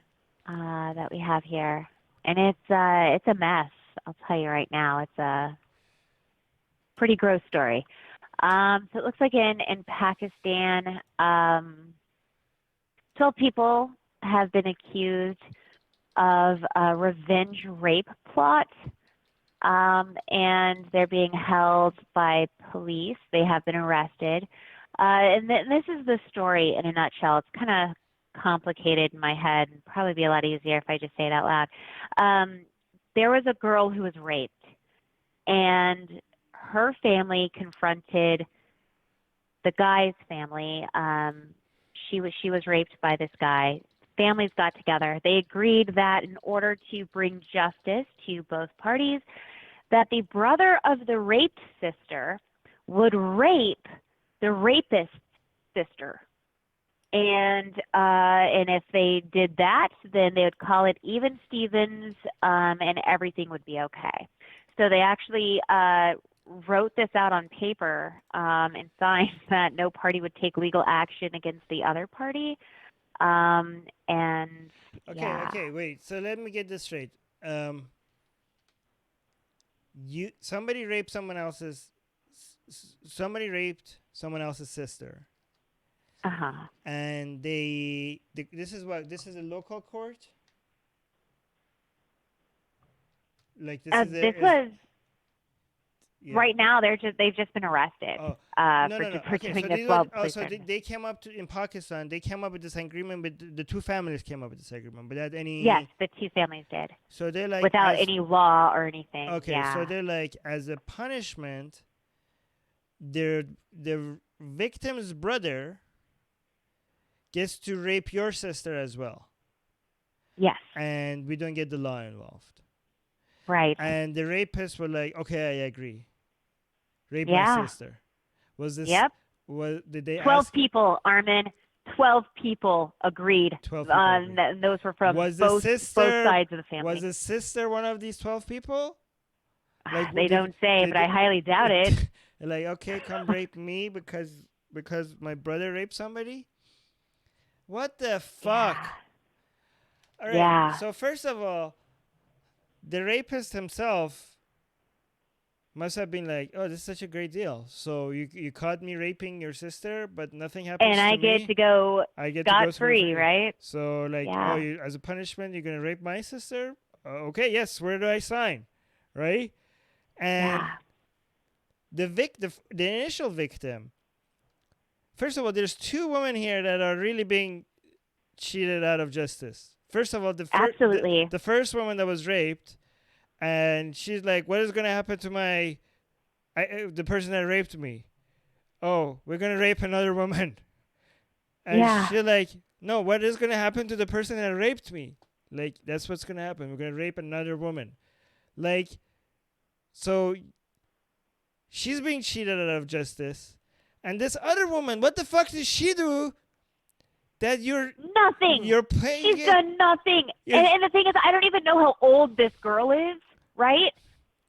Speaker 2: that we have here, and it's a mess. I'll tell you right now, it's a pretty gross story. So it looks like in Pakistan, 12 people have been accused of a revenge rape plot, and they're being held by police. They have been arrested. And this is the story in a nutshell. It's kind of complicated in my head, and probably be a lot easier if I just say it out loud. There was a girl who was raped, and her family confronted the guy's family. She was raped by this guy. Families got together. They agreed that in order to bring justice to both parties, that the brother of the raped sister would rape the rapist's sister. And if they did that, then they would call it even Stevens, and everything would be okay. So they actually wrote this out on paper and signed that no party would take legal action against the other party. And yeah.
Speaker 1: Okay, wait. So let me get this straight. Somebody raped someone else's. Somebody raped someone else's sister.
Speaker 2: Uh-huh.
Speaker 1: And this is a local court. Like this is
Speaker 2: This was
Speaker 1: Yeah.
Speaker 2: Right now, they've just been arrested
Speaker 1: No.
Speaker 2: for
Speaker 1: Okay,
Speaker 2: doing
Speaker 1: so
Speaker 2: this while police
Speaker 1: so
Speaker 2: are-
Speaker 1: they came up in Pakistan. They came up with this agreement, but the two families came up with this agreement without any.
Speaker 2: Yes, the two families did.
Speaker 1: So they're like
Speaker 2: Without any law or anything.
Speaker 1: Okay,
Speaker 2: yeah.
Speaker 1: so they're like, as a punishment, the victim's brother gets to rape your sister as well.
Speaker 2: Yes.
Speaker 1: And we don't get the law involved.
Speaker 2: Right.
Speaker 1: And the rapists were like, okay, I agree. Rape
Speaker 2: Yeah.
Speaker 1: my sister. Was this?
Speaker 2: Yep.
Speaker 1: Did they
Speaker 2: 12
Speaker 1: ask?
Speaker 2: people, Armin. 12 people agreed.
Speaker 1: 12 people agreed.
Speaker 2: And those were from
Speaker 1: Was
Speaker 2: both
Speaker 1: the sister,
Speaker 2: sides of the family.
Speaker 1: Was the sister one of these 12 people? Like,
Speaker 2: they don't say, but I highly doubt it.
Speaker 1: Like, okay, come rape me because my brother raped somebody? What the fuck?
Speaker 2: Yeah.
Speaker 1: All right.
Speaker 2: Yeah.
Speaker 1: So first of all, the rapist himself must have been like, "Oh, this is such a great deal. So you caught me raping your sister, but nothing happens
Speaker 2: and I
Speaker 1: to me.
Speaker 2: get to go
Speaker 1: I get to go
Speaker 2: scot-free, right?
Speaker 1: So like,
Speaker 2: Yeah.
Speaker 1: oh, as a punishment, you're gonna rape my sister? Okay, yes. Where do I sign? Right? And
Speaker 2: Yeah.
Speaker 1: the initial victim. First of all, there's two women here that are really being cheated out of justice. First of all,
Speaker 2: Absolutely.
Speaker 1: the first woman that was raped, and she's like, "What is gonna happen to the person that raped me? Oh, we're gonna rape another woman." And
Speaker 2: Yeah.
Speaker 1: she's like, "No, what is gonna happen to the person that raped me? Like, that's what's gonna happen. We're gonna rape another woman." Like, so she's being cheated out of justice, and this other woman, what the fuck did she do? That
Speaker 2: Nothing.
Speaker 1: You're paying.
Speaker 2: She's done nothing. And the thing is, I don't even know how old this girl is, right?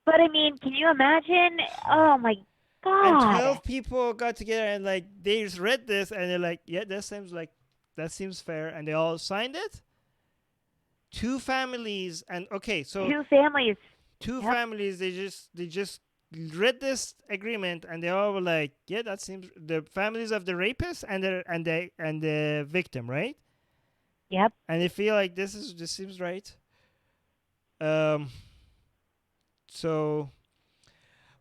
Speaker 2: But I mean, can you imagine? Oh my God.
Speaker 1: And 12 people got together and like they just read this and they're like, yeah, that seems fair, and they all signed it. Two families and okay, so
Speaker 2: two families.
Speaker 1: Two
Speaker 2: Yep.
Speaker 1: families. They just read this agreement and they all were like, yeah, that seems the families of the rapist and the victim, right?
Speaker 2: Yep.
Speaker 1: And they feel like this seems right. So,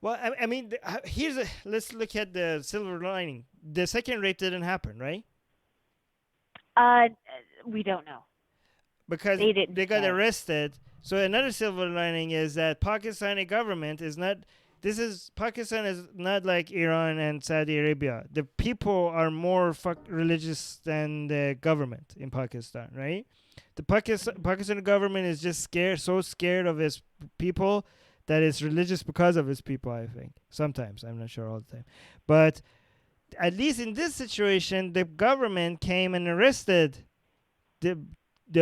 Speaker 1: well, I mean, let's look at the silver lining. The second rape didn't happen, right?
Speaker 2: We don't know.
Speaker 1: Because
Speaker 2: They didn't
Speaker 1: got
Speaker 2: say.
Speaker 1: arrested. So another silver lining is that Pakistani government is not. Pakistan is not like Iran and Saudi Arabia. The people are more religious than the government in Pakistan, right? The Pakistan government is just so scared of its people that it's religious because of its people, I think. Sometimes, I'm not sure all the time. But at least in this situation, the government came and arrested the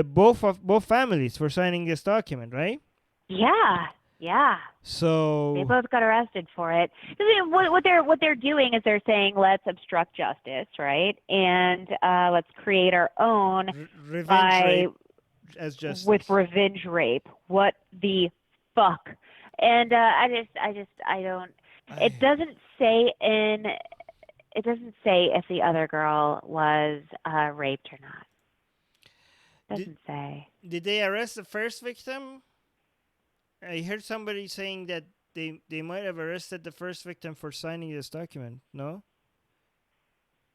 Speaker 1: both families for signing this document, right?
Speaker 2: Yeah. Yeah.
Speaker 1: So
Speaker 2: they both got arrested for it. I mean, what they're doing is they're saying, let's obstruct justice, right? And let's create our own
Speaker 1: revenge rape as justice
Speaker 2: with revenge rape. What the fuck? And I don't. It doesn't say if the other girl was raped or not. Doesn't say.
Speaker 1: Did they arrest the first victim? I heard somebody saying that they might have arrested the first victim for signing this document. No?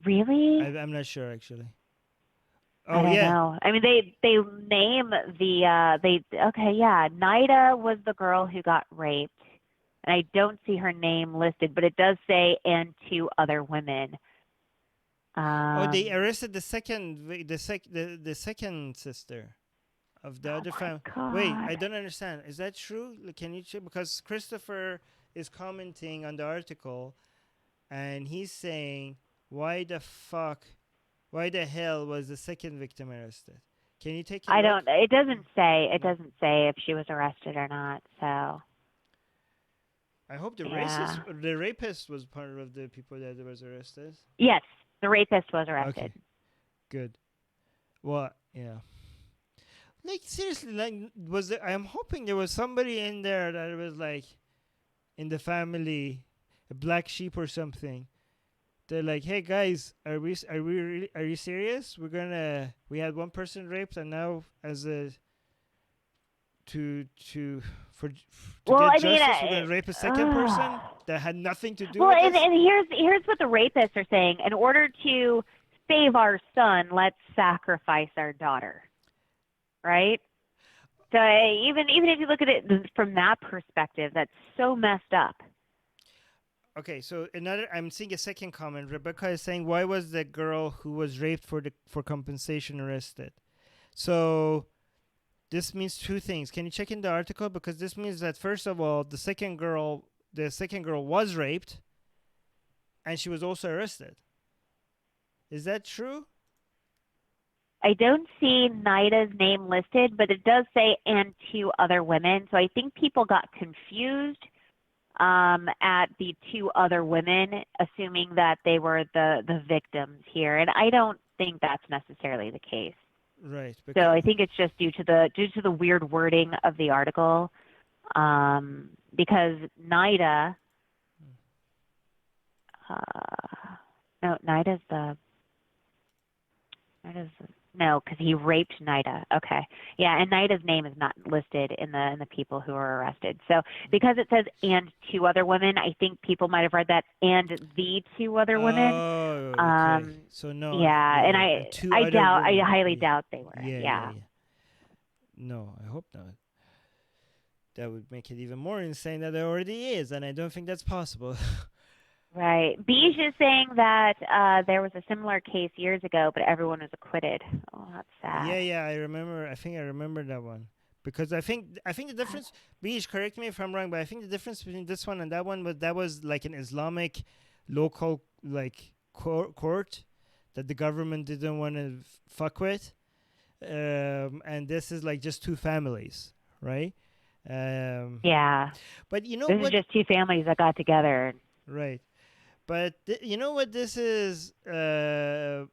Speaker 2: Really?
Speaker 1: I'm not sure actually.
Speaker 2: I don't know. I mean, they name Nida was the girl who got raped, and I don't see her name listed, but it does say and two other women.
Speaker 1: They arrested the second sister of the other family. Wait, I don't understand. Is that true? Can you check? Because Christopher is commenting on the article, and he's saying, "Why the hell was the second victim arrested?" Can you take a look?
Speaker 2: It doesn't say. It doesn't say if she was arrested or not. So.
Speaker 1: I hope the rapist was part of the people that was arrested.
Speaker 2: Yes, the rapist was arrested.
Speaker 1: Okay, good. Well, yeah. Like seriously, I'm hoping there was somebody in there that was like, in the family, a black sheep or something. They're like, hey guys, are you serious? We had one person raped, and now to get justice, we're gonna rape a second person. that had nothing to do
Speaker 2: Well,
Speaker 1: with
Speaker 2: and,
Speaker 1: this?
Speaker 2: and here's what the rapists are saying. In order to save our son, let's sacrifice our daughter. Right? So even if you look at it from that perspective, that's so messed up.
Speaker 1: Okay, so I'm seeing a second comment. Rebecca is saying, why was the girl who was raped for compensation arrested? So this means two things. Can you check in the article? Because this means that, first of all, the second girl was raped, and she was also arrested. Is that true?
Speaker 2: I don't see Nida's name listed, but it does say and two other women. So I think people got confused at the two other women, assuming that they were the victims here, and I don't think that's necessarily the case.
Speaker 1: Right.
Speaker 2: So I think it's just due to the weird wording of the article, because Nida, because he raped Nida. Okay, yeah, and Nida's name is not listed in the people who were arrested. So because it says and two other women, I think people might have read that and the two other women.
Speaker 1: Oh, okay. So no.
Speaker 2: Yeah, and I highly doubt they were.
Speaker 1: Yeah. No, I hope not. That would make it even more insane that there already is, and I don't think that's possible.
Speaker 2: Right. Beige is saying that there was a similar case years ago, but everyone was acquitted. Oh, that's sad.
Speaker 1: Yeah, I remember. I think I remember that one, because I think the difference. Beige, correct me if I'm wrong, but I think the difference between this one and that was like an Islamic local court that the government didn't want to fuck with, and this is like just two families, right?
Speaker 2: Yeah.
Speaker 1: But you know
Speaker 2: this
Speaker 1: what?
Speaker 2: is just two families that got together.
Speaker 1: Right. But you know what this is? I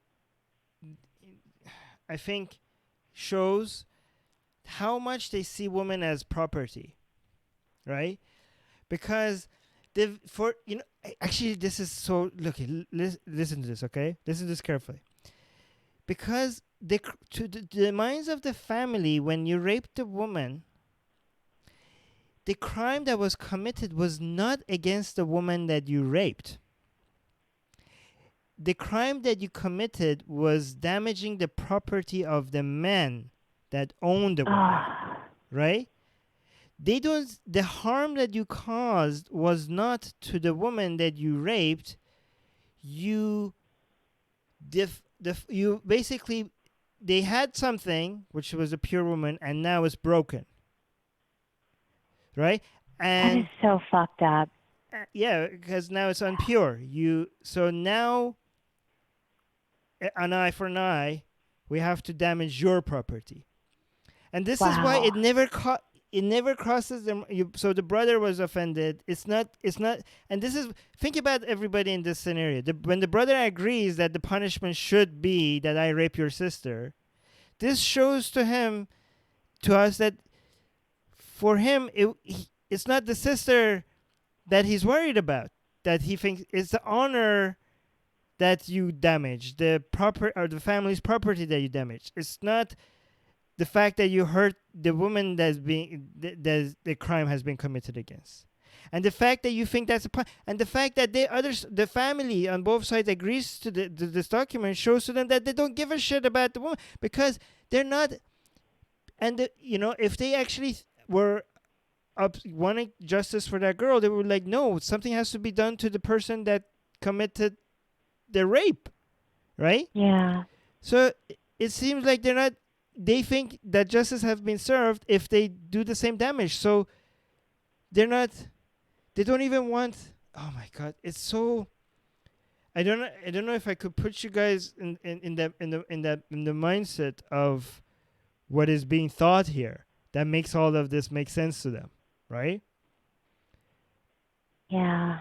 Speaker 1: think shows how much they see women as property, right? Because actually this is so. Look, listen to this, okay? Listen to this carefully. Because to the minds of the family, when you raped a woman, the crime that was committed was not against the woman that you raped. The crime that you committed was damaging the property of the man that owned the woman, right? The harm that you caused was not to the woman that you raped. You basically, they had something which was a pure woman, and now it's broken, right? And
Speaker 2: that is so fucked up.
Speaker 1: Yeah, because now it's unpure. So now, an eye for an eye, we have to damage your property, and this is why it never crosses them. So the brother was offended. It's not, and this is, think about everybody in this scenario. When the brother agrees that the punishment should be that I rape your sister, this shows to us that for him, it's not the sister that he's worried about, that he thinks it's the honor that you damage, the family's property that you damage. It's not the fact that you hurt the woman that the crime has been committed against, and the fact that you think that's and the fact that the family on both sides agrees to this document shows to them that they don't give a shit about the woman, because they're not. And if they actually were wanting justice for that girl, they were like, no, something has to be done to the person that committed the rape, right?
Speaker 2: Yeah.
Speaker 1: So it seems like they're not. They think that justice has been served if they do the same damage. So they're not. They don't even want. Oh my God! It's so. I don't know if I could put you guys in the mindset of what is being thought here that makes all of this make sense to them, right?
Speaker 2: Yeah.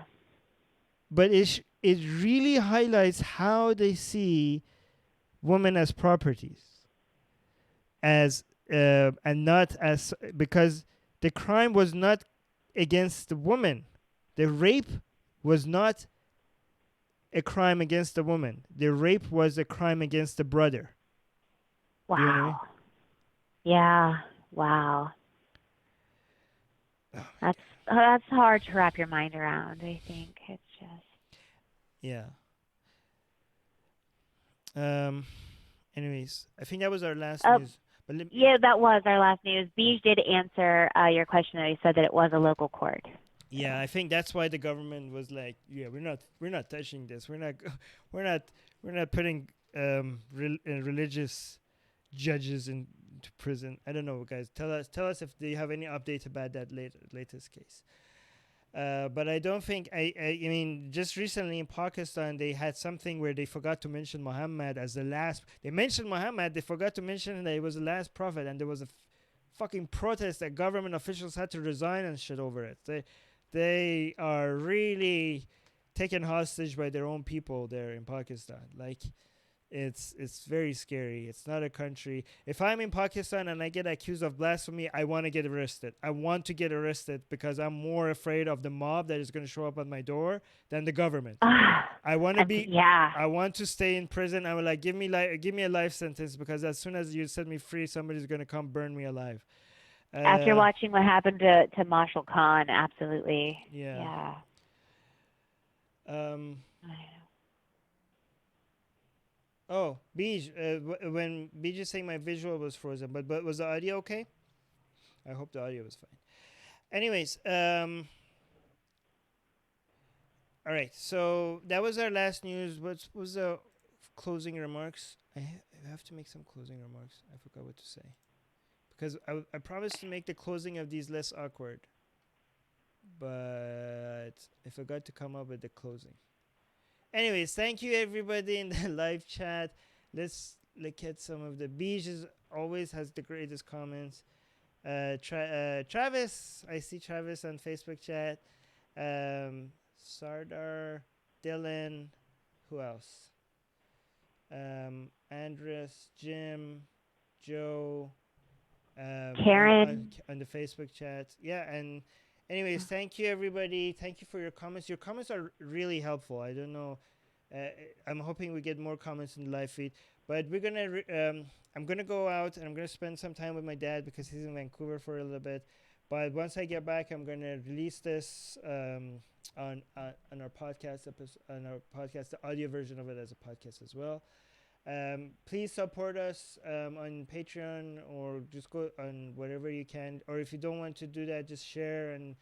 Speaker 1: But it really highlights how they see women as properties, and not as, because the crime was not against the woman. The rape was not a crime against the woman. The rape was a crime against the brother.
Speaker 2: Wow.
Speaker 1: Do you know what I mean?
Speaker 2: Yeah. Wow.
Speaker 1: Oh my
Speaker 2: That's hard to wrap your mind around. I think it's just.
Speaker 1: God. Yeah. Anyways, I think that was our last
Speaker 2: Uh,
Speaker 1: news. But
Speaker 2: yeah, that was our last news. Beej did answer your question, though. He said that it was a local court. So.
Speaker 1: yeah, I think that's why the government was like, yeah, we're not touching this. We're not we're not putting religious judges into prison. I don't know, guys. Tell us if they have any update about that latest case. But I don't think I mean just recently in Pakistan they had something where they forgot to mention Muhammad as the last. They mentioned Muhammad, they forgot to mention that he was the last prophet, and there was a fucking protest that government officials had to resign and shit over it. They are really taken hostage by their own people there in Pakistan. Like it's very scary. It's not a country. If I'm in Pakistan and I get accused of blasphemy, I want to get arrested. I want to get arrested because I'm more afraid of the mob that is going to show up at my door than the government. I want to be.
Speaker 2: Yeah.
Speaker 1: I want to stay in prison. I will like give me a life sentence because as soon as you set me free, somebody's going to come burn me alive.
Speaker 2: After watching what happened to Marshall Khan, absolutely.
Speaker 1: Yeah.
Speaker 2: Yeah.
Speaker 1: Um.
Speaker 2: I know.
Speaker 1: Oh, Beej, when Beej is saying my visual was frozen, but was the audio okay? I hope the audio was fine. Anyways, all right. So that was our last news. What was the closing remarks? I have to make some closing remarks. I forgot what to say because I promised to make the closing of these less awkward, but I forgot to come up with the closing. Anyways, thank you everybody in the live chat. Let's look at some of the Beaches. Always has the greatest comments. Travis, I see Travis on Facebook chat. Sardar, Dylan, who else? Andres, Jim, Joe.
Speaker 2: Karen.
Speaker 1: On the Facebook chat. Yeah, and anyways, thank you everybody. Thank you for your comments. Your comments are really helpful. I don't know. I'm hoping we get more comments in the live feed. But I'm gonna go out and I'm gonna spend some time with my dad because he's in Vancouver for a little bit. But once I get back, I'm gonna release this on our podcast on our podcast, the audio version of it as a podcast as well. Please support us on Patreon or just go on whatever you can. Or if you don't want to do that, just share and